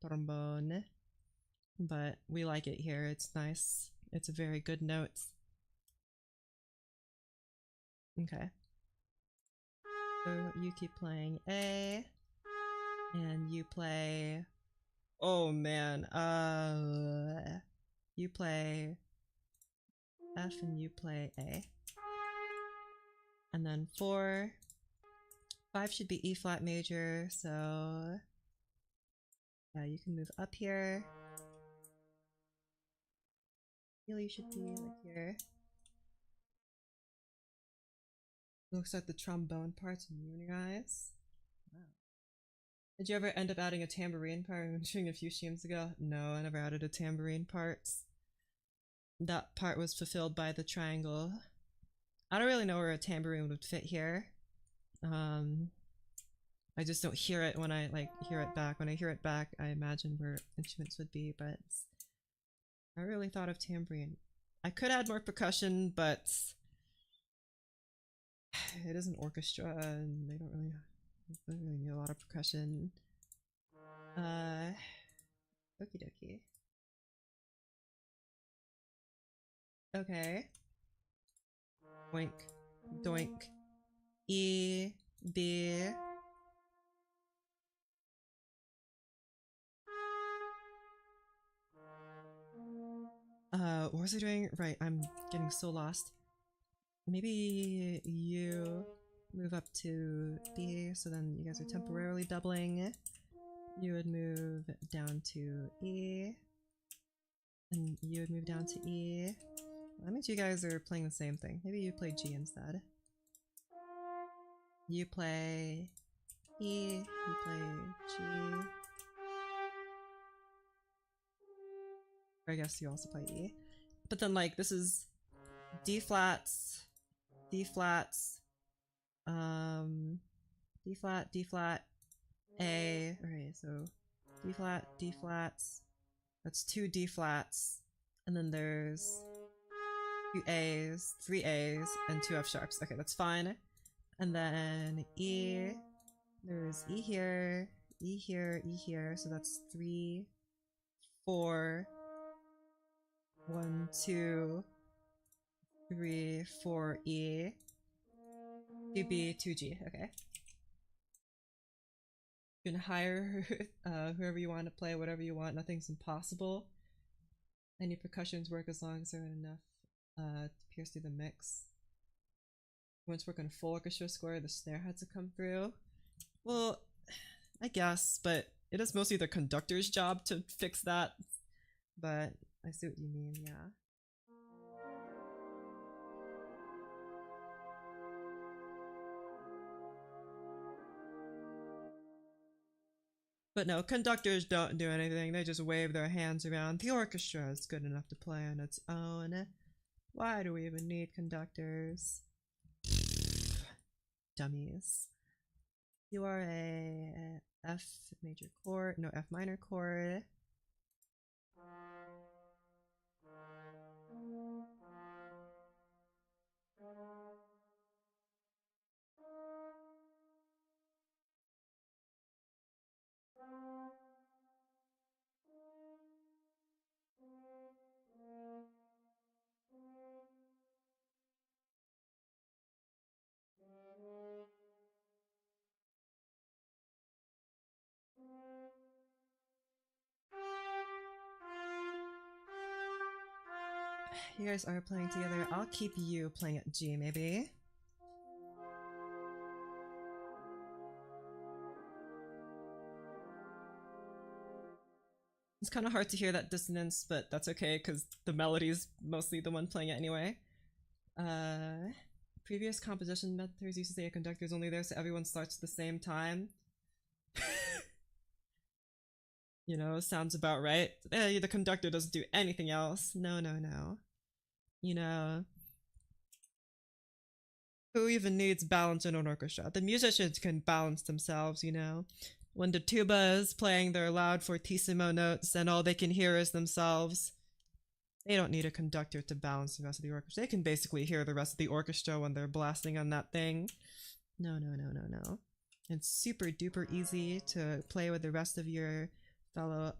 Trombone. But we like it here, it's nice. It's a very good note. Okay. So you keep playing A, and you play... Oh man, you play F and you play A. And then 4, 5 should be E flat major, so yeah, you can move up here. Really should be like here. Looks like the trombone part's in your eyes. Wow. Did you ever end up adding a tambourine part? I was mentioning a few streams ago. No, I never added a tambourine part. That part was fulfilled by the triangle. I don't really know where a tambourine would fit here. I just don't hear it when I like hear it back. When I hear it back, I imagine where instruments would be, but I really thought of tambourine. I could add more percussion, but it is an orchestra and they don't really need a lot of percussion. Okie dokie. Okay. Doink. Doink. E, B. What was I doing? Right, I'm getting so lost. Maybe you move up to B, so then you guys are temporarily doubling. You would move down to E. And you would move down to E. That means you guys are playing the same thing. Maybe you play G instead. You play E, you play G. Or I guess you also play E. But then like this is D flats, D flats, D flat, D flat, A. Alright, so D flat, D flats. That's 2 D flats. And then there's 2 A's, 3 A's, and 2 F sharps. Okay, that's fine. And then E. There's E here, E here, E here. So that's 3, 4. 1, 2, 3, 4 E, 2B, 2G. Okay. You can hire whoever you want to play, whatever you want. Nothing's impossible. Any percussions work as long as they're enough to pierce through the mix. Once working a full orchestra score, the snare had to come through. Well, I guess, but it is mostly the conductor's job to fix that. But I see what you mean, yeah. But no, conductors don't do anything. They just wave their hands around. The orchestra is good enough to play on its own. Why do we even need conductors? Dummies. You are a F major chord, no, F minor chord. You guys are playing together. I'll keep you playing at G, maybe. It's kind of hard to hear that dissonance, but that's okay because the melody's mostly the one playing it anyway. Previous composition methods used to say a conductor is only there so everyone starts at the same time. You know, sounds about right. The conductor doesn't do anything else. No, no, no. You know, who even needs balance in an orchestra? The musicians can balance themselves, you know. When the tuba is playing their loud fortissimo notes and all they can hear is themselves, they don't need a conductor to balance the rest of the orchestra. They can basically hear the rest of the orchestra when they're blasting on that thing. No, no, no, no, no. It's super duper easy to play with the rest of your fellow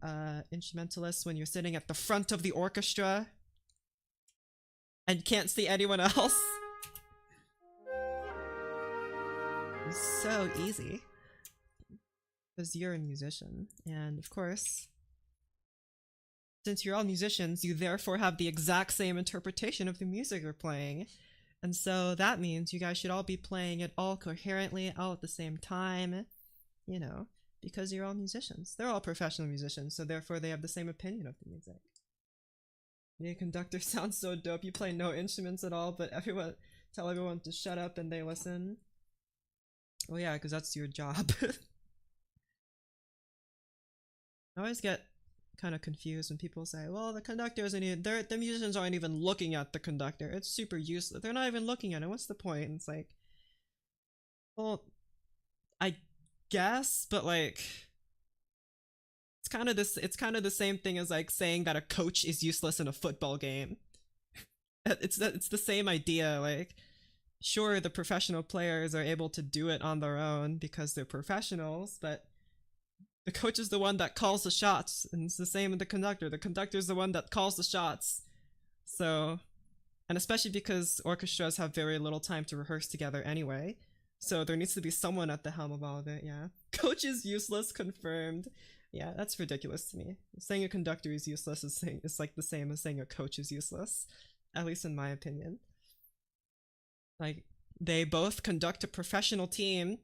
instrumentalists when you're sitting at the front of the orchestra and can't see anyone else. It's so easy. Because you're a musician. And of course, since you're all musicians, you therefore have the exact same interpretation of the music you're playing. And so that means you guys should all be playing it all coherently, all at the same time, you know, because you're all musicians. They're all professional musicians, so therefore they have the same opinion of the music. The conductor sounds so dope. You play no instruments at all, but tell everyone to shut up and they listen. Well, yeah, because that's your job. I always get kind of confused when people say, well, the conductor isn't even, the musicians aren't even looking at the conductor. It's super useless. They're not even looking at it. What's the point? And it's like, well, I guess, but like, it's kind of the same thing as like saying that a coach is useless in a football game. It's the same idea. Like, sure, the professional players are able to do it on their own because they're professionals, but the coach is the one that calls the shots, and it's the same with the conductor. The conductor is the one that calls the shots. So, and especially because orchestras have very little time to rehearse together anyway, so there needs to be someone at the helm of all of it, yeah. Coach is useless, confirmed. Yeah, that's ridiculous to me. Saying a conductor is useless is like the same as saying a coach is useless, at least in my opinion. Like, they both conduct a professional team,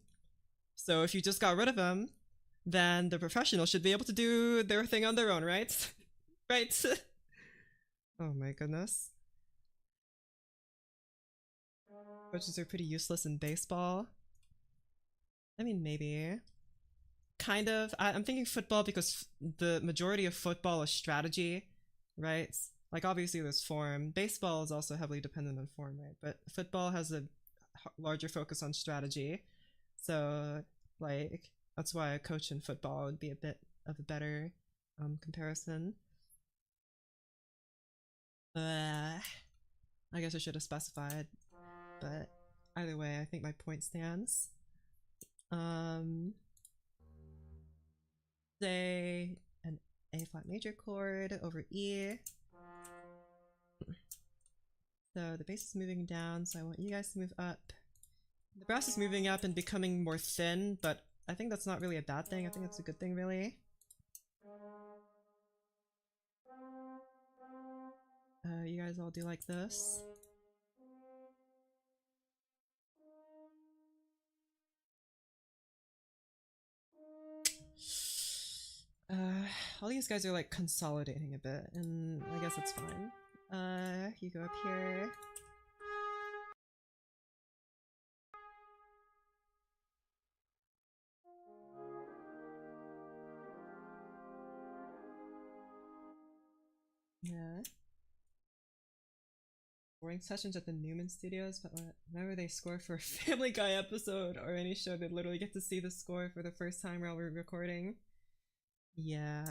so if you just got rid of them, then the professionals should be able to do their thing on their own, right? Right? Oh my goodness. Coaches are pretty useless in baseball. I mean, maybe. Kind of. I'm thinking football because the majority of football is strategy, right? Like, obviously there's form. Baseball is also heavily dependent on form, right? But football has a larger focus on strategy. So, like, that's why a coach in football would be a bit of a better comparison. I guess I should have specified, but either way, I think my point stands. Say an A flat major chord over E. So the bass is moving down, so I want you guys to move up. The brass is moving up and becoming more thin, but I think that's not really a bad thing. I think that's a good thing, really. You guys all do like this. All these guys are like consolidating a bit, and I guess it's fine. You go up here. Yeah. Scoring sessions at the Newman Studios, but whenever they score for a Family Guy episode or any show, they literally get to see the score for the first time while we're recording. Yeah.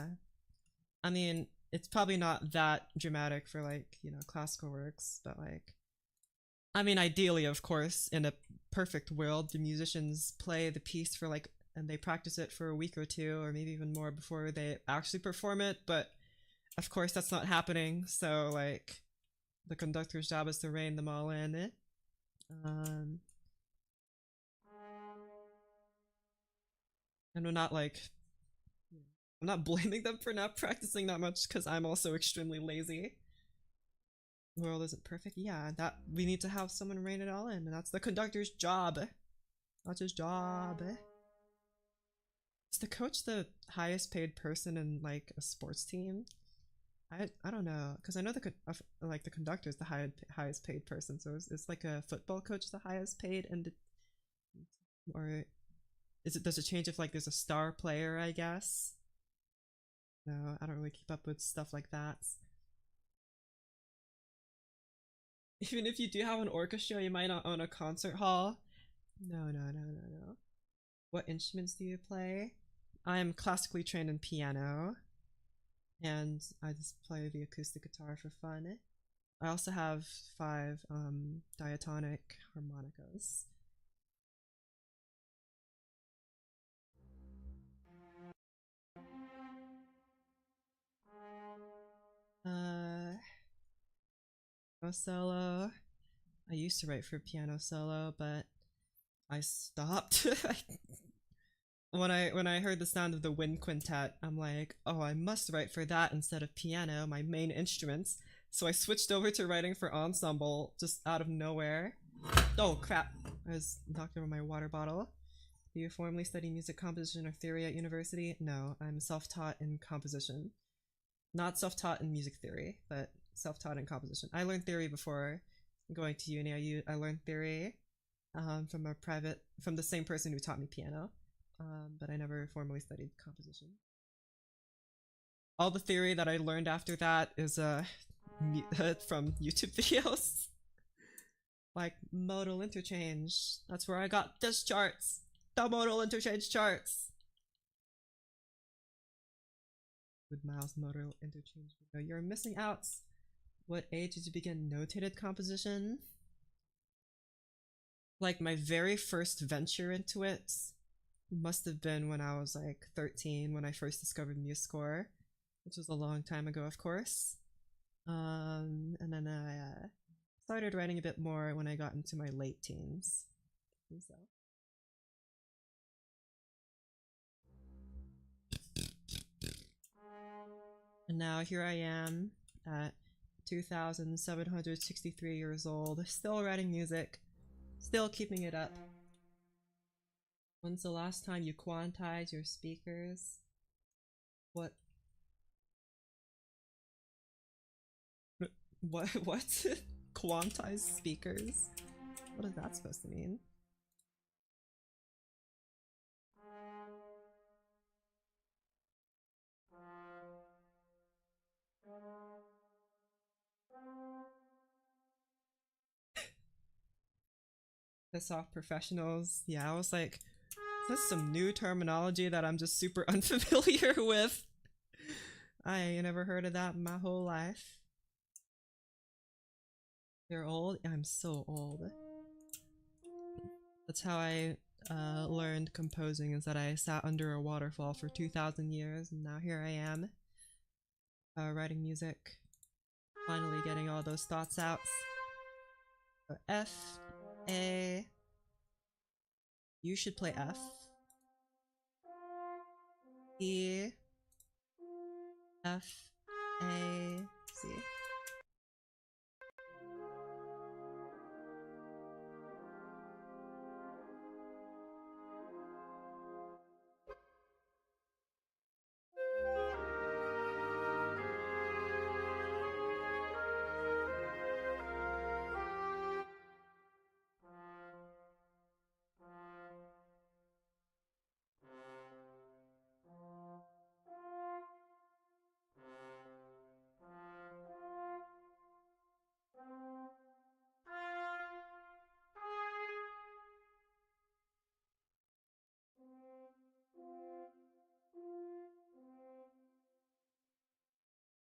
I mean, it's probably not that dramatic for, like, you know, classical works, but like, I mean, ideally, of course, in a perfect world, the musicians play the piece for like, and they practice it for a week or two, or maybe even more before they actually perform it, but of course that's not happening, so like, the conductor's job is to rein them all in. Um, and we're not like, I'm not blaming them for not practicing that much because I'm also extremely lazy. The world isn't perfect. Yeah, that we need to have someone rein it all in, and that's the conductor's job. That's his job. Is the coach the highest paid person in like a sports team? I don't know, because I know like the conductor is the highest paid person. So is like a football coach the highest paid, and or does it change if like there's a star player? I guess. No, I don't really keep up with stuff like that. Even if you do have an orchestra, you might not own a concert hall. No. What instruments do you play? I am classically trained in piano, and I just play the acoustic guitar for fun. I also have 5 diatonic harmonicas. No solo. I used to write for piano solo, but I stopped. When I heard the sound of the wind quintet, I'm like, oh, I must write for that instead of piano, my main instruments. So I switched over to writing for ensemble just out of nowhere. Oh crap! I was knocked over my water bottle. Do you formally study music composition or theory at university? No, I'm self-taught in composition. Not self-taught in music theory, but self-taught in composition. I learned theory before going to uni. I learned theory from the same person who taught me piano, but I never formally studied composition. All the theory that I learned after that is from YouTube videos, like modal interchange. That's where I got this charts, the modal interchange charts. With Miles modal interchange video. You're missing out. What age did you begin notated composition? Like my very first venture into it must have been when I was like 13 when I first discovered MuseScore, which was a long time ago, of course. And then I started writing a bit more when I got into my late teens. So. And now here I am at 2,763 years old, still writing music, still keeping it up. When's the last time you quantized your speakers? What? What? Quantized speakers? What is that supposed to mean? Piss off professionals. Yeah, I was like, is this some new terminology that I'm just super unfamiliar with? I ain't never heard of that in my whole life. You're old? I'm so old. That's how I learned composing, is that I sat under a waterfall for 2,000 years, and now here I am, writing music, finally getting all those thoughts out. So F, A. You should play F. E, F, A, C.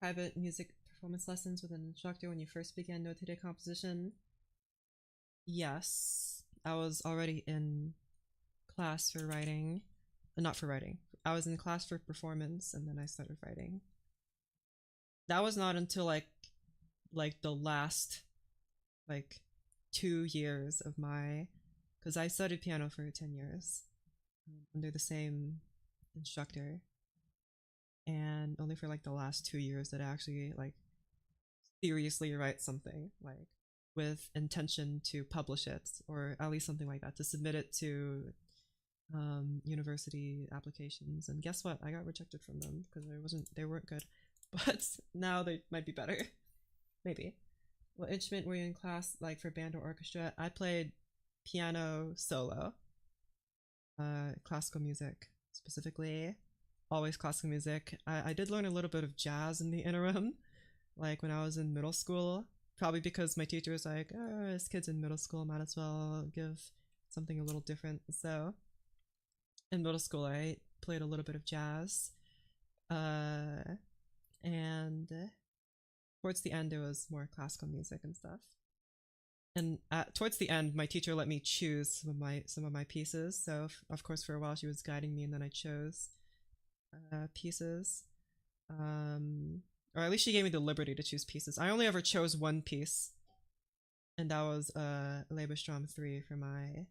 Private music performance lessons with an instructor when you first began notated composition. Yes, I was already in class for writing. Not for writing. I was in class for performance and then I started writing. That was not until like the last like 2 years of my, because I studied piano for 10 years under the same instructor, and only for like the last 2 years did I actually like seriously write something like with intention to publish it, or at least something like that, to submit it to university applications. And guess what? I got rejected from them because they weren't good. But now they might be better. Maybe. What instrument were you in class like for band or orchestra? I played piano solo. Classical music specifically. Always classical music. I did learn a little bit of jazz in the interim, like when I was in middle school. Probably because my teacher was like, oh, this kid's in middle school, might as well give something a little different. So in middle school, I played a little bit of jazz. And towards the end, it was more classical music and stuff. And towards the end, my teacher let me choose some of my pieces. So of course, for a while, she was guiding me, and then I chose pieces. Or at least she gave me the liberty to choose pieces. I only ever chose one piece, and that was Lebensraum 3 for my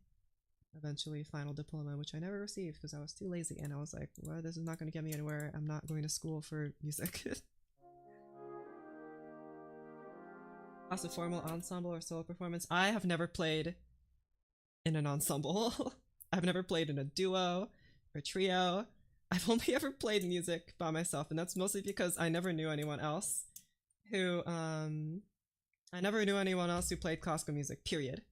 eventually final diploma, which I never received because I was too lazy, and I was like, well, this is not going to get me anywhere. I'm not going to school for music. Class of formal ensemble or solo performance. I have never played in an ensemble. I've never played in a duo or trio. I've only ever played music by myself, and that's mostly because I never knew anyone else who played classical music, period.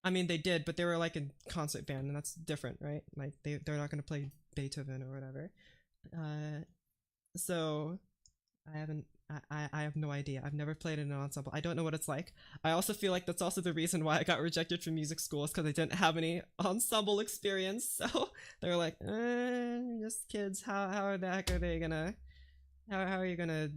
I mean, they did, but they were like in concert band, and that's different, right? Like they're not going to play Beethoven or whatever. So I have no idea. I've never played in an ensemble. I don't know what it's like. I also feel like that's also the reason why I got rejected from music schools, because I didn't have any ensemble experience. So they were like, just kids. How the heck are they gonna? How are you gonna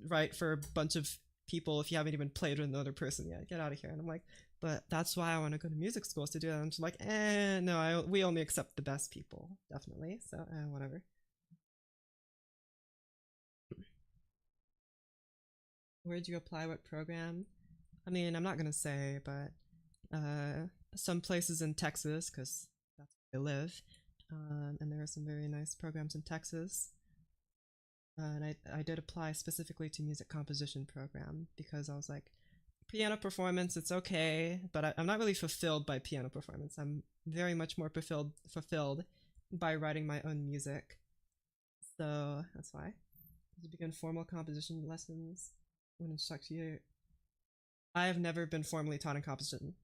write for a bunch of people if you haven't even played with another person yet? Get out of here. And I'm like, but that's why I want to go to music schools, to do that. And I'm just like, no, we only accept the best people, definitely. So whatever. Where'd you apply? What program? I mean, I'm not gonna say, but some places in Texas, because that's where I live, and there are some very nice programs in Texas. And I did apply specifically to music composition program because I was like, piano performance, it's okay, but I'm not really fulfilled by piano performance. I'm very much more fulfilled by writing my own music. So that's why. Did you begin formal composition lessons? When instruct you? I have never been formally taught in composition.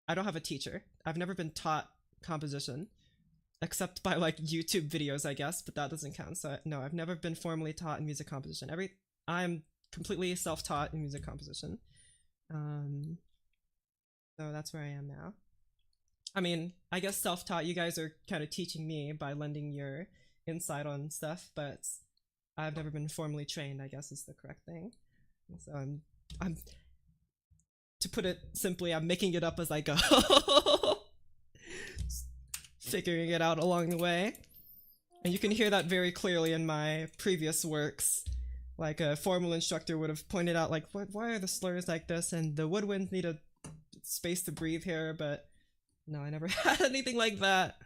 I don't have a teacher. I've never been taught composition, except by like YouTube videos, I guess, but that doesn't count. So no, I've never been formally taught in music composition. I'm completely self-taught in music composition. So that's where I am now. I mean, I guess self-taught, you guys are kind of teaching me by lending your insight on stuff, but I've never been formally trained, I guess is the correct thing. So I'm to put it simply, I'm making it up as I go. Figuring it out along the way. And you can hear that very clearly in my previous works. Like a formal instructor would have pointed out, like, why are the slurs like this? And the woodwinds need a space to breathe here, but no, I never had anything like that.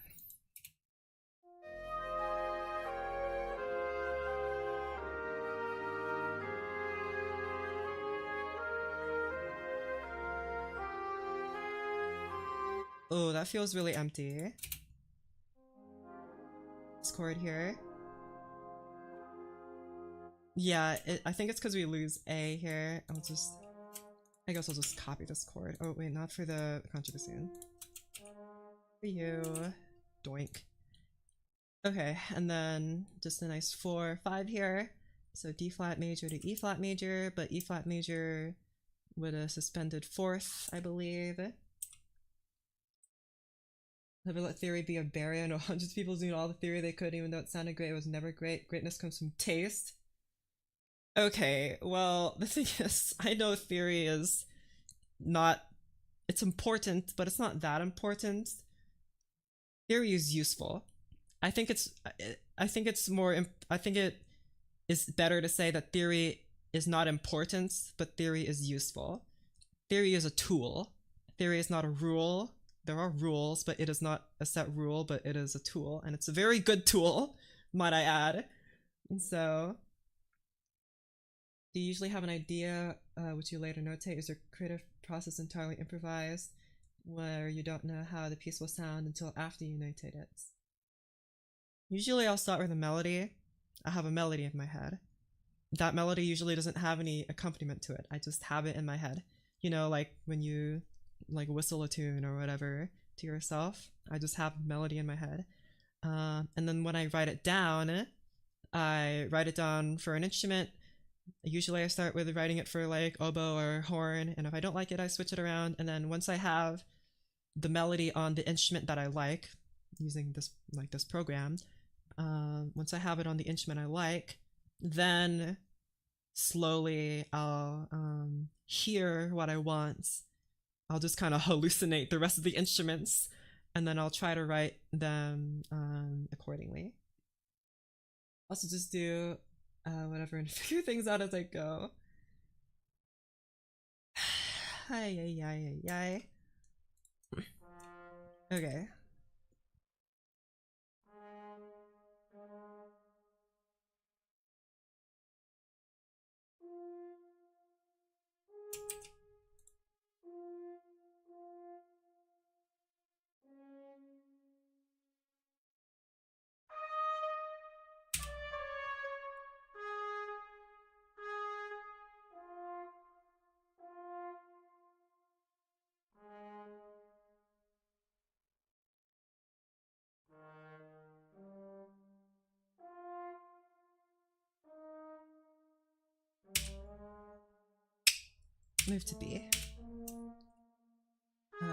Oh, that feels really empty. This chord here. Yeah, I think it's because we lose A here. I guess I'll just copy this chord. Oh wait, not for the contrabassoon. For you. Doink. Okay, and then just a nice 4-5 here. So D flat major to E flat major, but E flat major with a suspended fourth, I believe. Never let theory be a barrier. I know hundreds of people doing all the theory they could, even though it sounded great, it was never great. Greatness comes from taste. Okay, well, the thing is, I know theory is not, it's important, but it's not that important. Theory is useful. I think it is better to say that theory is not important, but theory is useful. Theory is a tool. Theory is not a rule. There are rules, but it is not a set rule, but it is a tool, and it's a very good tool, might I add. And so, do you usually have an idea which you later notate? Is your creative process entirely improvised, where you don't know how the piece will sound until after you notate it? Usually I'll start with a melody. I have a melody in my head. That melody usually doesn't have any accompaniment to it. I just have it in my head. You know, like when you like whistle a tune or whatever to yourself, I just have a melody in my head. And then when I write it down for an instrument. Usually I start with writing it for like oboe or horn, and if I don't like it, I switch it around. And then once I have the melody on the instrument that I like, using this program, once I have it on the instrument I like, then slowly I'll hear what I want. I'll just kind of hallucinate the rest of the instruments, and then I'll try to write them accordingly. Also just do whatever and figure things out as I go. Hi. Okay. Move to B. Do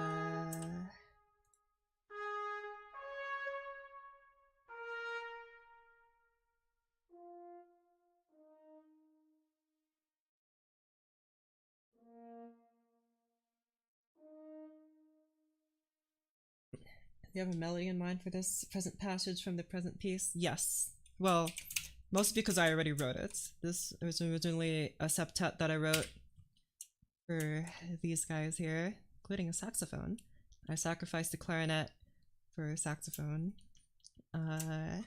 you have a melody in mind for this present passage from the present piece? Yes. Well, mostly because I already wrote it. This was originally a septet that I wrote for these guys here, including a saxophone. I sacrificed the clarinet for a saxophone. And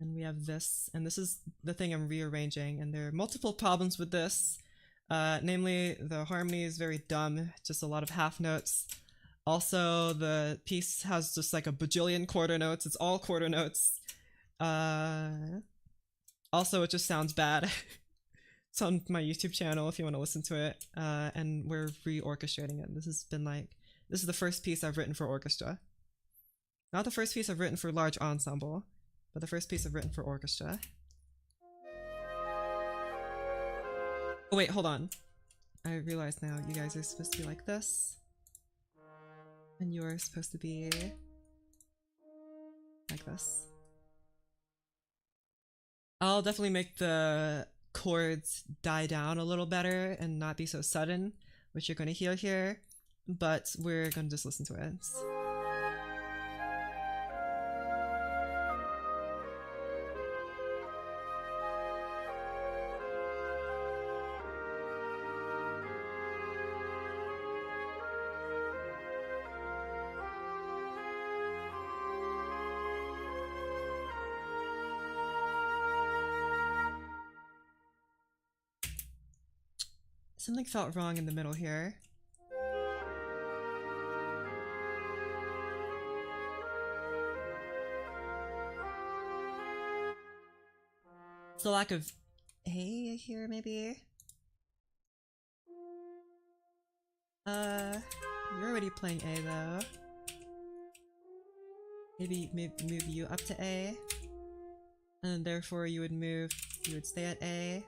we have this, and this is the thing I'm rearranging, and there are multiple problems with this. Namely, the harmony is very dumb, just a lot of half notes. Also, the piece has just like a bajillion quarter notes. It's all quarter notes. Also, it just sounds bad. It's on my YouTube channel if you want to listen to it. And we're re-orchestrating it. This is the first piece I've written for orchestra. Not the first piece I've written for large ensemble, but the first piece I've written for orchestra. Oh wait, hold on. I realize now you guys are supposed to be like this. And you're supposed to be like this. I'll definitely make the chords die down a little better and not be so sudden, which you're going to hear here, but we're going to just listen to it. Something felt wrong in the middle here. It's the lack of A here, maybe? You're already playing A though. Maybe move you up to A. And therefore you would stay at A.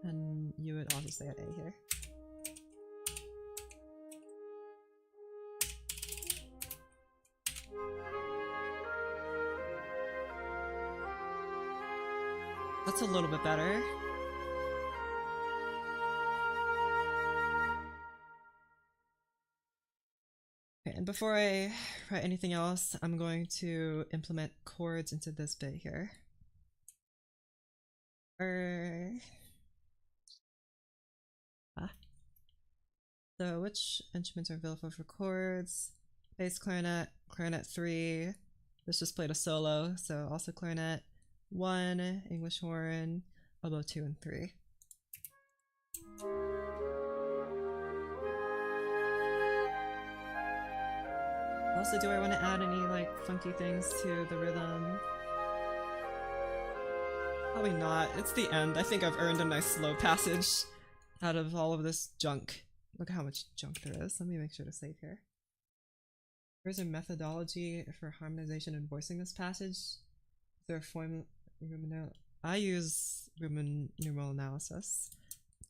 And you would also stay at A here. That's a little bit better. Okay, and before I write anything else, I'm going to implement chords into this bit here. So which instruments are available for chords? Bass clarinet, clarinet 3. This just played a solo, so also clarinet 1, English horn, oboe 2 and 3. Also, do I want to add any like funky things to the rhythm? Probably not. It's the end. I think I've earned a nice slow passage out of all of this junk. Look how much junk there is. Let me make sure to save here. Here's a methodology for harmonization and voicing this passage. Is there a form? I use Roman numeral analysis.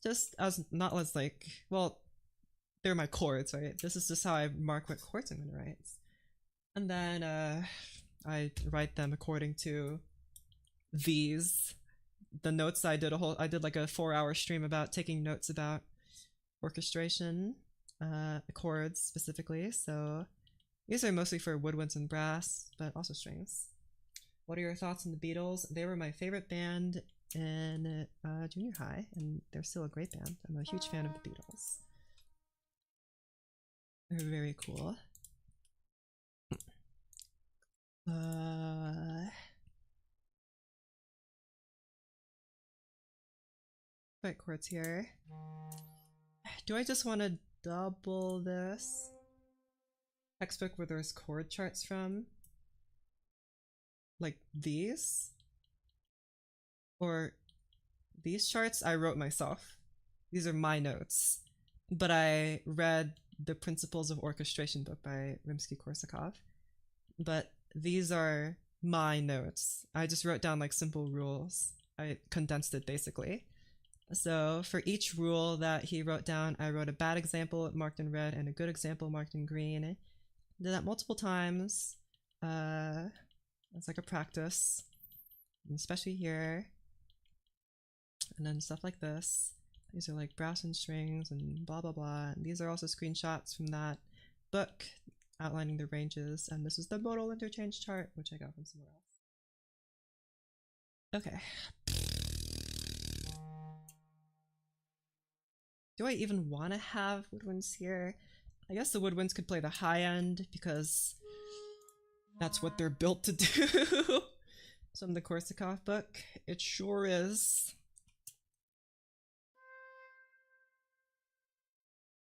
Just as, not as like, well, they're my chords, right? This is just how I mark what chords I'm gonna write. And then I write them according to these. The notes I did like a 4-hour stream about taking notes about orchestration, chords specifically. So these are mostly for woodwinds and brass, but also strings. What are your thoughts on the Beatles? They were my favorite band in junior high, and they're still a great band. I'm a huge fan of the Beatles. They're very cool. Right chords here. Do I just want to double this textbook where there's chord charts from? Like these? Or these charts I wrote myself. These are my notes. But I read the Principles of Orchestration book by Rimsky-Korsakov. But these are my notes. I just wrote down like simple rules. I condensed it basically. So for each rule that he wrote down, I wrote a bad example marked in red and a good example marked in green. I did that multiple times. It's like a practice, especially here. And then stuff like this. These are like brass and strings and blah blah blah. And these are also screenshots from that book outlining the ranges. And this is the modal interchange chart, which I got from somewhere else. Okay. Do I even want to have woodwinds here? I guess the woodwinds could play the high end because that's what they're built to do. From the Korsakov book. It sure is.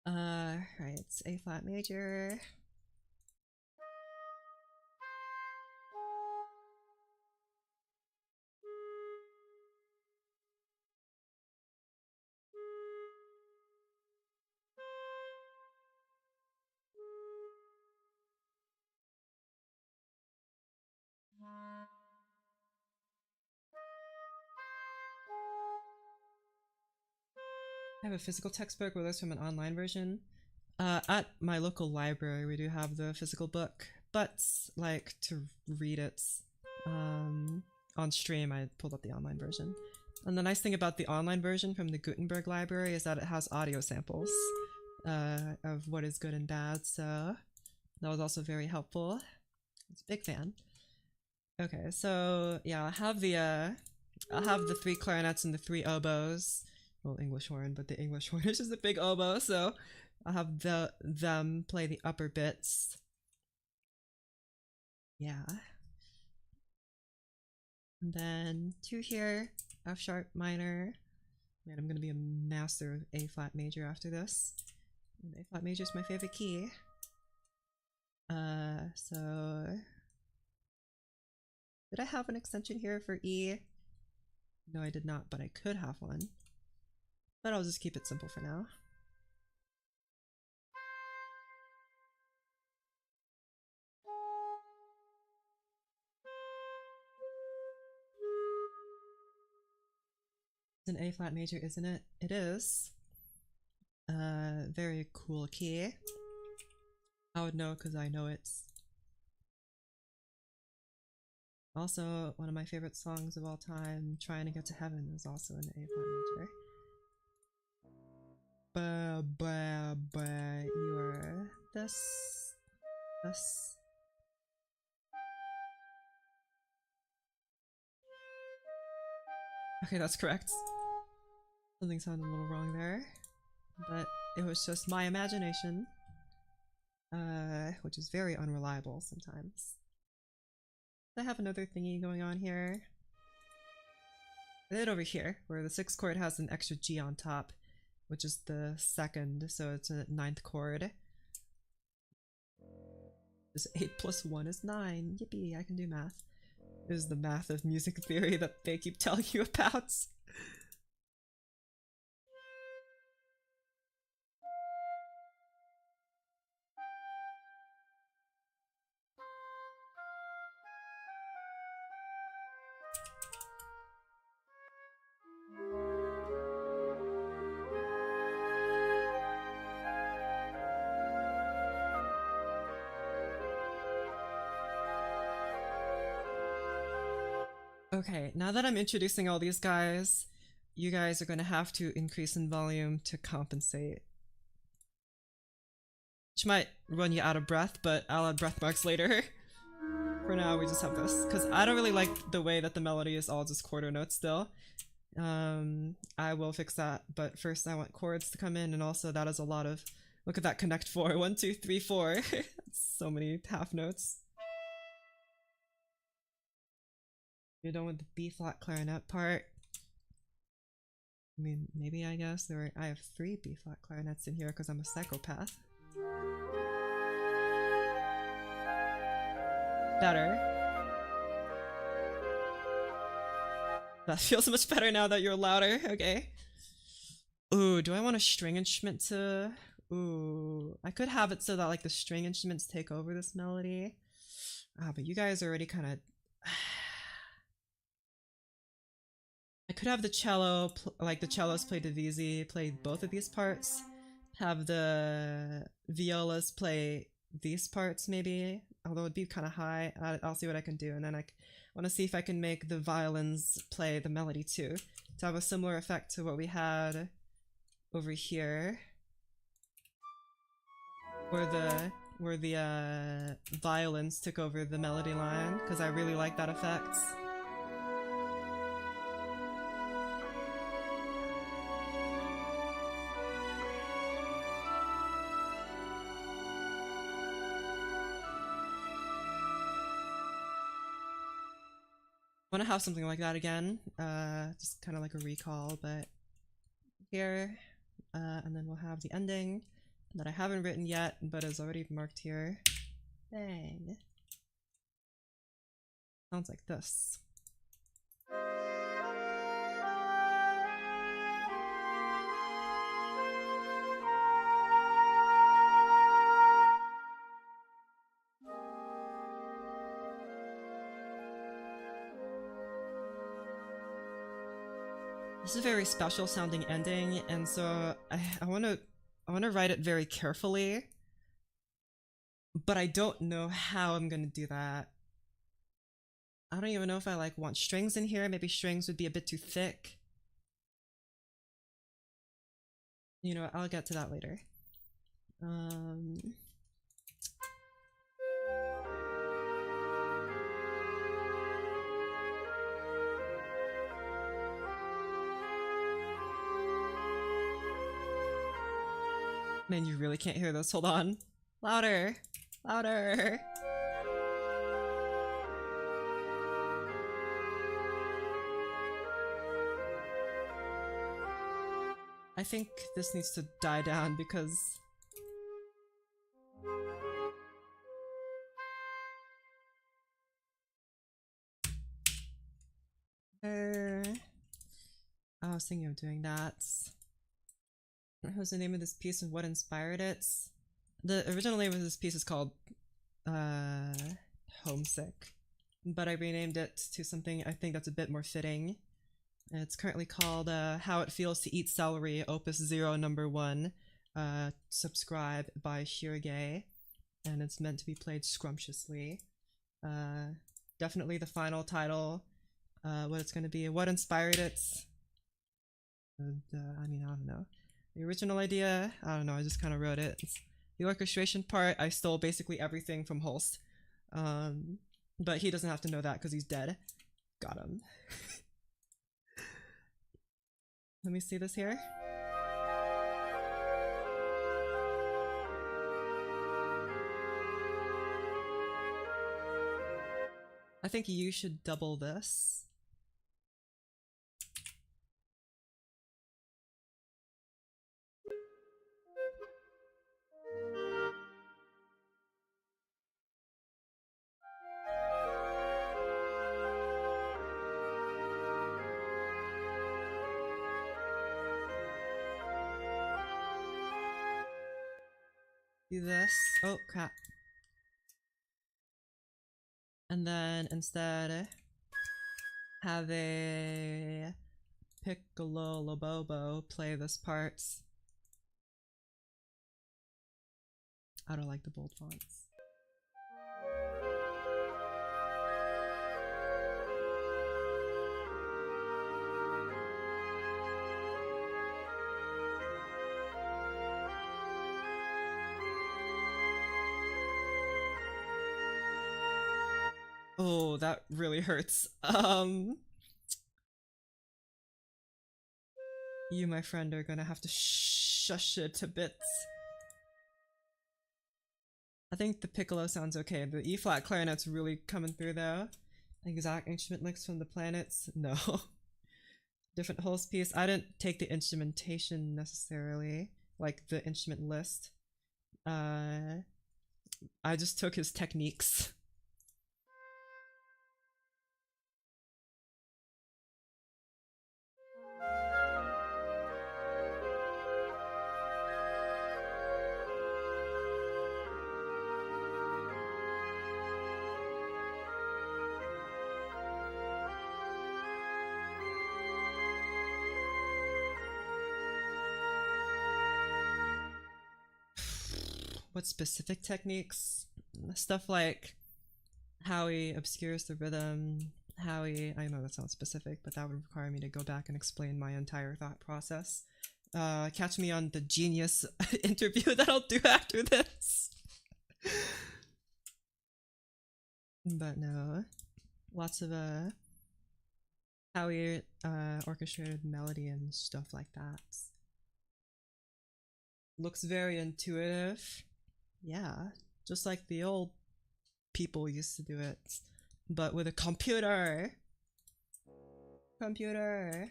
Right, it's A flat major. I have a physical textbook with this from an online version. At my local library, we do have the physical book, but like to read it on stream, I pulled up the online version. And the nice thing about the online version from the Gutenberg library is that it has audio samples of what is good and bad, so that was also very helpful. I was a big fan. Okay, so yeah, I'll have the 3 clarinets and the 3 oboes. Well, English horn, but the English horn is just a big oboe, so I'll have them play the upper bits. Yeah. And then 2 here, F sharp minor, Man, I'm gonna be a master of A flat major after this. And A flat major is my favorite key. So did I have an extension here for E? No, I did not, but I could have one. But I'll just keep it simple for now. It's an A flat major, isn't it? It is. Very cool key. I would know because I know it's also one of my favorite songs of all time. Trying to Get to Heaven is also an A flat major. You are this. Okay, that's correct. Something sounded a little wrong there, but it was just my imagination, which is very unreliable sometimes. I have another thingy going on here. Right over here, where the 6th chord has an extra G on top, which is the 2nd, so it's a 9th chord. This 8 plus 1 is 9. Yippee, I can do math. This is the math of music theory that they keep telling you about. Okay, now that I'm introducing all these guys, you guys are going to have to increase in volume to compensate. Which might run you out of breath, but I'll add breath marks later. For now, we just have this, because I don't really like the way that the melody is all just quarter notes still. I will fix that, but first I want chords to come in, and also that is a lot of... Look at that connect 4. 1, 2, 3, 4. That's so many half notes. You're done with the B flat clarinet part. I mean, maybe I guess I have 3 B flat clarinets in here because I'm a psychopath. Better. That feels much better now that you're louder. Okay. Ooh, do I want a string instrument to... Ooh, I could have it so that like the string instruments take over this melody. But you guys are already kind of... I could have the cello, like the cellos play divisi, play both of these parts. Have the violas play these parts maybe, although it'd be kind of high. I'll see what I can do, and then I want to see if I can make the violins play the melody too, to have a similar effect to what we had over here, where the violins took over the melody line, because I really like that effect. I want to have something like that again, just kind of like a recall, but here, and then we'll have the ending that I haven't written yet, but is already marked here. Bang. Sounds like this. This is a very special sounding ending, and so I want to write it very carefully, but I don't know how I'm gonna do that. I don't even know if I like want strings in here. Maybe strings would be a bit too thick. You know, I'll get to that later. Man, you really can't hear this. Hold on. Louder. Louder. I think this needs to die down because... I was thinking of doing that. What was the name of this piece and what inspired it? The original name of this piece is called Homesick, but I renamed it to something I think that's a bit more fitting. It's currently called How It Feels to Eat Celery, Opus 0 number 1, subscribe by Shirgi, and it's meant to be played scrumptiously. Definitely the final title, what it's going to be, what inspired it. And, I mean, I don't know. The original idea, I don't know, I just kind of wrote it. The orchestration part, I stole basically everything from Holst. But he doesn't have to know that because he's dead. Got him. Let me see this here. I think you should double this. Do this. Oh, crap. And then instead have a Piccolo Lobobo play this part. I don't like the bold fonts. Oh, that really hurts. You, my friend, are gonna have to shush it to bits. I think the piccolo sounds okay. The E-flat clarinet's really coming through though. Exact instrument licks from the planets? No. Different Holst piece. I didn't take the instrumentation necessarily, like the instrument list. I just took his techniques. What specific techniques? Stuff like how he obscures the rhythm, how he... I know that sounds specific, but that would require me to go back and explain my entire thought process. Catch me on the Genius interview that I'll do after this. But no, lots of how he orchestrated melody and stuff like that. Looks very intuitive. Yeah, just like the old people used to do it, but with a computer. Computer.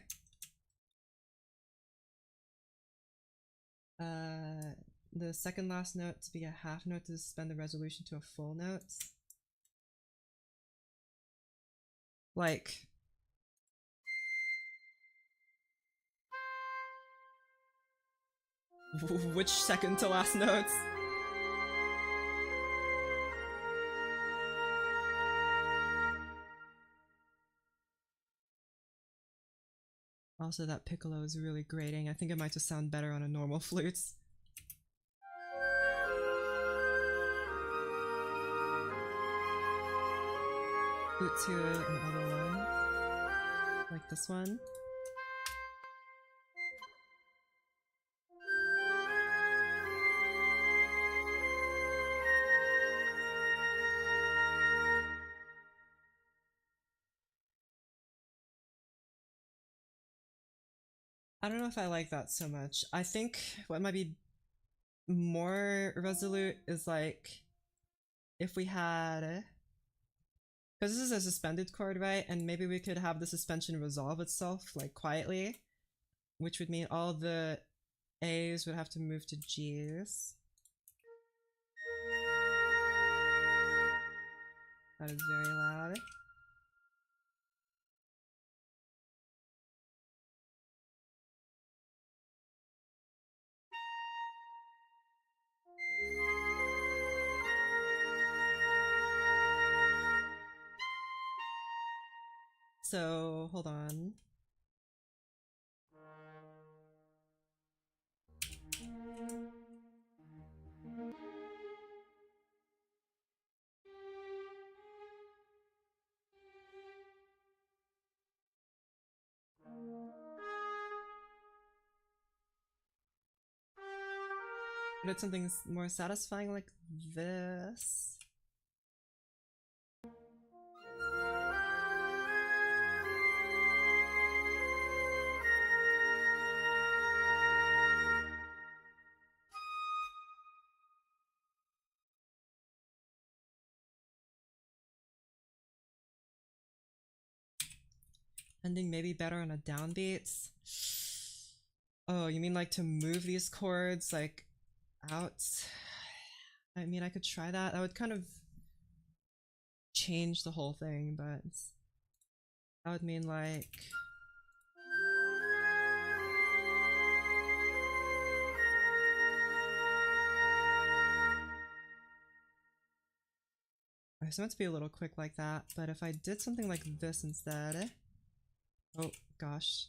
The second last note to be a half note to suspend the resolution to a full note. Like... which second to last notes? Also, that piccolo is really grating. I think it might just sound better on a normal flute. Flute to another one. Like this one. I don't know if I like that so much. I think what might be more resolute is like if we had... because this is a suspended chord, right? And maybe we could have the suspension resolve itself, like, quietly. Which would mean all the A's would have to move to G's. That is very loud. So, hold on. But it's something more satisfying like this. Ending maybe better on a downbeat. Oh, you mean like to move these chords like out? I mean, I could try that. That would kind of change the whole thing, but that would mean like I was meant to be a little quick like that, but if I did something like this instead. Oh gosh.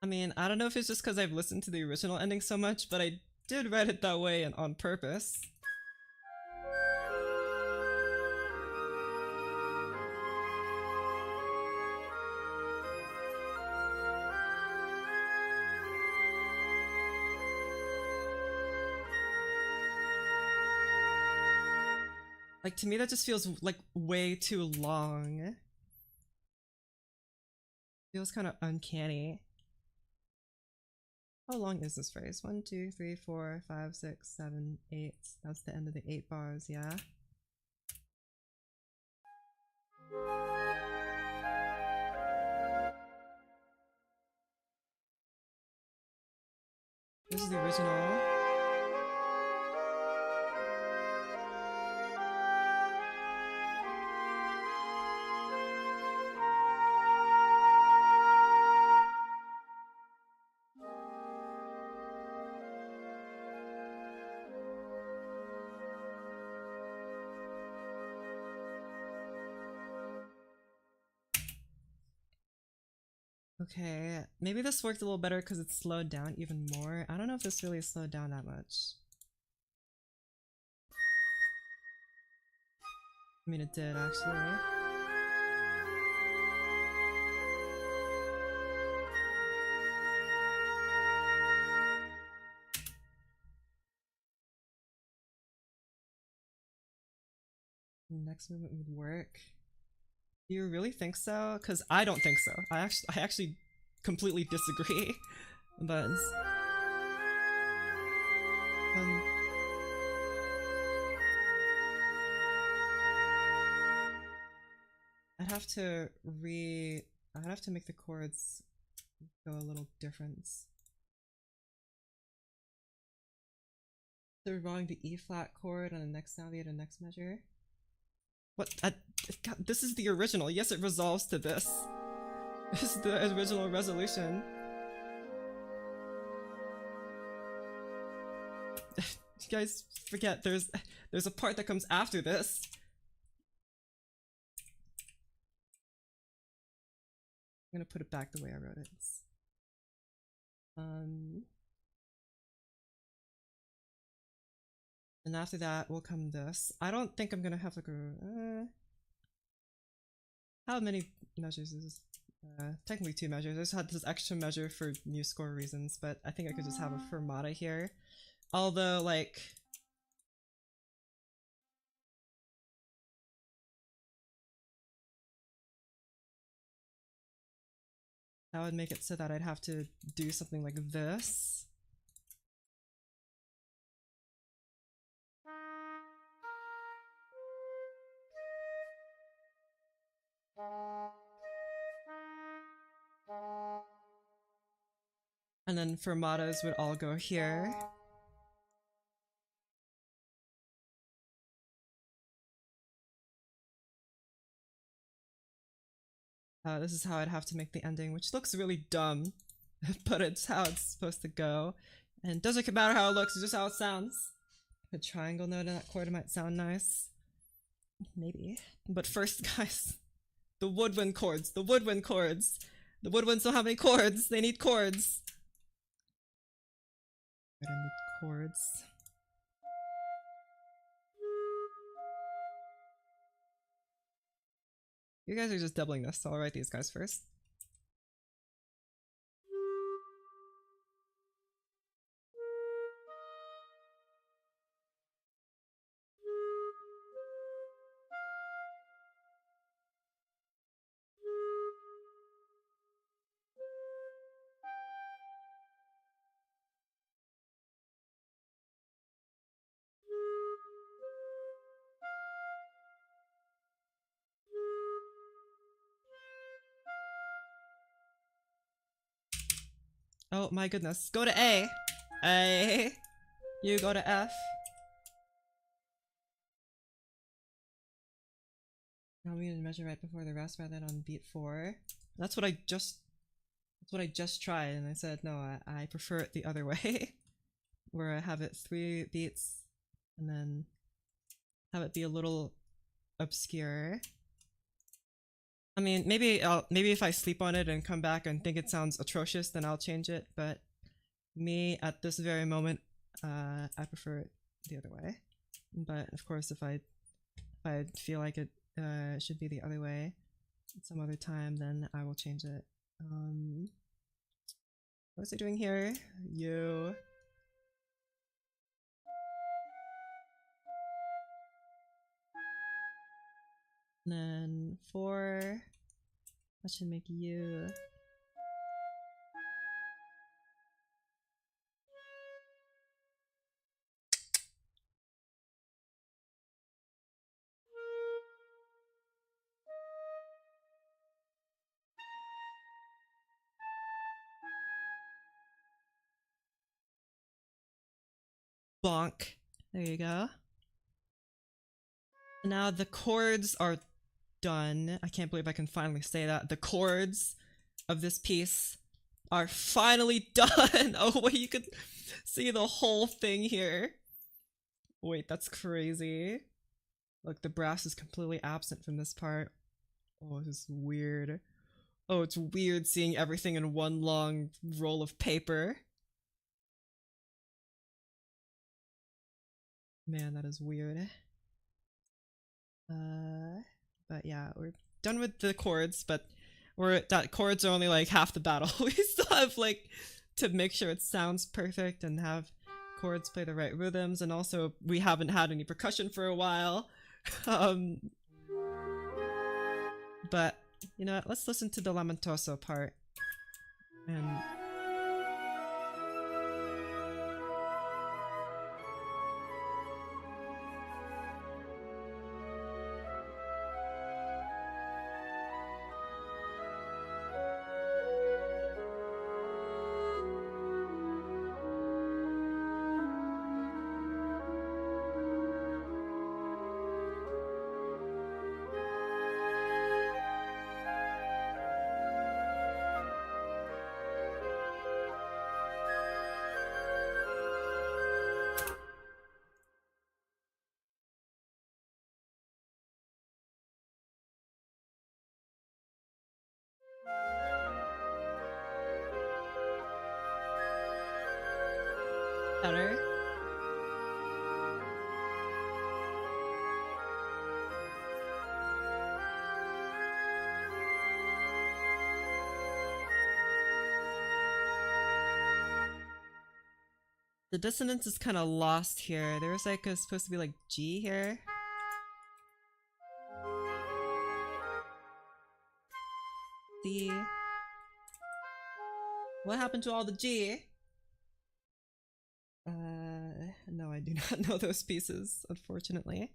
I mean, I don't know if it's just because I've listened to the original ending so much, but I did write it that way and on purpose. Like, to me that just feels like way too long. Feels kind of uncanny. How long is this phrase? 1, 2, 3, 4, 5, 6, 7, 8. That's the end of the 8 bars, yeah? This is the original. Okay, maybe this worked a little better because it's slowed down even more. I don't know if this really slowed down that much. I mean, it did actually. Next movement would work. Do you really think so? Because I don't think so. I actually completely disagree. But um, I'd have to I'd have to make the chords go a little different. They're wrong the E flat chord on the next sound the next measure. What? God, this is the original. Yes, it resolves to this. This is the original resolution. You guys forget there's a part that comes after this. I'm gonna put it back the way I wrote it. And after that will come this. I don't think I'm gonna have like a how many measures is this? technically 2 measures. I just had this extra measure for new score reasons, but I think I could just have a fermata here. Although, like, that would make it so that I'd have to do something like this. And then fermatas would all go here. This is how I'd have to make the ending, which looks really dumb, but it's how it's supposed to go. And it doesn't matter how it looks, it's just how it sounds. The triangle note in that chord might sound nice. Maybe. But first, guys, the woodwind chords. The woodwind chords. The woodwinds don't have any chords. They need chords. Right in the chords. You guys are just doubling this, so I'll write these guys first. Oh my goodness. Go to A. A. You go to F. Now we need to measure right before the rest rather than on beat 4. That's what I just tried, and I said no, I prefer it the other way. Where I have it 3 beats and then have it be a little obscure. I mean, maybe if I sleep on it and come back and think it sounds atrocious, then I'll change it, but me at this very moment, I prefer it the other way. But of course, if I feel like it should be the other way at some other time, then I will change it. What was I doing here? You. And then 4. That should make you. Bonk. There you go. Now the chords are done. I can't believe I can finally say that. The chords of this piece are finally done. Oh, wait, you could see the whole thing here. Wait, that's crazy. Look, the brass is completely absent from this part. Oh, this is weird. Oh, it's weird seeing everything in one long roll of paper. Man, that is weird. But yeah, we're done with the chords, but that chords are only like half the battle. We still have like to make sure it sounds perfect and have chords play the right rhythms, and also we haven't had any percussion for a while. But you know what, let's listen to the lamentoso part. And better. The dissonance is kind of lost here. There's like supposed to be like G here. D. What happened to all the G? No, I do not know those pieces, unfortunately.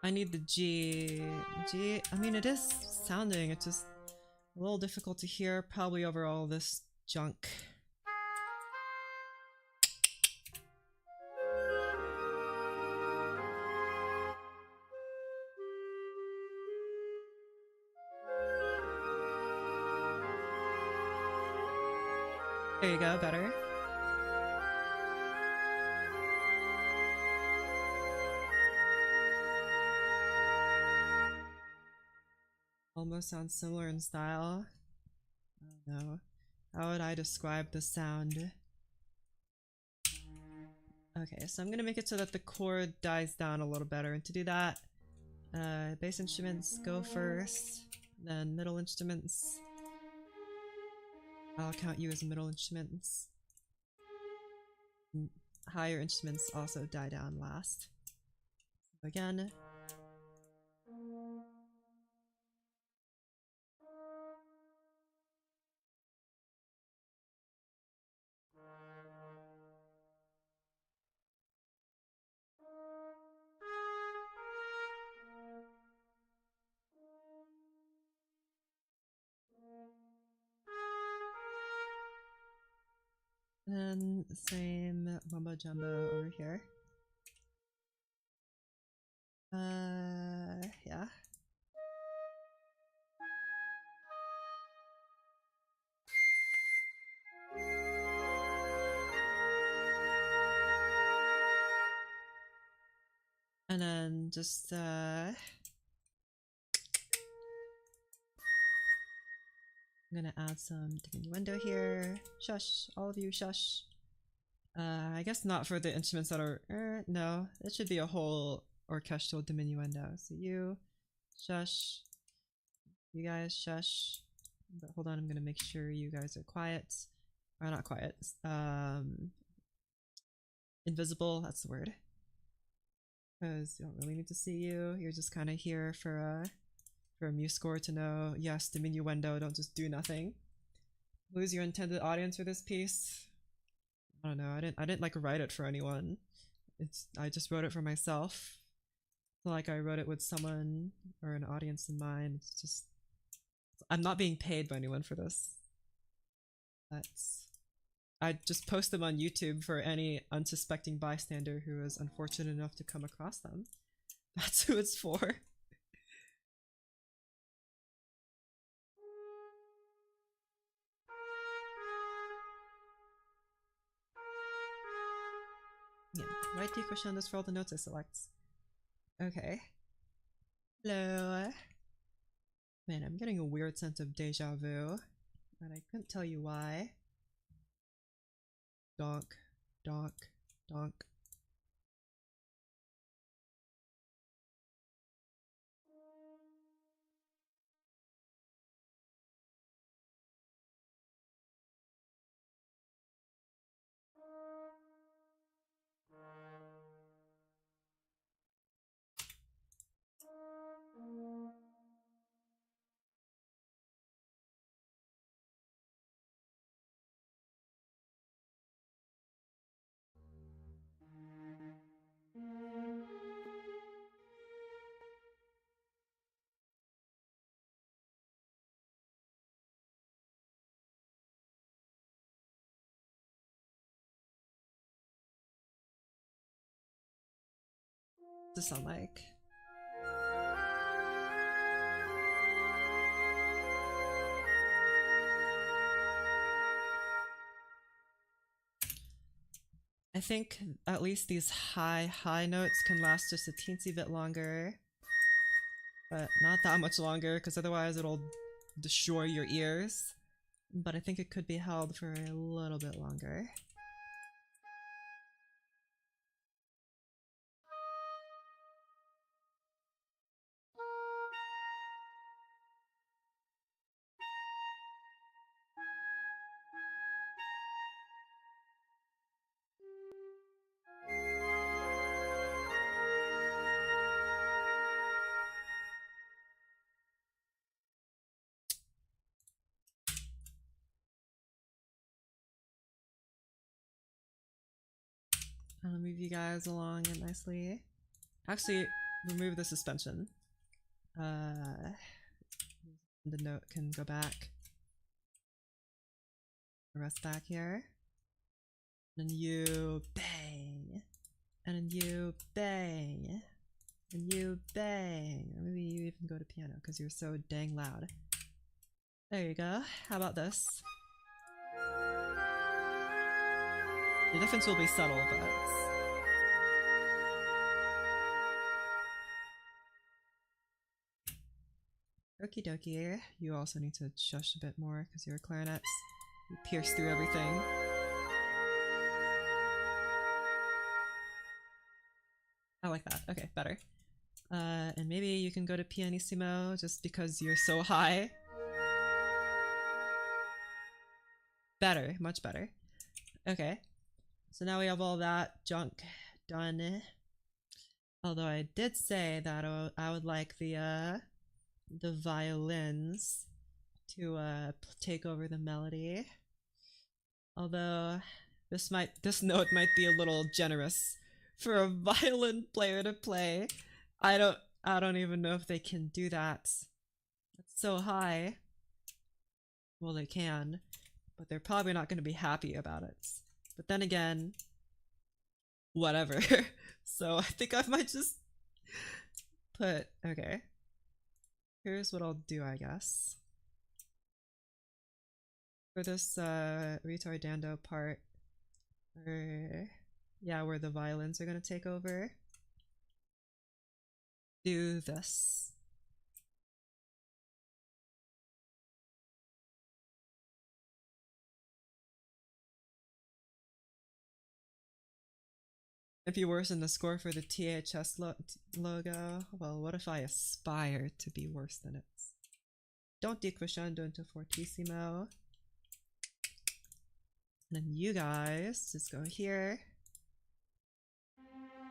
I need the G. G, I mean, it is sounding, it's just a little difficult to hear, probably over all this junk. There you go, better. Almost sounds similar in style. I don't know. How would I describe the sound? Okay, so I'm gonna make it so that the chord dies down a little better, and to do that, bass instruments go first, then middle instruments. I'll count you as middle instruments. Higher instruments also die down last. Again. And same mumbo jumbo over here. Yeah. And then just I'm gonna add some diminuendo here. Shush, all of you, shush. I guess not for the instruments that are. No, it should be a whole orchestral diminuendo. So you, shush. You guys, shush. But hold on, I'm gonna make sure you guys are quiet. Or not quiet. Invisible. That's the word. Because you don't really need to see you. You're just kind of here for a muse score to know, yes, diminuendo, don't just do nothing. Who's your intended audience for this piece? I don't know. I didn't like write it for anyone. I just wrote it for myself. It's not like I wrote it with someone or an audience in mind. It's just I'm not being paid by anyone for this. I just post them on YouTube for any unsuspecting bystander who is unfortunate enough to come across them. That's who it's for. Yeah, right key crescendos for all the notes I select. Okay. Hello. Man, I'm getting a weird sense of deja vu, and I couldn't tell you why. Donk, donk, donk. What does this sound like? I think at least these high notes can last just a teensy bit longer. But not that much longer, because otherwise it'll destroy your ears. But I think it could be held for a little bit longer. I'll move you guys along it nicely. Actually, remove the suspension. The note can go back. The rest back here. And you bang. And then you bang. And you bang. Or maybe you even go to piano because you're so dang loud. There you go. How about this? The difference will be subtle, but okie dokie. You also need to shush a bit more because you're clarinets. You pierce through everything. I like that. Okay, better. And maybe you can go to pianissimo just because you're so high. Better, much better. Okay. So now we have all that junk done. Although I did say that I would like the violins to take over the melody. Although this note might be a little generous for a violin player to play. I don't even know if they can do that. It's so high. Well, they can, but they're probably not going to be happy about it. But then again, whatever. So I think I might just put, okay. Here's what I'll do, I guess. For this retardando part, yeah, where the violins are gonna take over, do this. If you worsen the score for the THS logo, well, what if I aspire to be worse than it? Don't decrescendo into fortissimo. And then you guys just go here.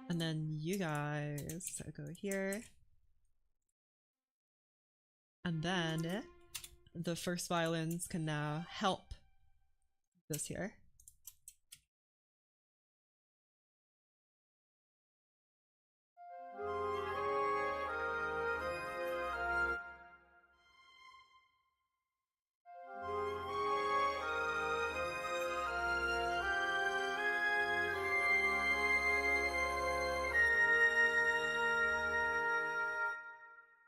And then you guys go here. And then the first violins can now help this here.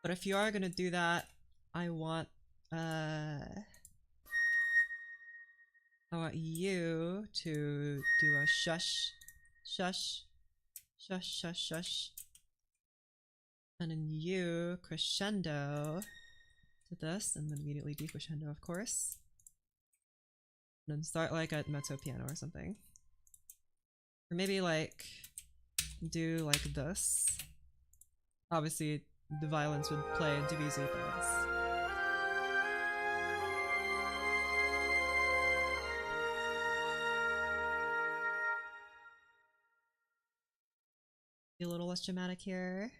But if you are gonna do that, I want you to do a shush, shush, shush, shush, shush. And then you crescendo to this, and then immediately decrescendo, of course. And then start like at mezzo piano or something. Or maybe like do like this. Obviously the violins would play in divisi, but be a little less dramatic here.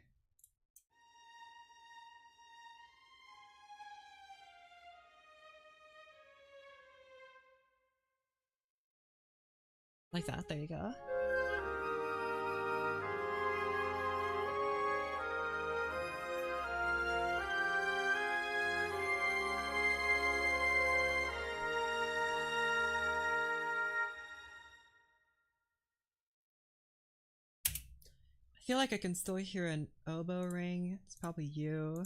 Like that, there you go. I feel like I can still hear an oboe ring. It's probably you.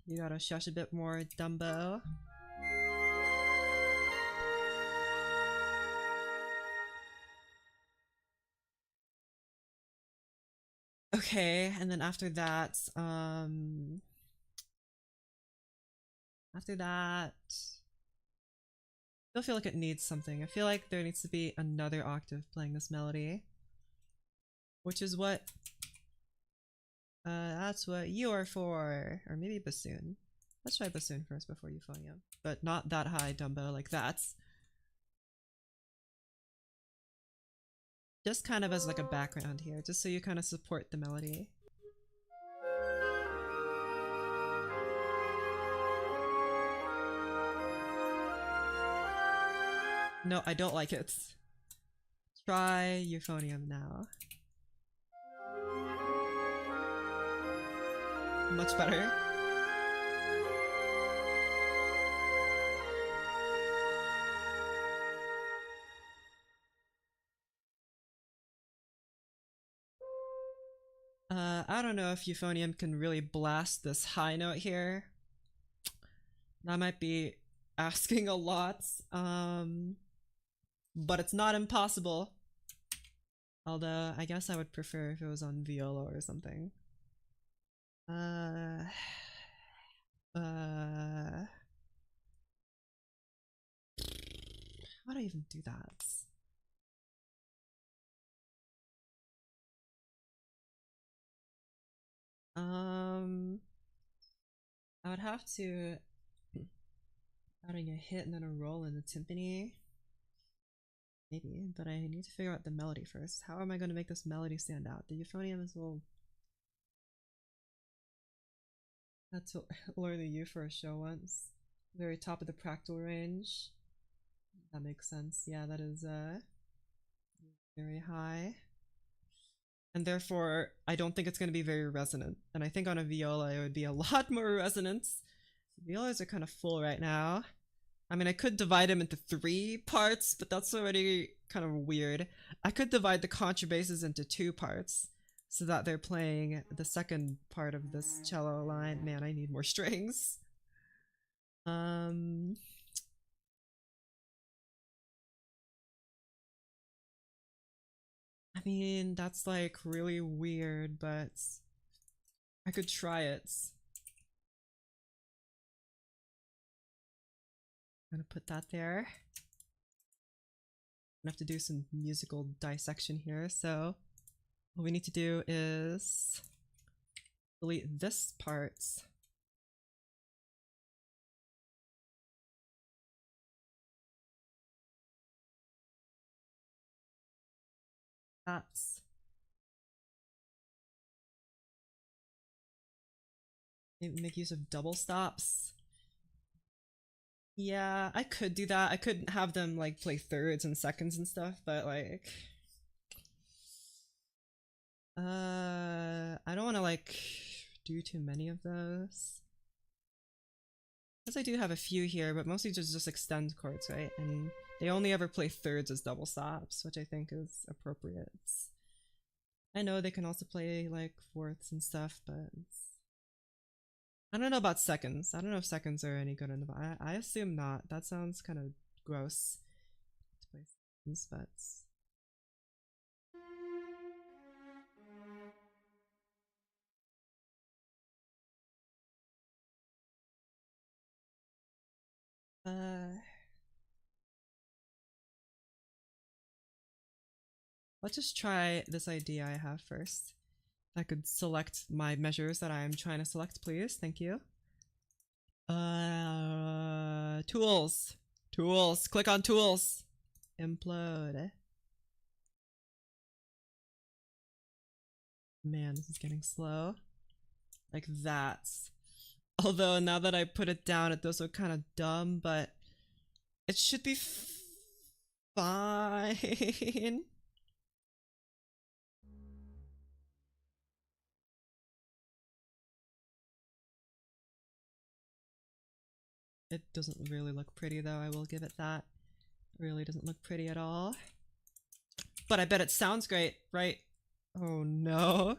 You gotta shush a bit more, Dumbo. Okay, and then after that, I still feel like it needs something. I feel like there needs to be another octave playing this melody, which is what that's what you are for, or maybe bassoon. Let's try bassoon first before euphonium, but not that high, Dumbo. Like that's just kind of as like a background here, just so you kind of support the melody. No, I don't like it. Try euphonium now. Much better. I don't know if euphonium can really blast this high note here. That might be asking a lot. But it's not impossible. Although, I guess I would prefer if it was on viola or something. Uh... Uh... How would I even do that? I would have to adding a hit and then a roll in the timpani. Maybe, but I need to figure out the melody first. How am I going to make this melody stand out? The euphonium is a little... I had to learn the U for a show once. Very top of the practical range. That makes sense. Yeah, that is very high. And therefore, I don't think it's going to be very resonant. And I think on a viola, it would be a lot more resonant. Violas are kind of full right now. I mean, I could divide them into 3 parts, but that's already kind of weird. I could divide the contrabasses into 2 parts so that they're playing the second part of this cello line. Man, I need more strings. I mean, that's like really weird, but I could try it. I'm gonna put that there. I have to do some musical dissection here, so what we need to do is delete this part. That's maybe make use of double stops. Yeah, I could do that. I could have them like play thirds and seconds and stuff, but like I don't want to like do too many of those. Because I do have a few here, but mostly just extend chords, right? And they only ever play thirds as double stops, which I think is appropriate. I know they can also play like fourths and stuff, but I don't know about seconds. I don't know if seconds are any good in the I assume not. That sounds kind of gross to play seconds, but uh let's just try this idea I have first. I could select my measures that I'm trying to select, please. Thank you. Tools. Tools. Click on tools. Implode. Man, this is getting slow. Like that. Although now that I put it down, it does look kind of dumb, but it should be fine. It doesn't really look pretty though, I will give it that. It really doesn't look pretty at all. But I bet it sounds great, right? Oh no.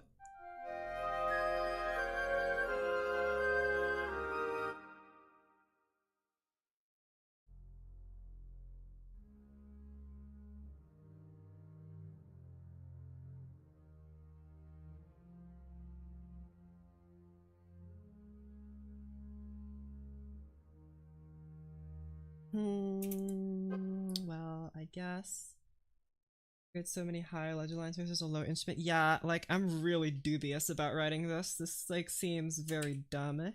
Well, I guess it's so many high ledger lines versus a low instrument. Yeah, like I'm really dubious about writing this. This like seems very dumb.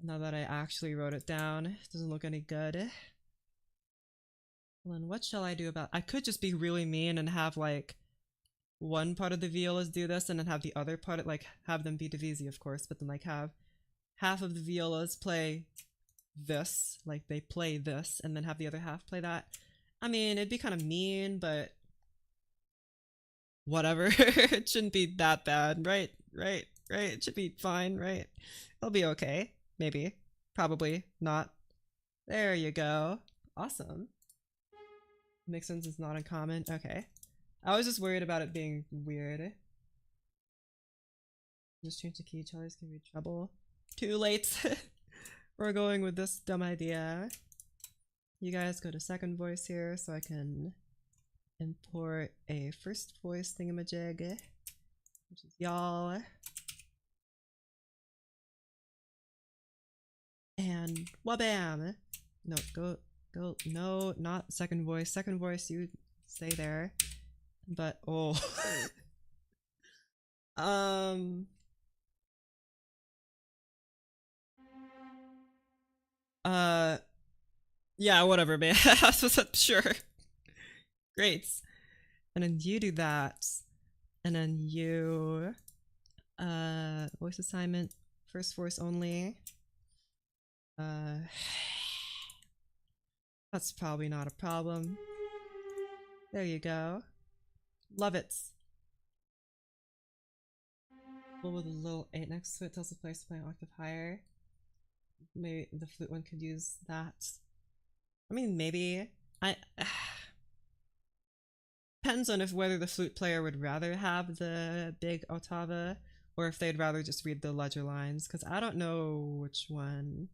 Now that I actually wrote it down, it doesn't look any good. Well, then what shall I do about? I could just be really mean and have like one part of the violas do this, and then have the other part like have them be divisi, of course, but then like have half of the violas play this, like they play this, and then have the other half play that. I mean, it'd be kind of mean, but whatever. It shouldn't be that bad, right? Right, right. It should be fine, right? It'll be okay. Maybe. Probably not. There you go. Awesome. Mixins is not uncommon. Okay. I was just worried about it being weird. Just change the key. Charlie's gonna be trouble. Too late. We're going with this dumb idea. You guys go to second voice here so I can import a first voice thingamajig, which is y'all. And wabam! No, go, no, not second voice. Second voice, you stay there. But, oh. Yeah, whatever, man. Sure. Great. And then you do that. And then you, voice assignment, first voice only. That's probably not a problem. There you go. Love it. Well, with a little 8 next to it tells the player to play an octave higher. Maybe the flute one could use that. I mean, maybe. Depends on if whether the flute player would rather have the big ottava or if they'd rather just read the ledger lines, because I don't know which one.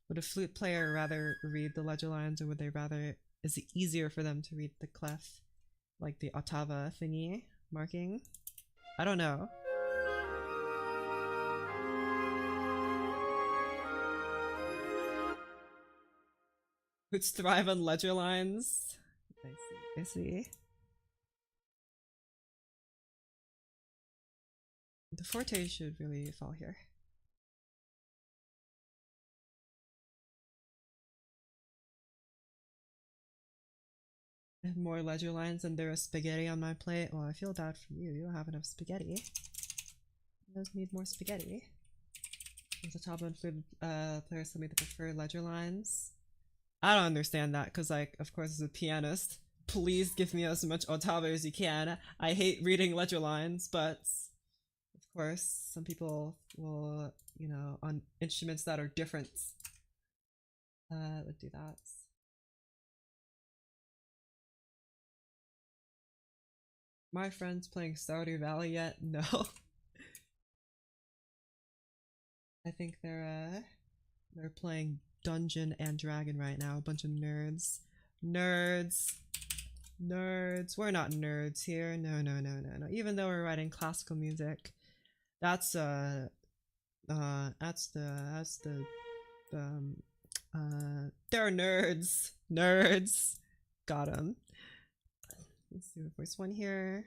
Would a flute player rather read the ledger lines, or would they rather, is it easier for them to read the clef, like the ottava thingy marking? I don't know. Flutes thrive on ledger lines. I see. The forte should really fall here. And more ledger lines than there is spaghetti on my plate. Well, I feel bad for you. You don't have enough spaghetti. You guys need more spaghetti. The top one flute players tell me they prefer ledger lines. I don't understand that, because like, of course, as a pianist, please give me as much ottava as you can. I hate reading ledger lines, but of course, some people will, you know, on instruments that are different, would do that. My friends playing Stardew Valley yet? No. I think they're playing Dungeon and Dragon right now. A bunch of nerds. Nerds. Nerds. We're not nerds here. No. Even though we're writing classical music, that's they're nerds. Nerds. Got 'em. Let's do a voice one here.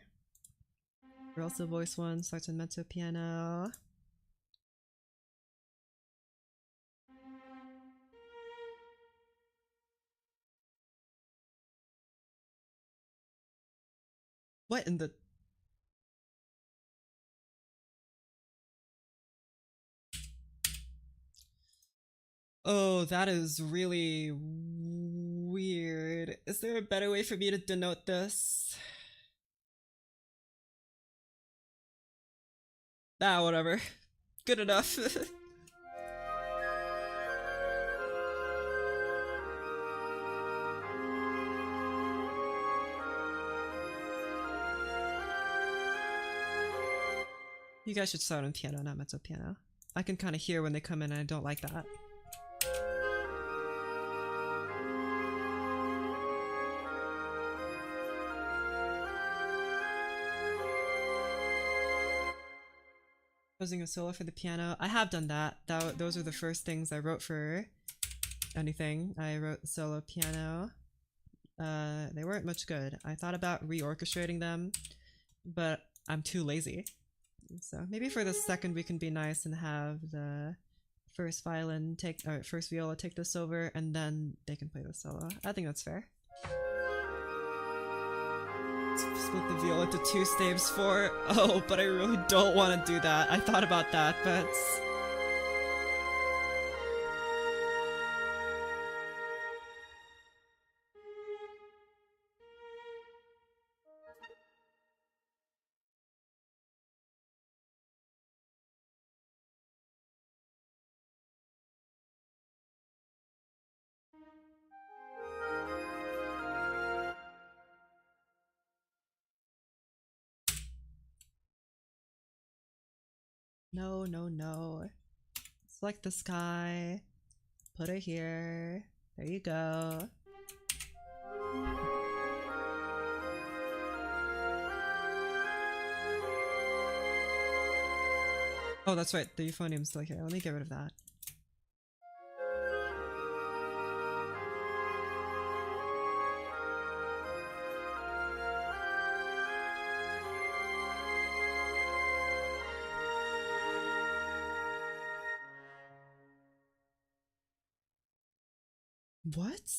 We're also voice one, starts on mezzo piano. What in the... Oh, that is really weird. Is there a better way for me to denote this? Ah, whatever. Good enough. You guys should start on piano, not mezzo piano. I can kind of hear when they come in and I don't like that. Composing a solo for the piano. I have done that. Those are the first things I wrote for anything. I wrote the solo piano. They weren't much good. I thought about reorchestrating them, but I'm too lazy. So maybe for the second we can be nice and have the first violin take, or first viola take this over, and then they can play the solo. I think that's fair. Split the viola into 2 staves for. Oh, but I really don't want to do that. I thought about that, but no, no, no. Select the sky. Put it here. There you go. Oh, that's right. The euphonium's still here. Let me get rid of that. What?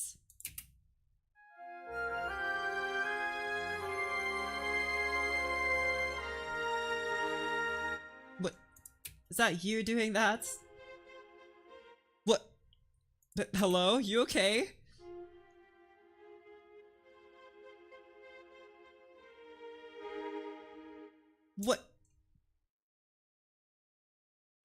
What? Is that you doing that? What? Hello? You okay? What?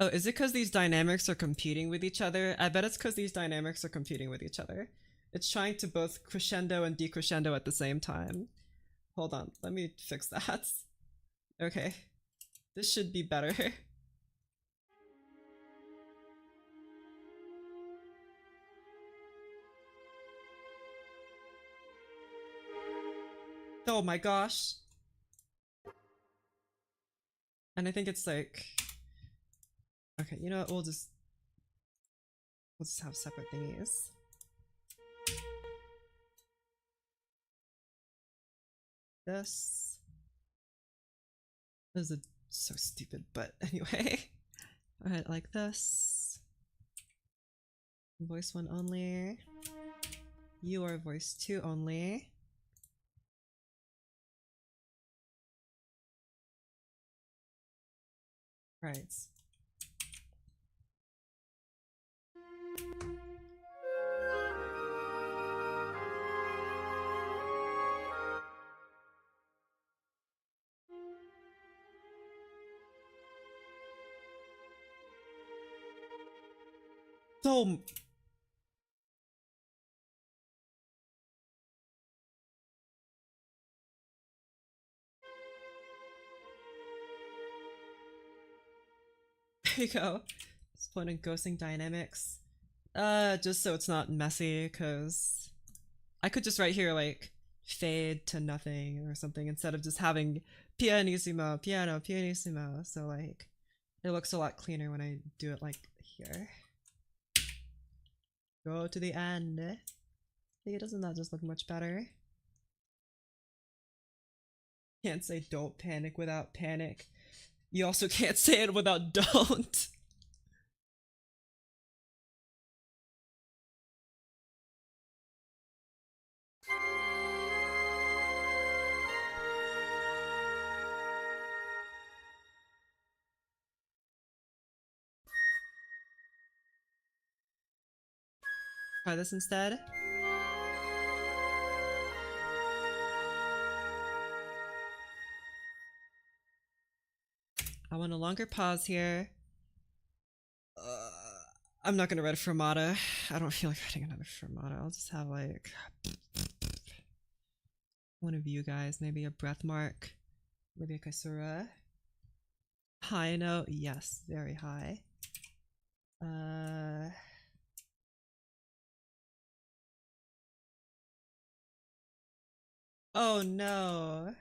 Oh, is it because these dynamics are competing with each other? I bet it's because these dynamics are competing with each other. It's trying to both crescendo and decrescendo at the same time. Hold on, let me fix that. Okay. This should be better. Oh my gosh. And I think it's like... Okay, you know what, we'll just have separate thingies. This is so stupid, but anyway. Alright, like this. Voice 1 only. You are voice 2 only. Right. So... There you go. Split and ghosting dynamics. Just so it's not messy, cause I could just write here like fade to nothing or something instead of just having pianissimo, piano, pianissimo. So like it looks a lot cleaner when I do it like here. Go to the end. See, doesn't that just look much better? Can't say don't panic without panic. You also can't say it without don't. Try this instead. I want a longer pause here. I'm not gonna write a fermata. I don't feel like writing another fermata. I'll just have like one of you guys, maybe a breath mark, maybe a caesura. High note, yes, very high. Oh no.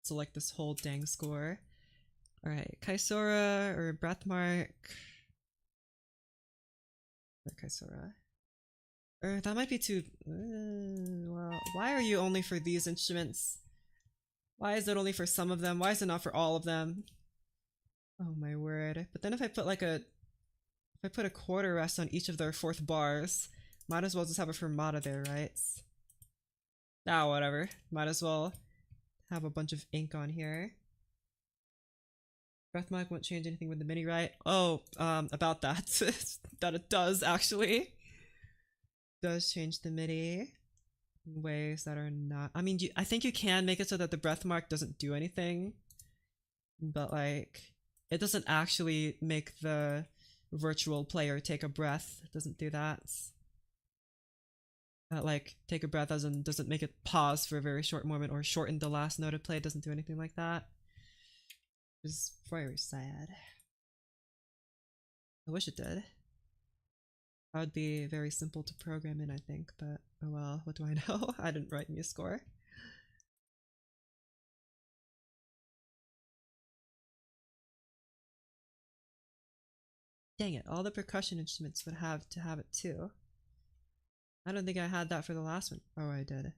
Select this whole dang score. Alright, Kaisora or Breathmark. Or Kaisora. Or that might be too. Well, why are you only for these instruments? Why is it only for some of them? Why is it not for all of them? Oh my word. But then if I put like a. If I put a quarter rest on each of their fourth bars, might as well just have a fermata there, right? Ah, whatever. Might as well have a bunch of ink on here. Breathmark won't change anything with the mini, right? Oh, about that. That it does, actually. Does change the MIDI in ways that are not. I mean, I think you can make it so that the breath mark doesn't do anything, but like, it doesn't actually make the virtual player take a breath. It doesn't do that. Like, take a breath as in doesn't make it pause for a very short moment or shorten the last note of play. It doesn't do anything like that. Which is very sad. I wish it did. That would be very simple to program in, I think, but oh well, what do I know? I didn't write MuseScore. Dang it, all the percussion instruments would have to have it too. I don't think I had that for the last one. Oh, I did.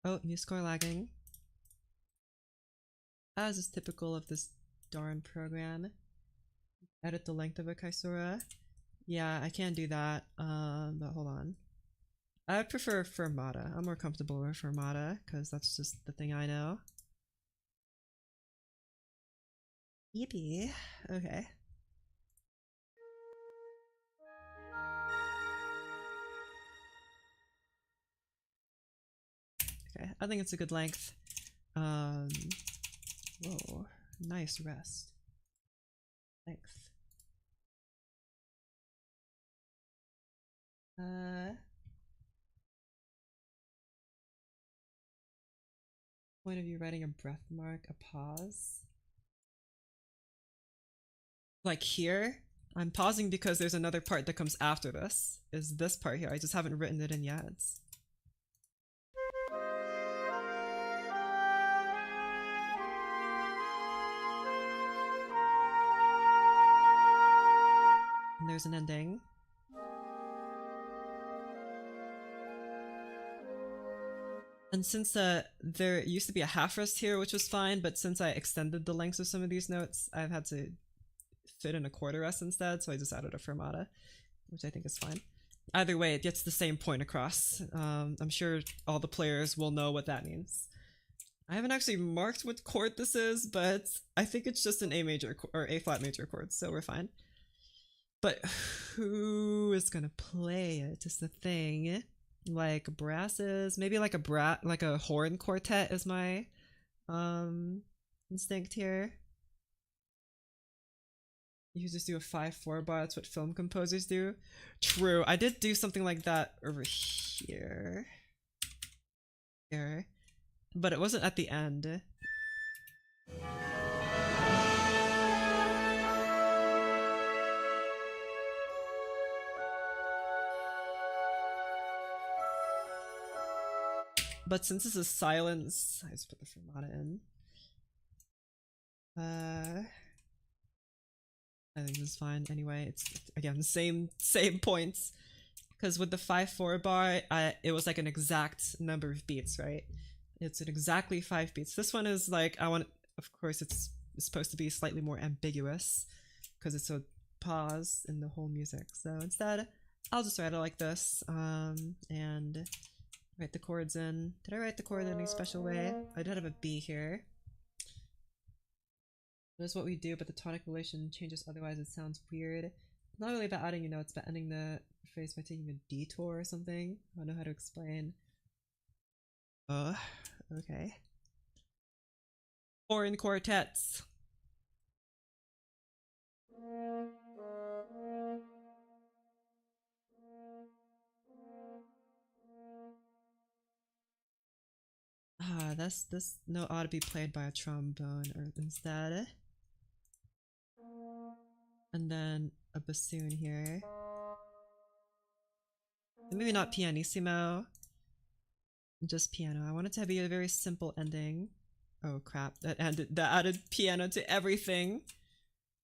Oh, MuseScore lagging. As is typical of this darn program. Edit the length of a Kaisora. Yeah, I can do that, but hold on. I prefer fermata. I'm more comfortable with fermata, because that's just the thing I know. Yippee. Okay. Okay, I think it's a good length. Whoa. Nice rest. Length. Point of view writing a breath mark, a pause. Like here, I'm pausing because there's another part that comes after this. Is this part here. I just haven't written it in yet. And there's an ending. And since there used to be a half rest here, which was fine, but since I extended the lengths of some of these notes, I've had to fit in a quarter rest instead, so I just added a fermata, which I think is fine. Either way, it gets the same point across. I'm sure all the players will know what that means. I haven't actually marked what chord this is, but I think it's just an A major or A flat major chord, so we're fine. But who is gonna play it is the thing. Like brasses, maybe like a horn quartet is my instinct here. You just do a 5/4 bar, that's what film composers do. True, I did do something like that over here. Here. But it wasn't at the end. But since this is silence, I just put the fermata in. I think this is fine anyway. It's again the same points. Because with the 5/4 bar, it was like an exact number of beats, right? It's an exactly 5 beats. This one is like, of course it's supposed to be slightly more ambiguous because it's a pause in the whole music. So instead, I'll just write it like this, and write the chords in. Did I write the chord in any special way? I did have a B here. That's what we do, but the tonic relation changes, otherwise it sounds weird. It's not really about adding, it's about ending the phrase by taking a detour or something. I don't know how to explain. Okay. Horn quartets. This note ought to be played by a trombone or instead. And then a bassoon here. Maybe not pianissimo, just piano. I want it to be a very simple ending. Oh crap, that added piano to everything.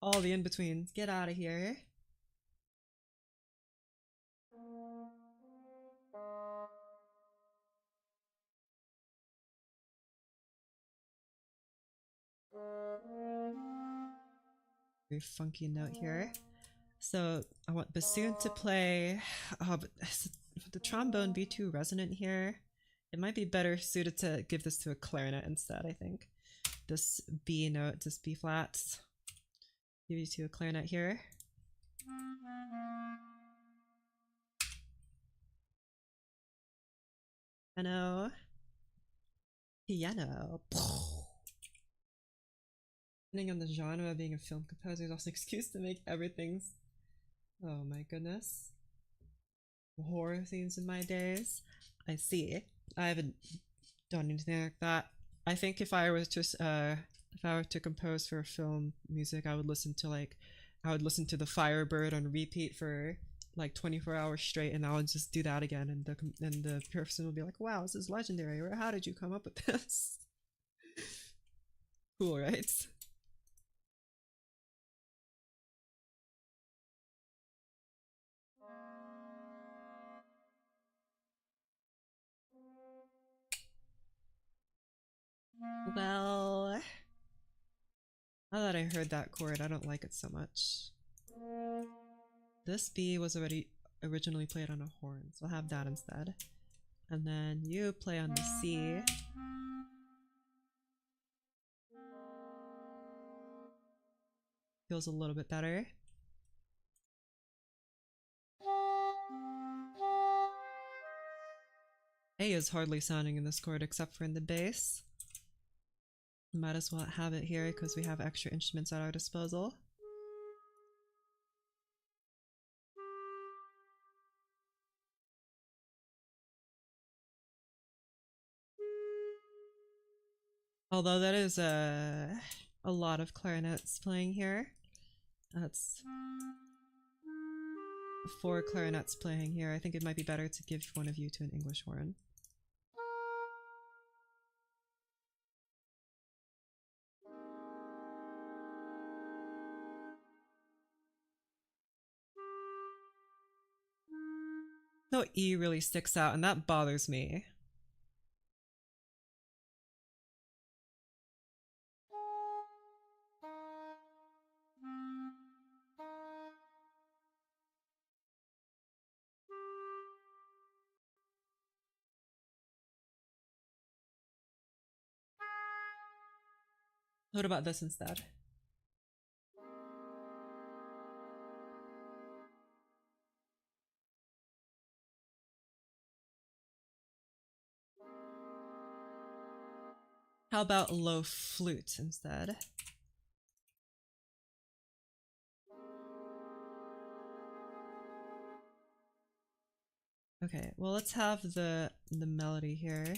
All the in-betweens. Get out of here. Very funky note here. So I want bassoon to play. Oh, but would the trombone be too resonant here? It might be better suited to give this to a clarinet instead, I think. This B note, this B flats. Give you to a clarinet here. Piano. Piano. Depending on the genre of being a film composer is also an excuse to make everything. Oh my goodness. Horror scenes in my days. I see. I haven't done anything like that. I think if I were to compose for a film music, I would listen to the Firebird on repeat for like 24 hours straight, and I would just do that again, and the person will be like, "Wow, this is legendary. How did you come up with this?" Cool, right? Well, now that I heard that chord, I don't like it so much. This B was originally played on a horn, so I'll have that instead. And then you play on the C. Feels a little bit better. A is hardly sounding in this chord except for in the bass. Might as well have it here because we have extra instruments at our disposal. Although that is a lot of clarinets playing here. That's 4 clarinets playing here. I think it might be better to give one of you to an English horn. No, E really sticks out, and that bothers me. What about this instead? How about low flute instead? Okay, well let's have the melody here.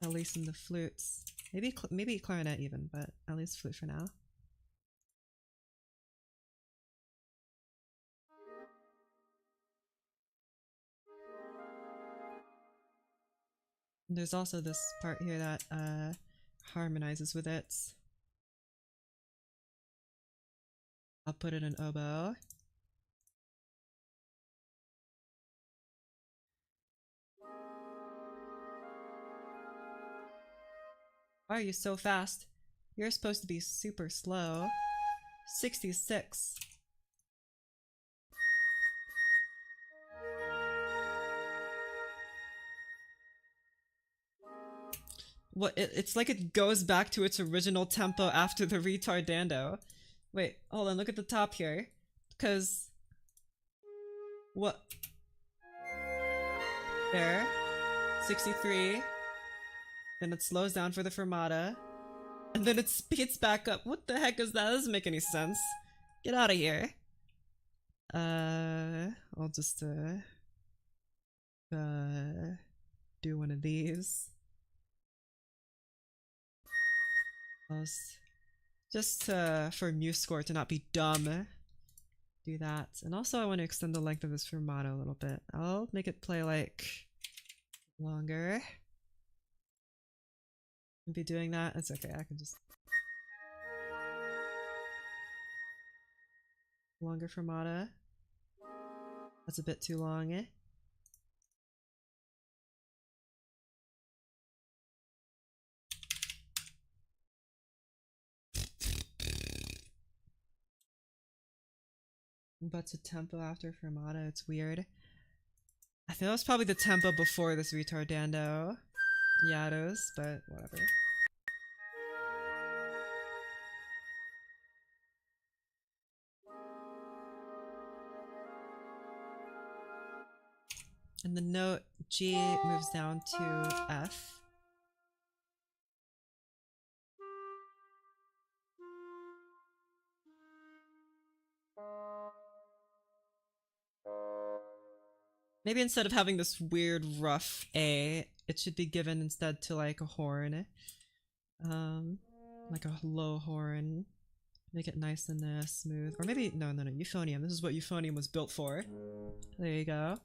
At least in the flutes. Maybe clarinet even, but at least flute for now. And there's also this part here that harmonizes with it. I'll put it in oboe. Why are you so fast? You're supposed to be super slow. 66. What? It's like it goes back to its original tempo after the retardando. Wait, hold on, look at the top here. Because... What? There. 63. Then it slows down for the fermata. And then it speeds back up. What the heck is that? That doesn't make any sense. Get out of here. I'll just do one of these. Just for MuseScore to not be dumb. Do that. And also I want to extend the length of this fermata a little bit. I'll make it play like longer. Be doing that. It's okay. I can just longer fermata. That's a bit too long, eh? But to tempo after fermata, it's weird. I think that was probably the tempo before this retardando. Yeah, it is, but whatever. And the note G moves down to F. Maybe instead of having this weird rough A, it should be given instead to like a horn. Like a low horn. Make it nice and smooth. Or maybe, no, euphonium. This is what euphonium was built for. There you go.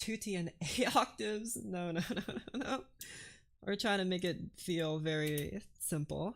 Tutti and A octaves? No. We're trying to make it feel very simple.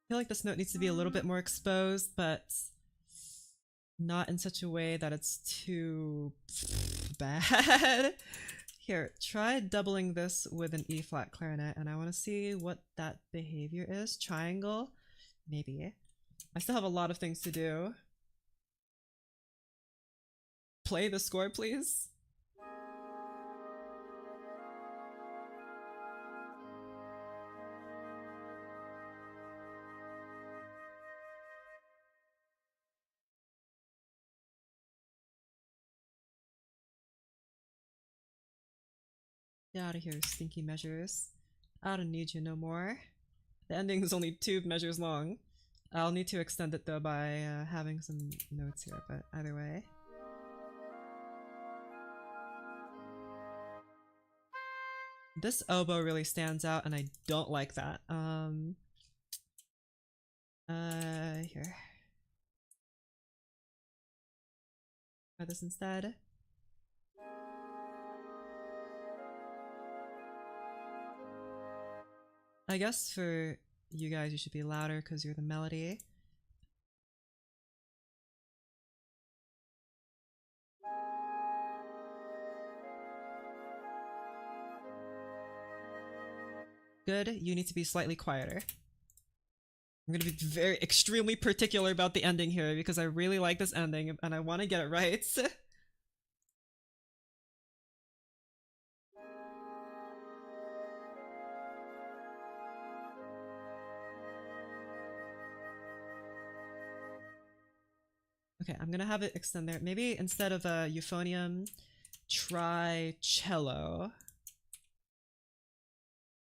I feel like this note needs to be a little bit more exposed, but not in such a way that it's too bad. Here, try doubling this with an E flat clarinet, and I want to see what that behavior is. Triangle? Maybe. I still have a lot of things to do. Play the score, please. Get out of here, stinky measures. I don't need you no more. The ending is only 2 measures long. I'll need to extend it though by having some notes here, but either way. This oboe really stands out and I don't like that. Here. Try this instead. I guess for you guys, you should be louder because you're the melody. Good, you need to be slightly quieter. I'm gonna be very extremely particular about the ending here because I really like this ending and I want to get it right. Okay, I'm gonna have it extend there. Maybe instead of a euphonium, try cello.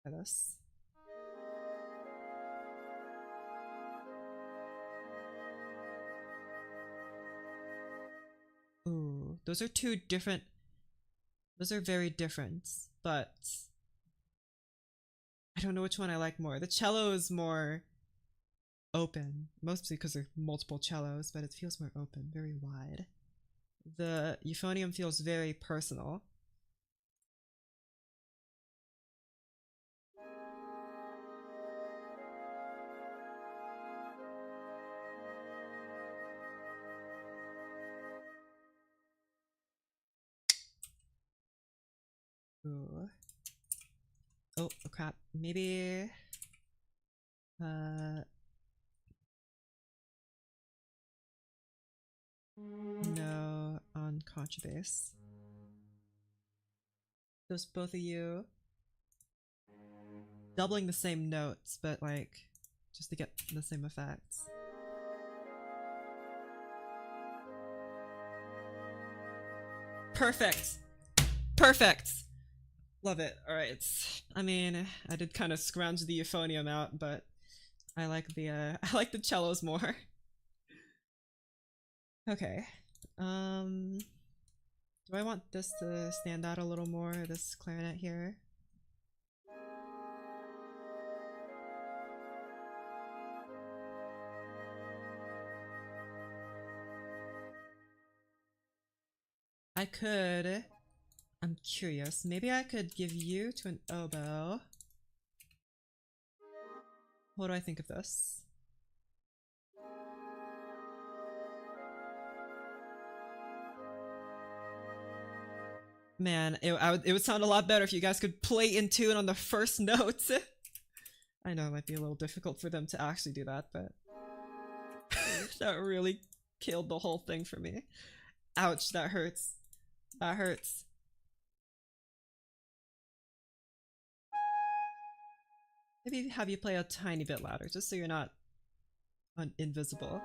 Try this. Ooh, those are two different. Those are very different, but I don't know which one I like more. The cello is more open, mostly because there are multiple cellos, but it feels more open, very wide. The euphonium feels very personal. Ooh. Oh, crap. Maybe... Uh... No, on contrabass. Those both of you doubling the same notes, but like, just to get the same effects. Perfect! Perfect! Love it. Alright. I mean, I did kind of scrounge the euphonium out, but I like the I like the cellos more. Okay. Do I want this to stand out a little more, this clarinet here? I could... I'm curious. Maybe I could give you to an oboe. What do I think of this? Man, it would sound a lot better if you guys could play in tune on the first notes. I know it might be a little difficult for them to actually do that, but that really killed the whole thing for me. Ouch, that hurts. That hurts. Maybe have you play a tiny bit louder, just so you're not invisible.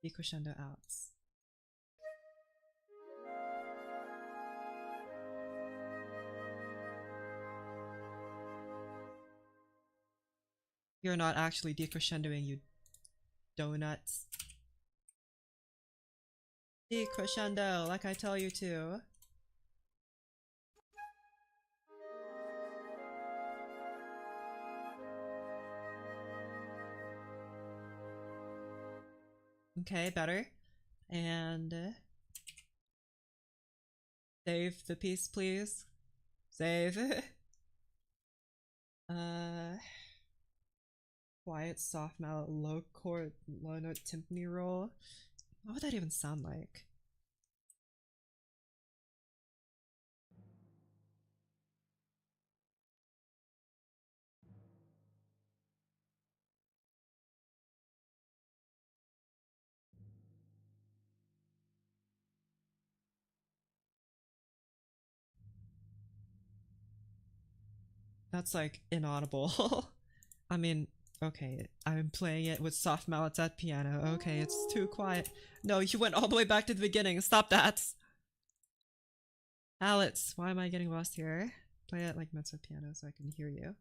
Decrescendo outs. You're not actually decrescendoing, you donuts. Decrescendo, like I tell you to. Okay, better. And save the piece, please. Save. Quiet, soft mallet, low chord, low note timpani roll. What would that even sound like? That's like inaudible. I mean, okay, I'm playing it with soft mallets at piano. Okay, it's too quiet. No, you went all the way back to the beginning. Stop that. Alex, why am I getting lost here? Play it like mezzo piano so I can hear you.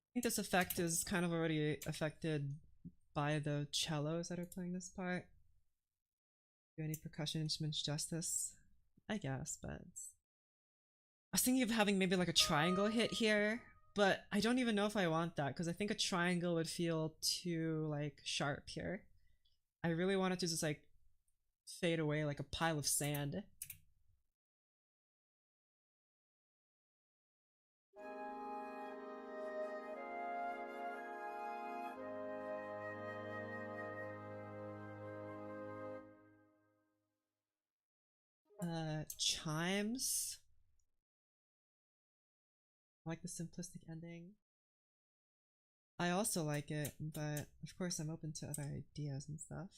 I think this effect is kind of already affected by the cellos that are playing this part. Do any percussion instruments justice? I guess, but... I was thinking of having maybe like a triangle hit here, but I don't even know if I want that because I think a triangle would feel too like sharp here. I really want it to just like fade away like a pile of sand. Chimes. I like the simplistic ending. I also like it, but of course I'm open to other ideas and stuff.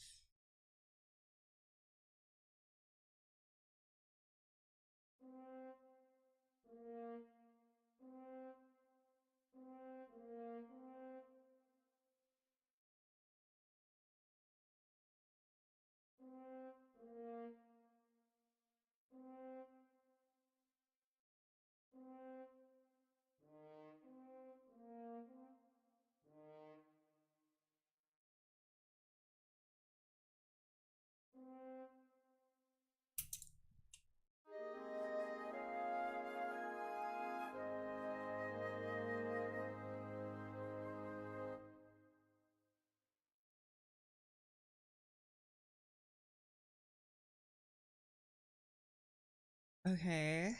Okay.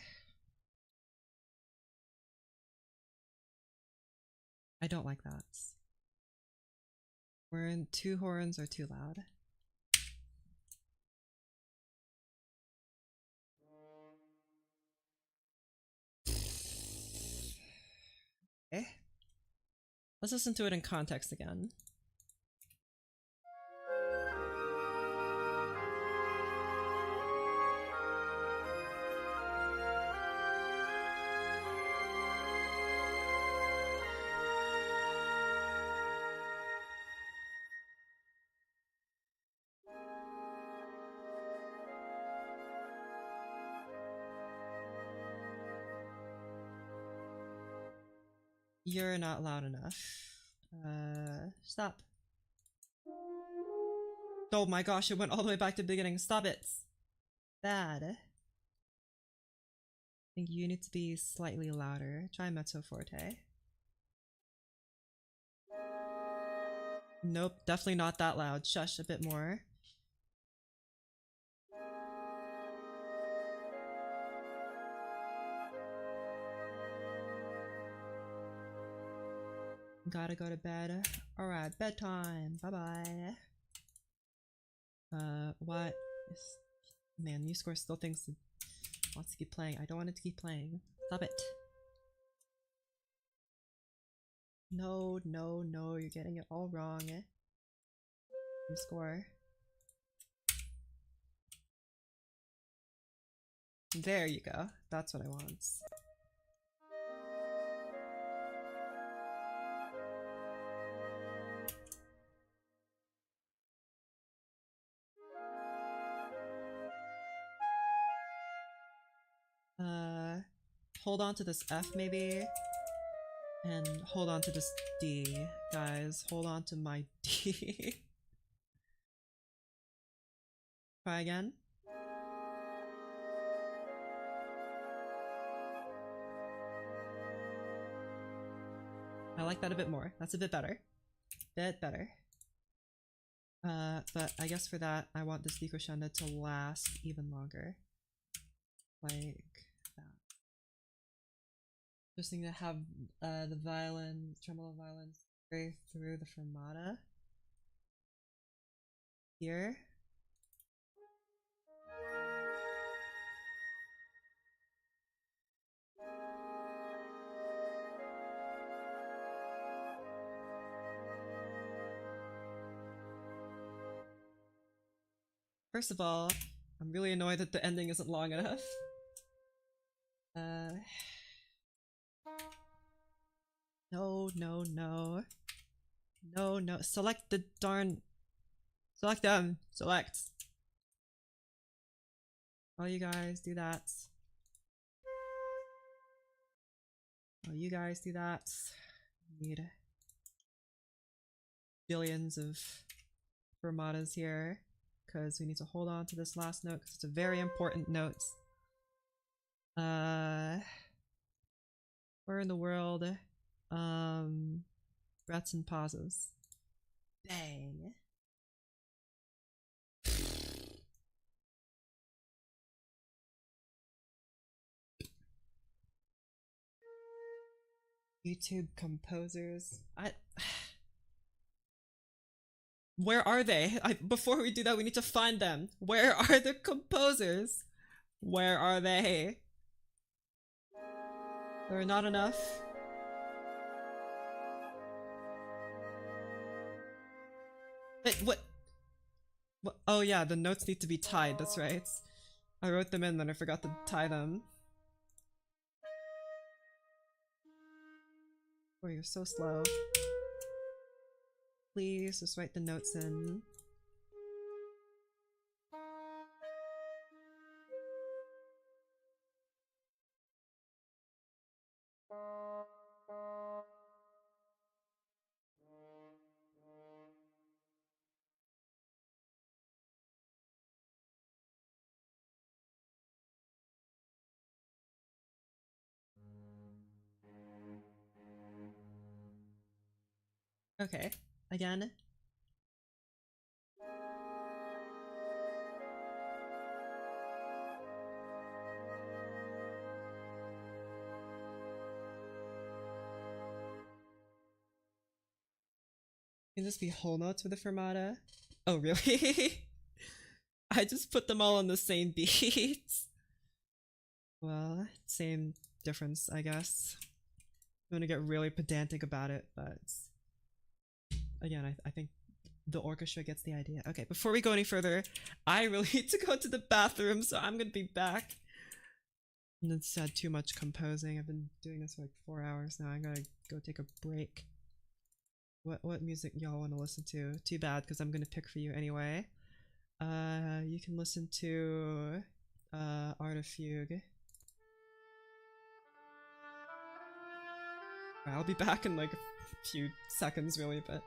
I don't like that. We're in two horns are too loud. Okay. Let's listen to it in context again. You're not loud enough. Stop. Oh my gosh, it went all the way back to the beginning. Stop it. Bad. I think you need to be slightly louder. Try mezzo forte. Nope, definitely not that loud. Shush, a bit more. Gotta go to bed. Alright, bedtime. Bye-bye. What? Man, New Score still thinks it wants to keep playing. I don't want it to keep playing. Stop it. No, no, no, you're getting it all wrong. New Score. There you go. That's what I want. Hold on to this F maybe, and hold on to this D, guys. Hold on to my D. Try again. I like that a bit more. That's a bit better. Bit better. But I guess for that, I want this decrescendo to last even longer. Like that. Just need to have the violin, tremolo violin, go through the fermata. Here. First of all, I'm really annoyed that the ending isn't long enough. No, no, no. No, no. Select the darn... Select them. Select. All you guys do that. All you guys do that. Need billions of fermatas here, because we need to hold on to this last note, because it's a very important note. Where in the world? Breaths and pauses. Dang. YouTube composers. Where are they? Before we do that, we need to find them. Where are the composers? Where are they? There are not enough. Wait, what? Oh yeah, the notes need to be tied, that's right. I wrote them in, then I forgot to tie them. Oh, you're so slow. Please, just write the notes in. Okay, again. Can this be whole notes with the fermata? Oh, really? I just put them all on the same beats. Well, same difference, I guess. I'm gonna get really pedantic about it, but again, I think the orchestra gets the idea. Okay, before we go any further, I really need to go to the bathroom, so I'm gonna be back. And it's had too much composing. I've been doing this for like 4 hours now. I'm gonna go take a break. What music y'all want to listen to? Too bad, because I'm gonna pick for you anyway. You can listen to Art of Fugue. I'll be back in like a few seconds, really, but.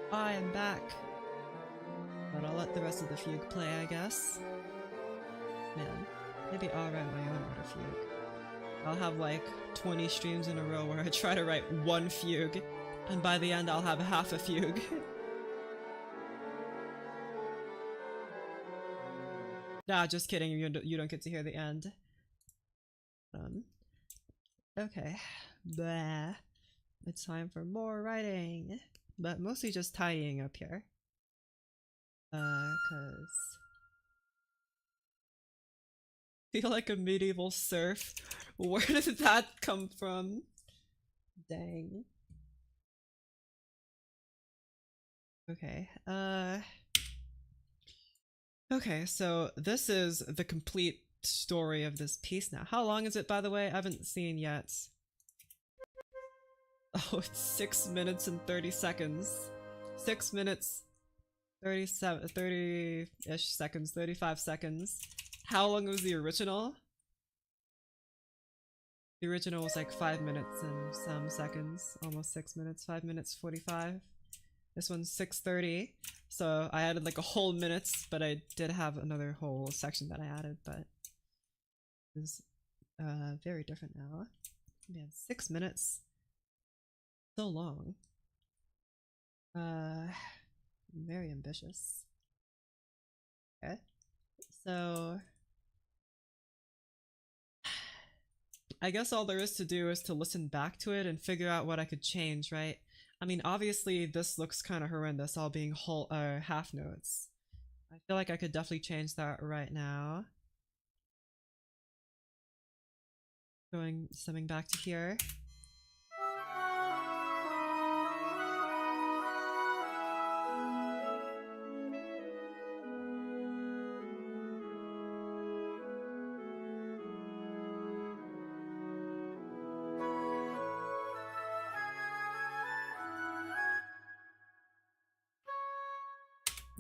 I am back. But I'll let the rest of the fugue play, I guess. Man, maybe I'll write my own Art of Fugue. I'll have like 20 streams in a row where I try to write one fugue, and by the end I'll have half a fugue. Nah, just kidding, you don't get to hear the end. Okay. Blah. It's time for more writing. But mostly just tidying up here. Cause... feel like a medieval serf. Where did that come from? Dang. Okay, okay, so this is the complete story of this piece now. How long is it, by the way? I haven't seen yet. Oh, it's 6 minutes and 30 seconds. 6 minutes, 30-ish seconds, 35 seconds. How long was the original? The original was like 5 minutes and some seconds, almost 6 minutes, 5 minutes 45. This one's 6:30, so I added like a whole minutes, but I did have another whole section that I added, but it's very different now. Man, 6 minutes, so long. Very ambitious. Okay, so I guess all there is to do is to listen back to it and figure out what I could change, right? I mean, obviously this looks kind of horrendous, all being whole half notes. I feel like I could definitely change that right now. Summing back to here.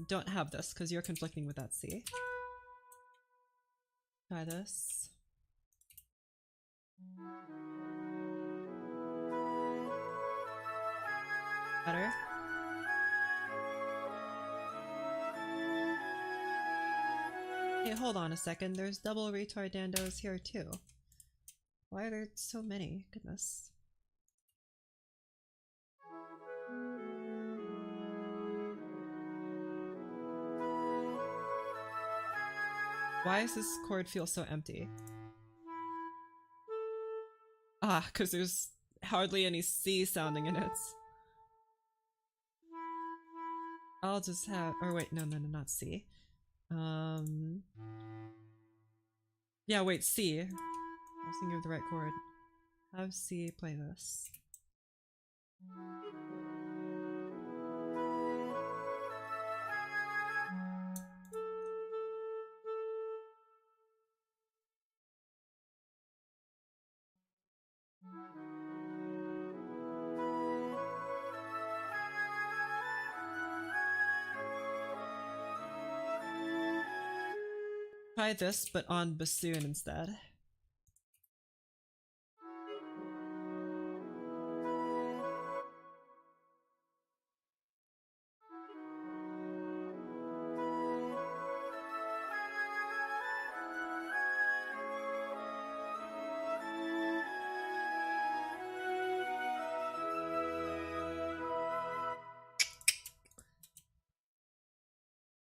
Don't have this because you're conflicting with that C. Try this. Better. Hey, hold on a second. There's double retardandos here too. Why are there so many? Goodness. Why does this chord feel so empty? Ah, because there's hardly any C sounding in it. I'll just have, or wait, no, not C. Yeah, wait, C. I was thinking of the right chord. Have C play this. Try this, but on bassoon instead.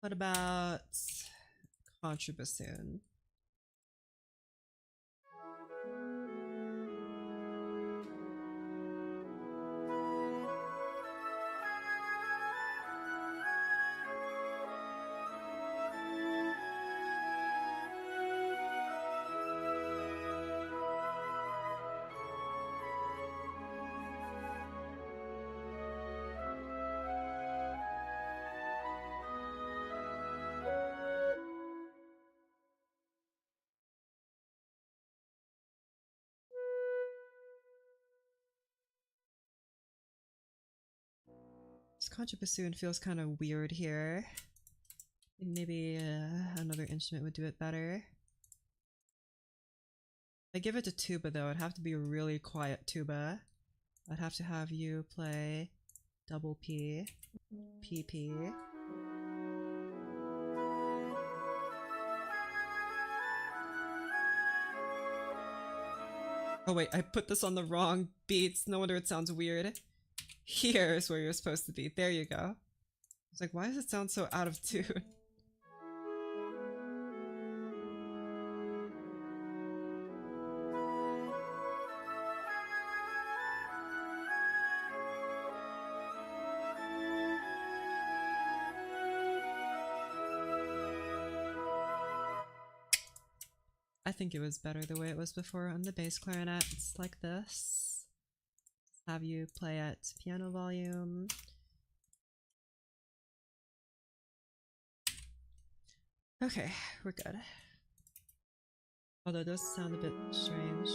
What about contrabassoon? This contrabassoon feels kind of weird here. Maybe another instrument would do it better. If I give it to tuba though, it'd have to be a really quiet tuba. I'd have to have you play double P, PP. Oh wait, I put this on the wrong beats. No wonder it sounds weird. Here is where you're supposed to be. There you go. I was like, why does it sound so out of tune? I think it was better the way it was before on the bass clarinet. It's like this. Have you play at piano volume. Okay, we're good. Although it does sound a bit strange.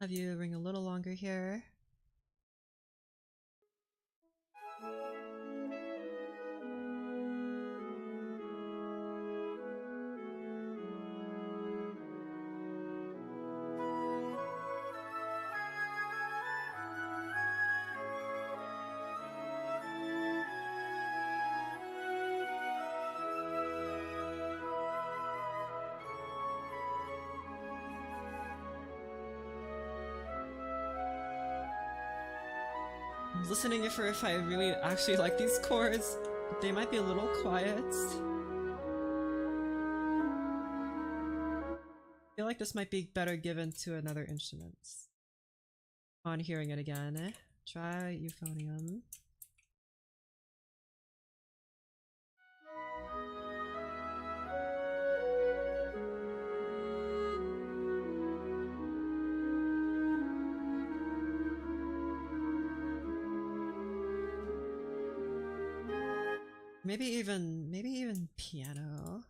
Have you ring a little longer here. I'm listening if I really actually like these chords. They might be a little quiet. I feel like this might be better given to another instrument. On hearing it again, try euphonium. Maybe even piano.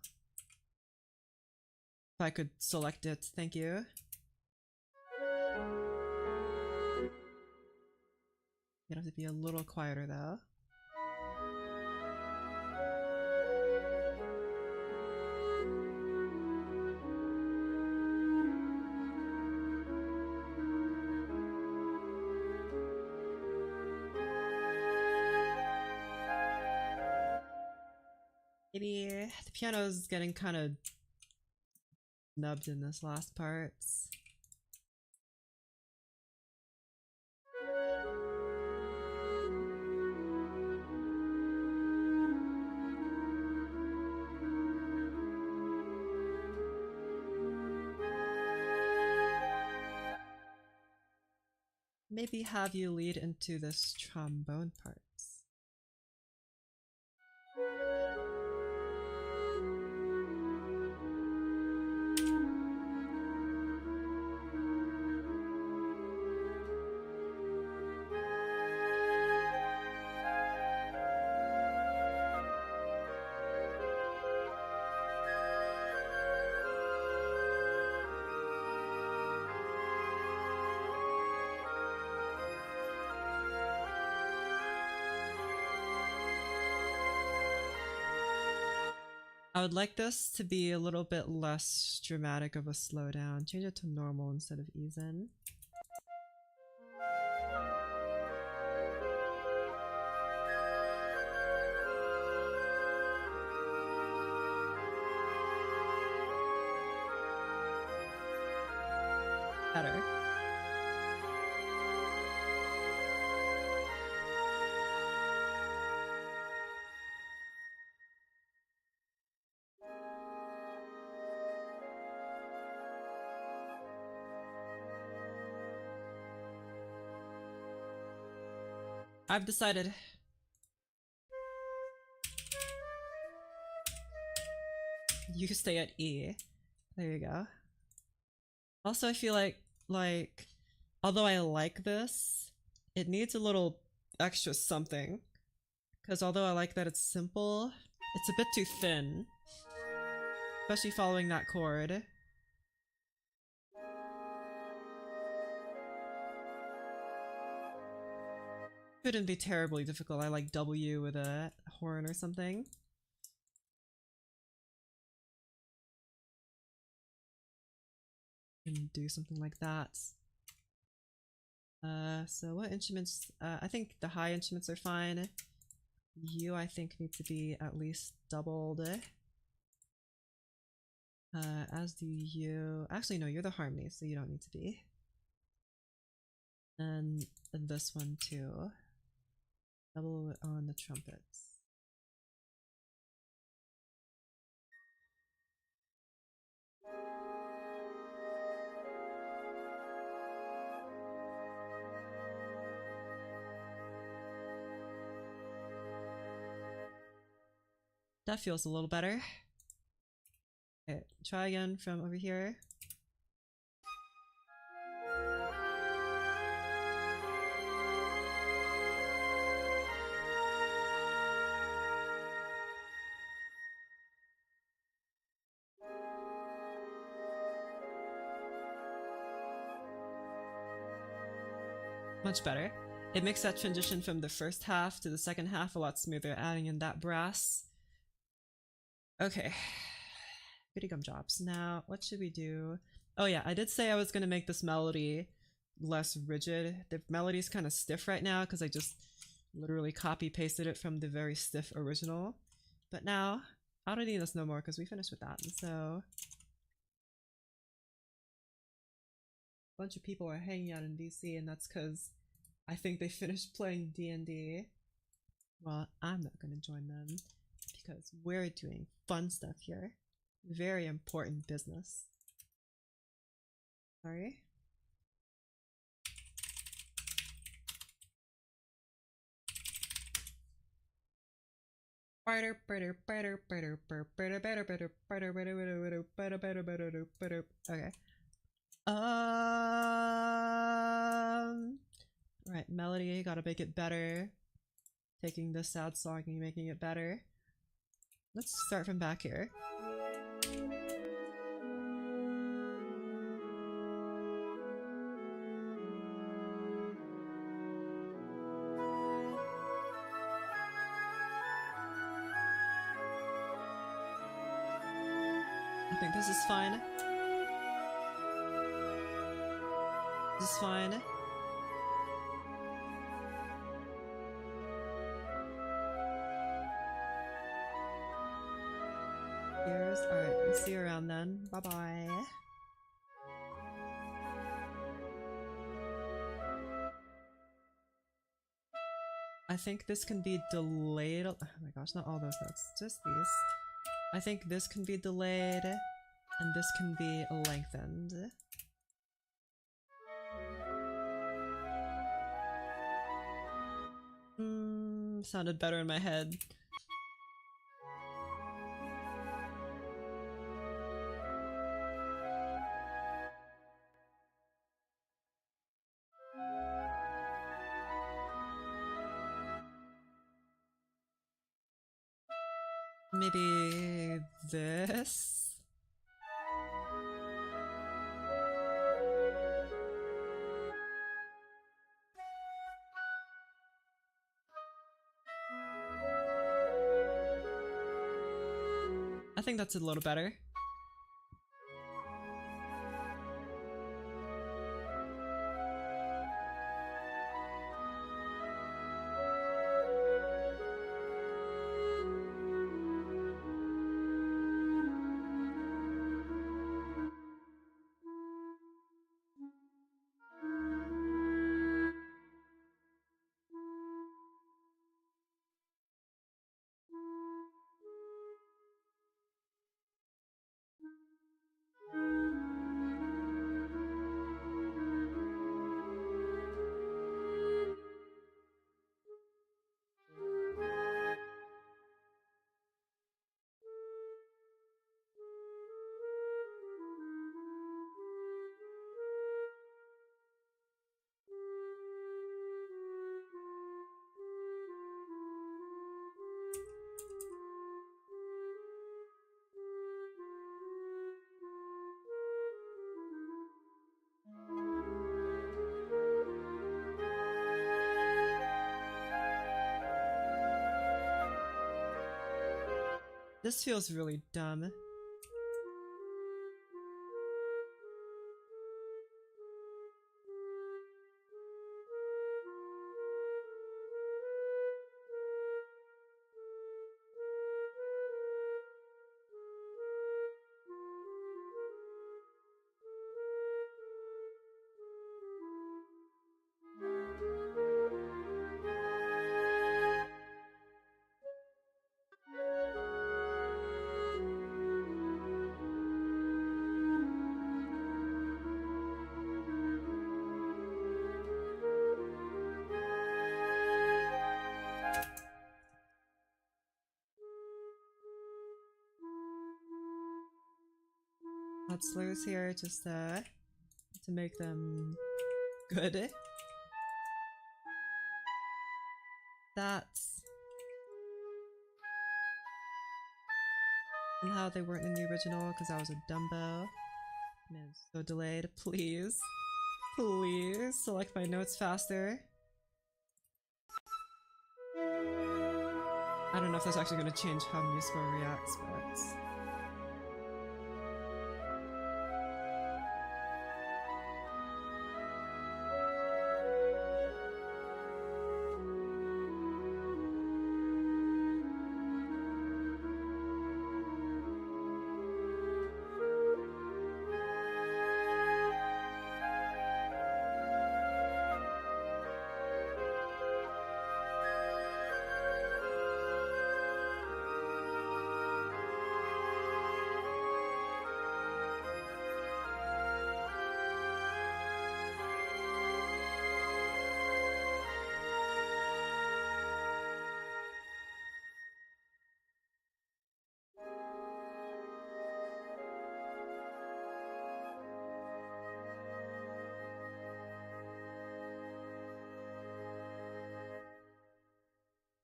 If I could select it, thank you. You'd have to be a little quieter though. Maybe the piano's getting kind of nubbed in this last part. Maybe have you lead into this trombone part. I would like this to be a little bit less dramatic of a slowdown. Change it to normal instead of ease in. Better. I've decided. You stay at E. There you go. Also, I feel like, although I like this, it needs a little extra something. Because although I like that it's simple, it's a bit too thin. Especially following that chord. Couldn't be terribly difficult. I like W with a horn or something. And do something like that. So what instruments? I think the high instruments are fine. You, I think, need to be at least doubled. As do you. Actually, no, you're the harmony, so you don't need to be. And this one too. Double on the trumpets. That feels a little better. Okay, try again from over here. Much better. It makes that transition from the first half to the second half a lot smoother, adding in that brass. Okay. Goody gum drops. Now, what should we do? Oh yeah, I did say I was gonna make this melody less rigid. The melody's kind of stiff right now because I just literally copy pasted it from the very stiff original. But now, I don't need this no more because we finished with that. And so, a bunch of people are hanging out in DC, and that's because I think they finished playing D&D. Well, I'm not gonna join them because we're doing fun stuff here. Very important business. Sorry. Okay. Right, melody, gotta make it better. Taking this sad song and making it better. Let's start from back here. I think this is fine. This is fine. Cheers. Alright, we'll see you around then. Bye bye. I think this can be delayed. Oh my gosh, not all those notes, just these. I think this can be delayed, and this can be lengthened. Sounded better in my head. Maybe this? I think that's a little better. This feels really dumb. Lots slurs here just to make them good. That's how they weren't in the original because I was a Dumbo. Man, so delayed. Please. Please select my notes faster. I don't know if that's actually going to change how musical reacts, but...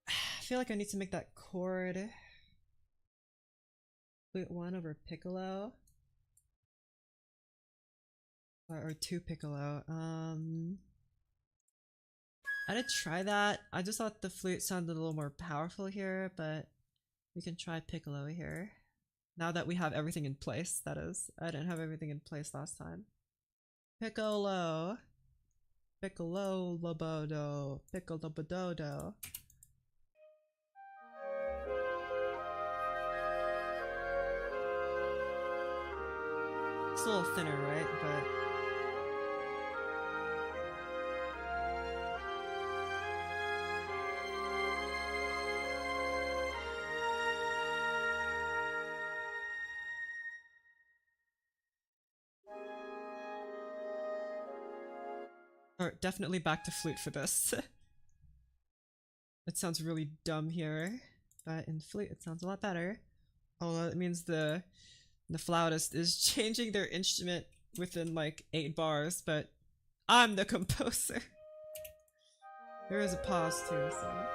I feel like I need to make that chord flute 1 over piccolo. Or 2 piccolo. I did try that. I just thought the flute sounded a little more powerful here, but we can try piccolo here. Now that we have everything in place, that is. I didn't have everything in place last time. Piccolo. Piccolo lobodo. Piccolo bododo. It's a little thinner, right? But or definitely back to flute for this. It sounds really dumb here, but in flute it sounds a lot better. Although it means the flautist is changing their instrument within like 8 bars, but I'm the composer. There is a pause too, so...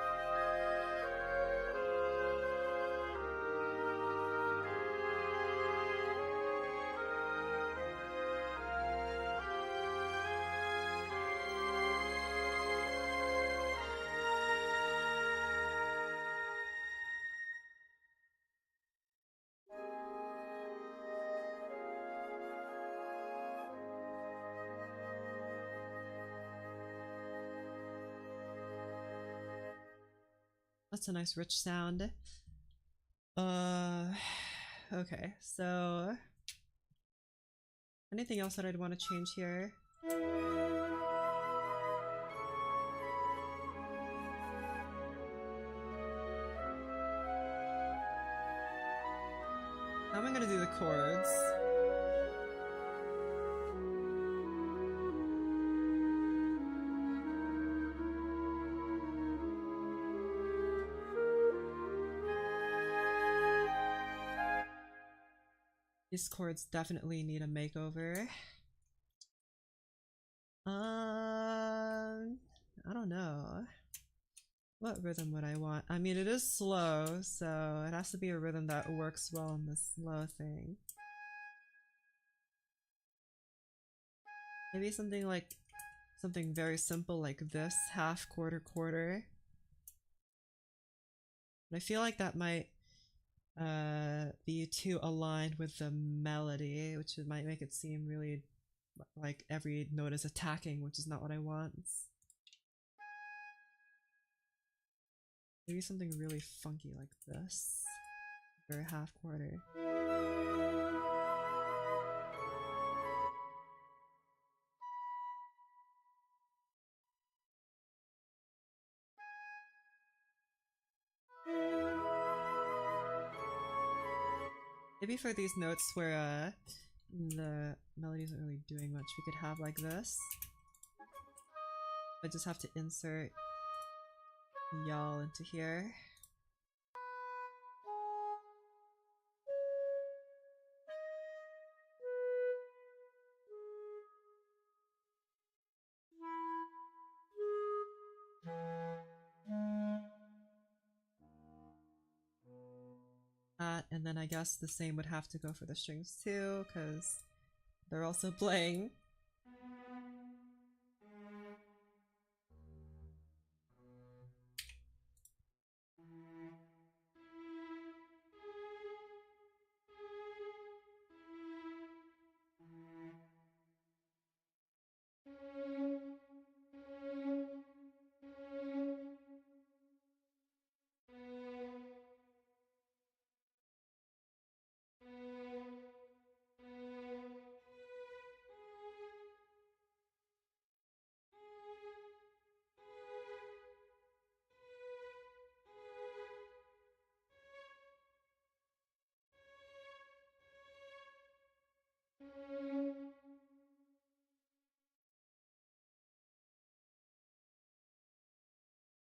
That's a nice rich sound. Okay, so... anything else that I'd want to change here? How am I gonna do the chords? These chords definitely need a makeover. I don't know. What rhythm would I want? I mean, it is slow, so it has to be a rhythm that works well in the slow thing. Maybe something like something very simple like this, half, quarter, quarter. But I feel like that might be too aligned with the melody, which might make it seem really like every note is attacking, which is not what I want. Maybe something really funky like this, or a half quarter. Maybe for these notes where the melody isn't really doing much, we could have like this. I just have to insert y'all into here. And then I guess the same would have to go for the strings too, because they're also playing.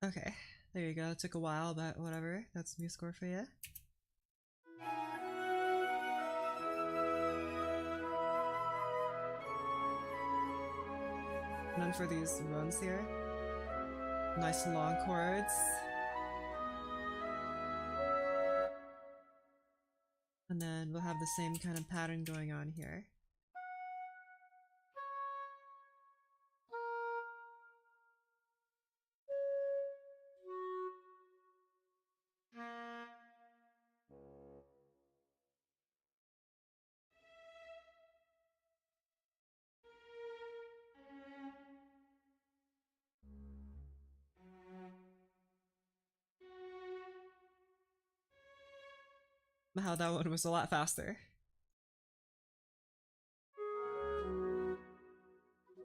Okay, there you go. It took a while, but whatever. That's new score for you. And then for these runs here, nice long chords. And then we'll have the same kind of pattern going on here. How that one was a lot faster.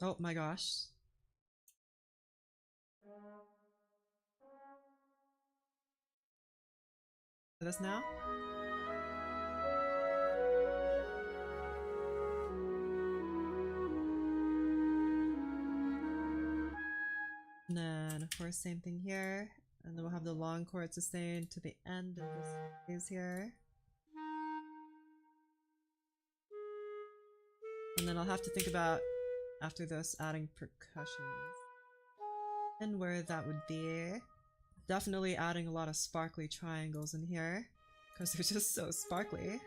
Oh my gosh. This now? And then, of course, same thing here. And then we'll have the long chord sustained to the end of this phase here. And then I'll have to think about, after this, adding percussions. And where that would be. Definitely adding a lot of sparkly triangles in here. Because they're just so sparkly.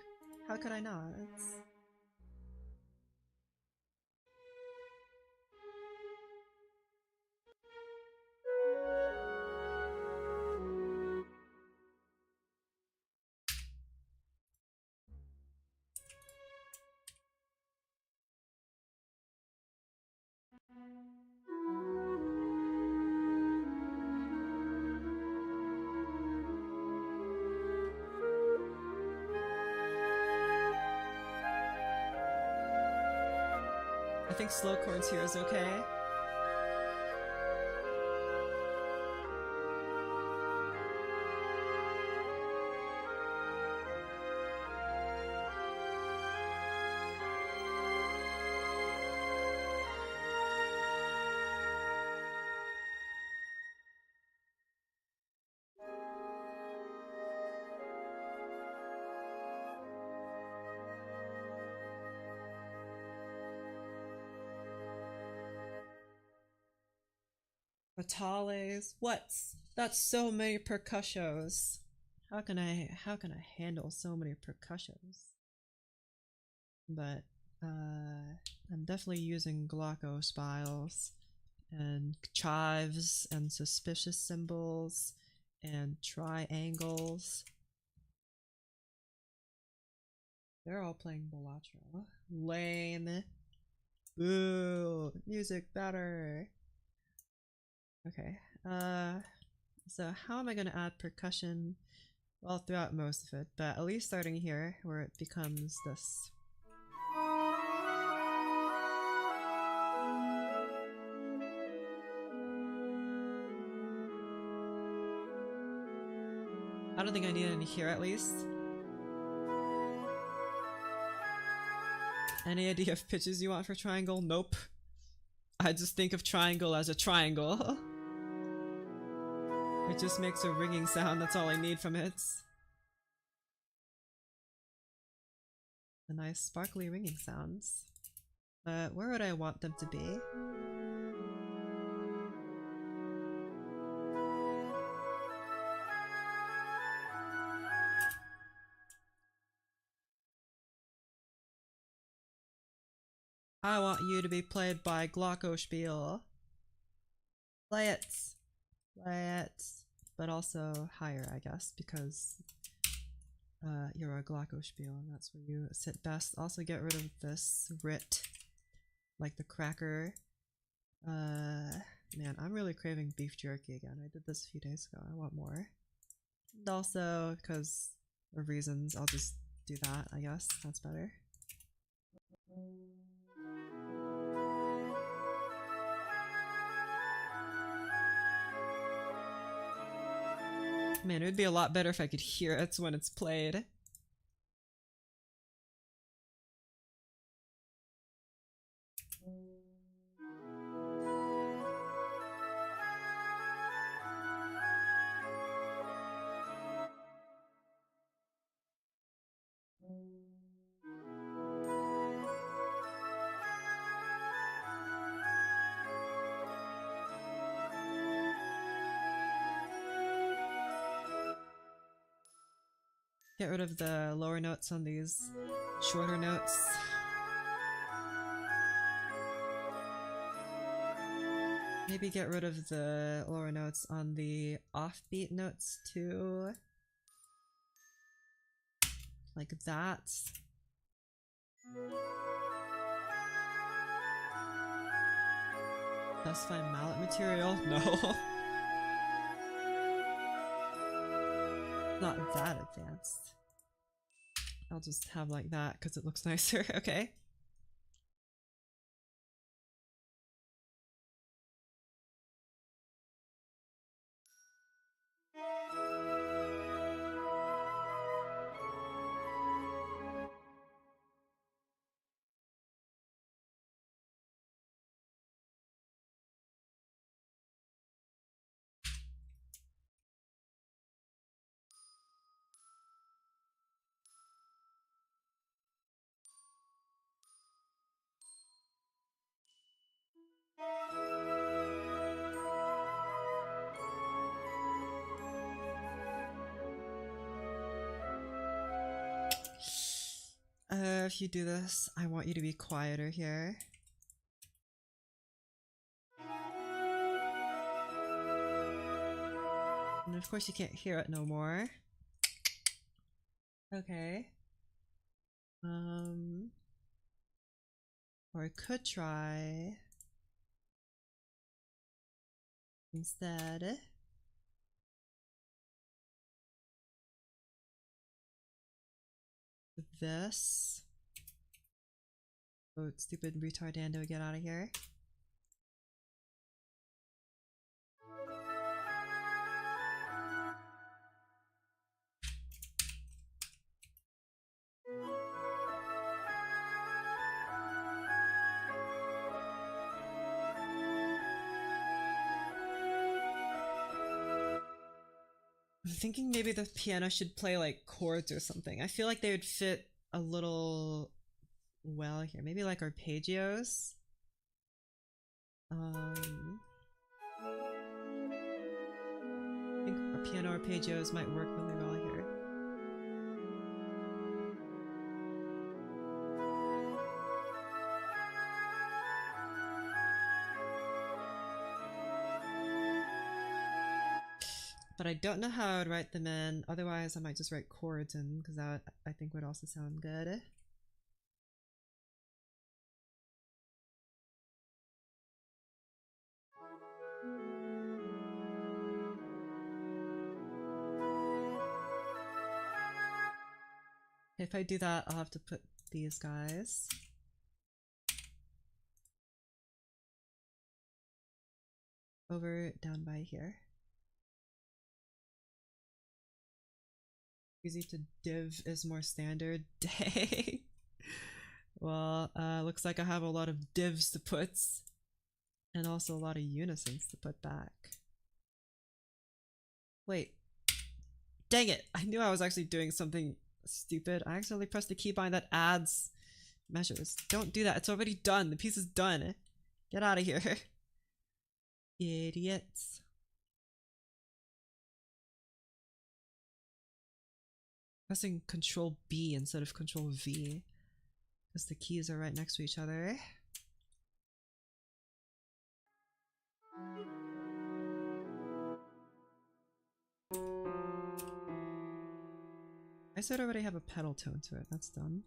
How could I not? I think slow chords here is okay. Fatales. What's that's so many percussions. How can I handle so many percussions? But I'm definitely using glockospiles and chives and suspicious symbols and triangles. They're all playing Bollatro. Lame. Boo. Music better. Okay. So how am I gonna add percussion? Well, throughout most of it, but at least starting here, where it becomes this. I don't think I need any here, at least. Any idea of pitches you want for triangle? Nope. I just think of triangle as a triangle. It just makes a ringing sound, that's all I need from it. The nice sparkly ringing sounds. But where would I want them to be? I want you to be played by Glockenspiel. Play it. Play it. But also higher, I guess, because you're a Glockenspiel and that's where you sit best. Also get rid of this Rit, like the cracker. Man, I'm really craving beef jerky again. I did this a few days ago. I want more. And also, because of reasons, I'll just do that, I guess. That's better. Man, it would be a lot better if I could hear it when it's played. Get rid of the lower notes on these shorter notes. Maybe get rid of the lower notes on the offbeat notes too. Like that. Specify mallet material? No. Not that advanced. I'll just have like that because it looks nicer. Okay. If you do this, I want you to be quieter here. And of course you can't hear it no more. Okay. Or I could try instead this. Oh, stupid retardando, get out of here. I'm thinking maybe the piano should play like chords or something. I feel like they would fit a little well here. Maybe like arpeggios. I think our piano arpeggios might work really well here. But I don't know how I would write them in. Otherwise, I might just write chords in, because that I think would also sound good. If I do that, I'll have to put these guys. Over down by here. Easy to div is more standard. Dang. Well, looks like I have a lot of divs to put. And also a lot of unisons to put back. Wait. Dang it! I knew I was actually doing something stupid. I accidentally pressed the keybind that adds measures. Don't do that. It's already done. The piece is done. Get out of here. Idiots. Pressing Control B instead of Control V. Because the keys are right next to each other. I said I already have a pedal tone to it. That's done.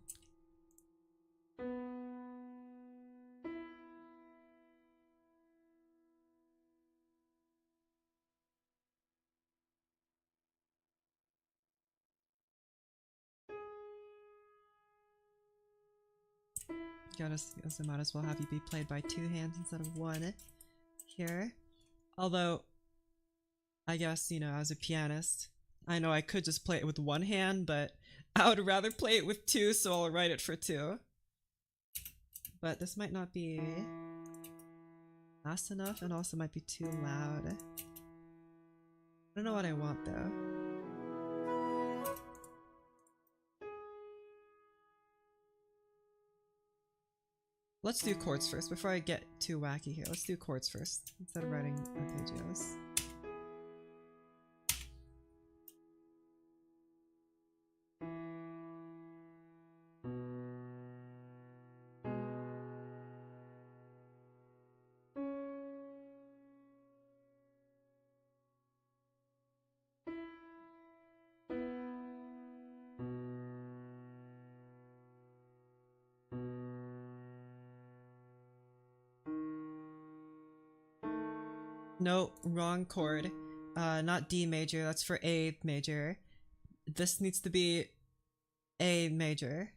Guess I might as well have you be played by two hands instead of one here. Although, I guess, you know, as a pianist, I know I could just play it with one hand, but I would rather play it with two, so I'll write it for two. But this might not be fast enough, and also might be too loud. I don't know what I want though. Let's do chords first before I get too wacky here. Let's do chords first instead of writing arpeggios. No, wrong chord. Not D major, that's for A major. This needs to be A major.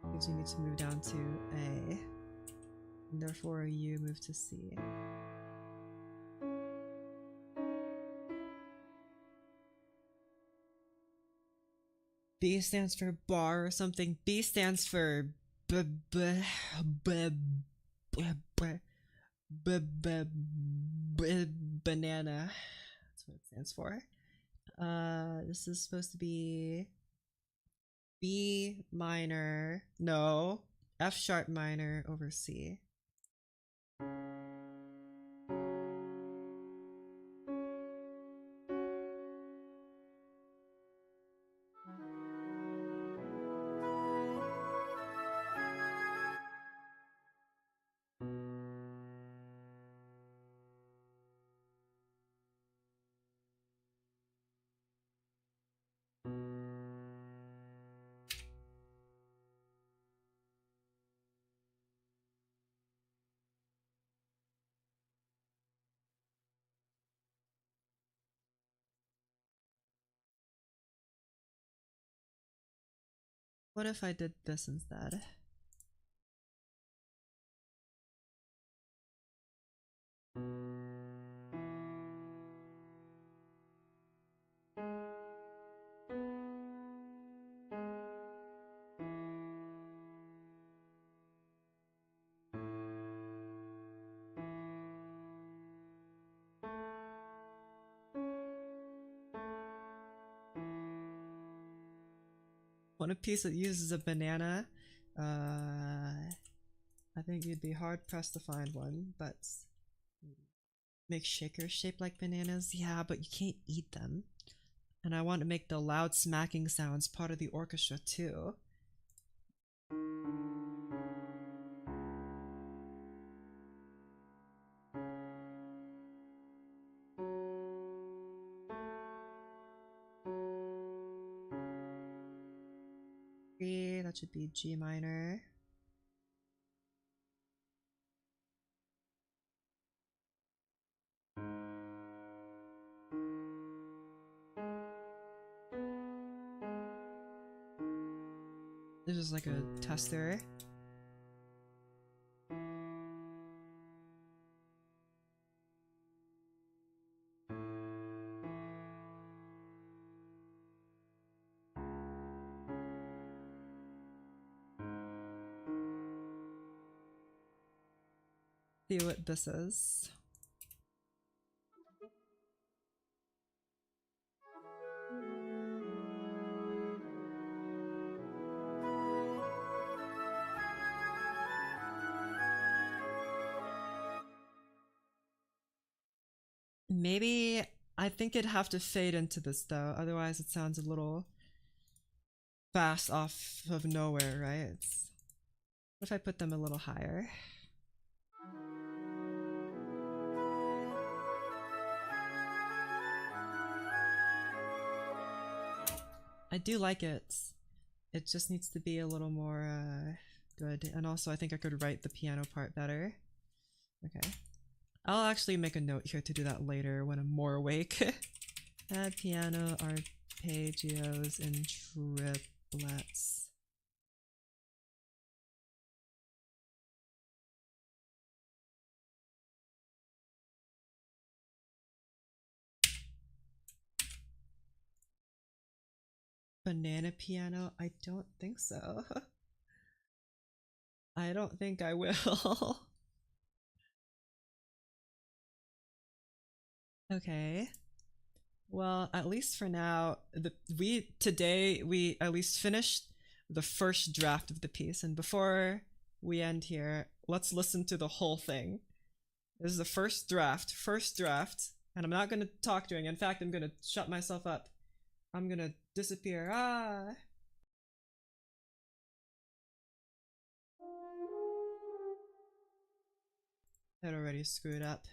Because you need to move down to A. And therefore you move to C. B stands for bar or something. B stands for b b b b b banana. That's what it stands for. This is supposed to be B minor. No, F sharp minor over C. What if I did this instead? Want a piece that uses a banana? I think you'd be hard pressed to find one, but make shakers shaped like bananas? Yeah, but you can't eat them. And I want to make the loud smacking sounds part of the orchestra too. That should be G minor. This is like a tester. See what this is. Maybe I think it'd have to fade into this though, otherwise it sounds a little fast off of nowhere, right? What if I put them a little higher? I do like it. It just needs to be a little more good. And also I think I could write the piano part better. Okay. I'll actually make a note here to do that later when I'm more awake. Add piano arpeggios in triplets. Banana piano? I don't think so. I don't think I will. Okay. Well, at least for now, today we at least finished the first draft of the piece, and before we end here, let's listen to the whole thing. This is the first draft, and I'm not gonna talk during. In fact, I'm gonna shut myself up. I'm gonna disappear. Ah. It already screwed up.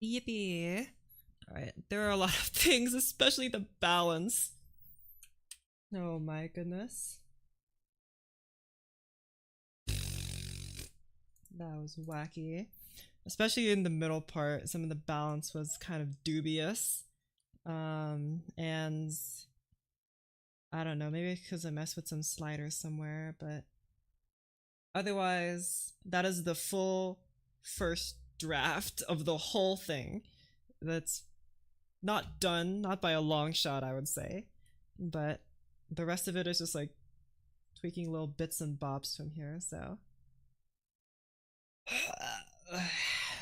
Yippee. Alright, there are a lot of things, especially the balance. Oh my goodness. That was wacky. Especially in the middle part, some of the balance was kind of dubious. And I don't know, maybe because I messed with some sliders somewhere, but otherwise, that is the full first draft of the whole thing. That's not done, not by a long shot, I would say, but the rest of it is just like tweaking little bits and bobs from here, so.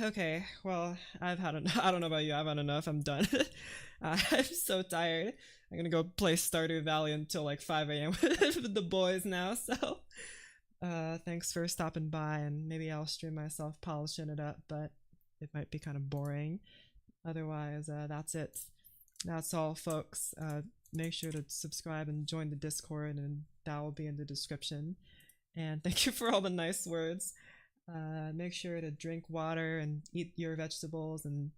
Okay, well, I've had enough. I don't know about you, I've had enough. I'm done. I'm so tired. I'm gonna go play Stardew Valley until like 5 a.m. with the boys now, so thanks for stopping by, and maybe I'll stream myself polishing it up, but it might be kind of boring. Otherwise, that's it. That's all, folks. Make sure to subscribe and join the Discord, and that will be in the description. And thank you for all the nice words. Make sure to drink water and eat your vegetables and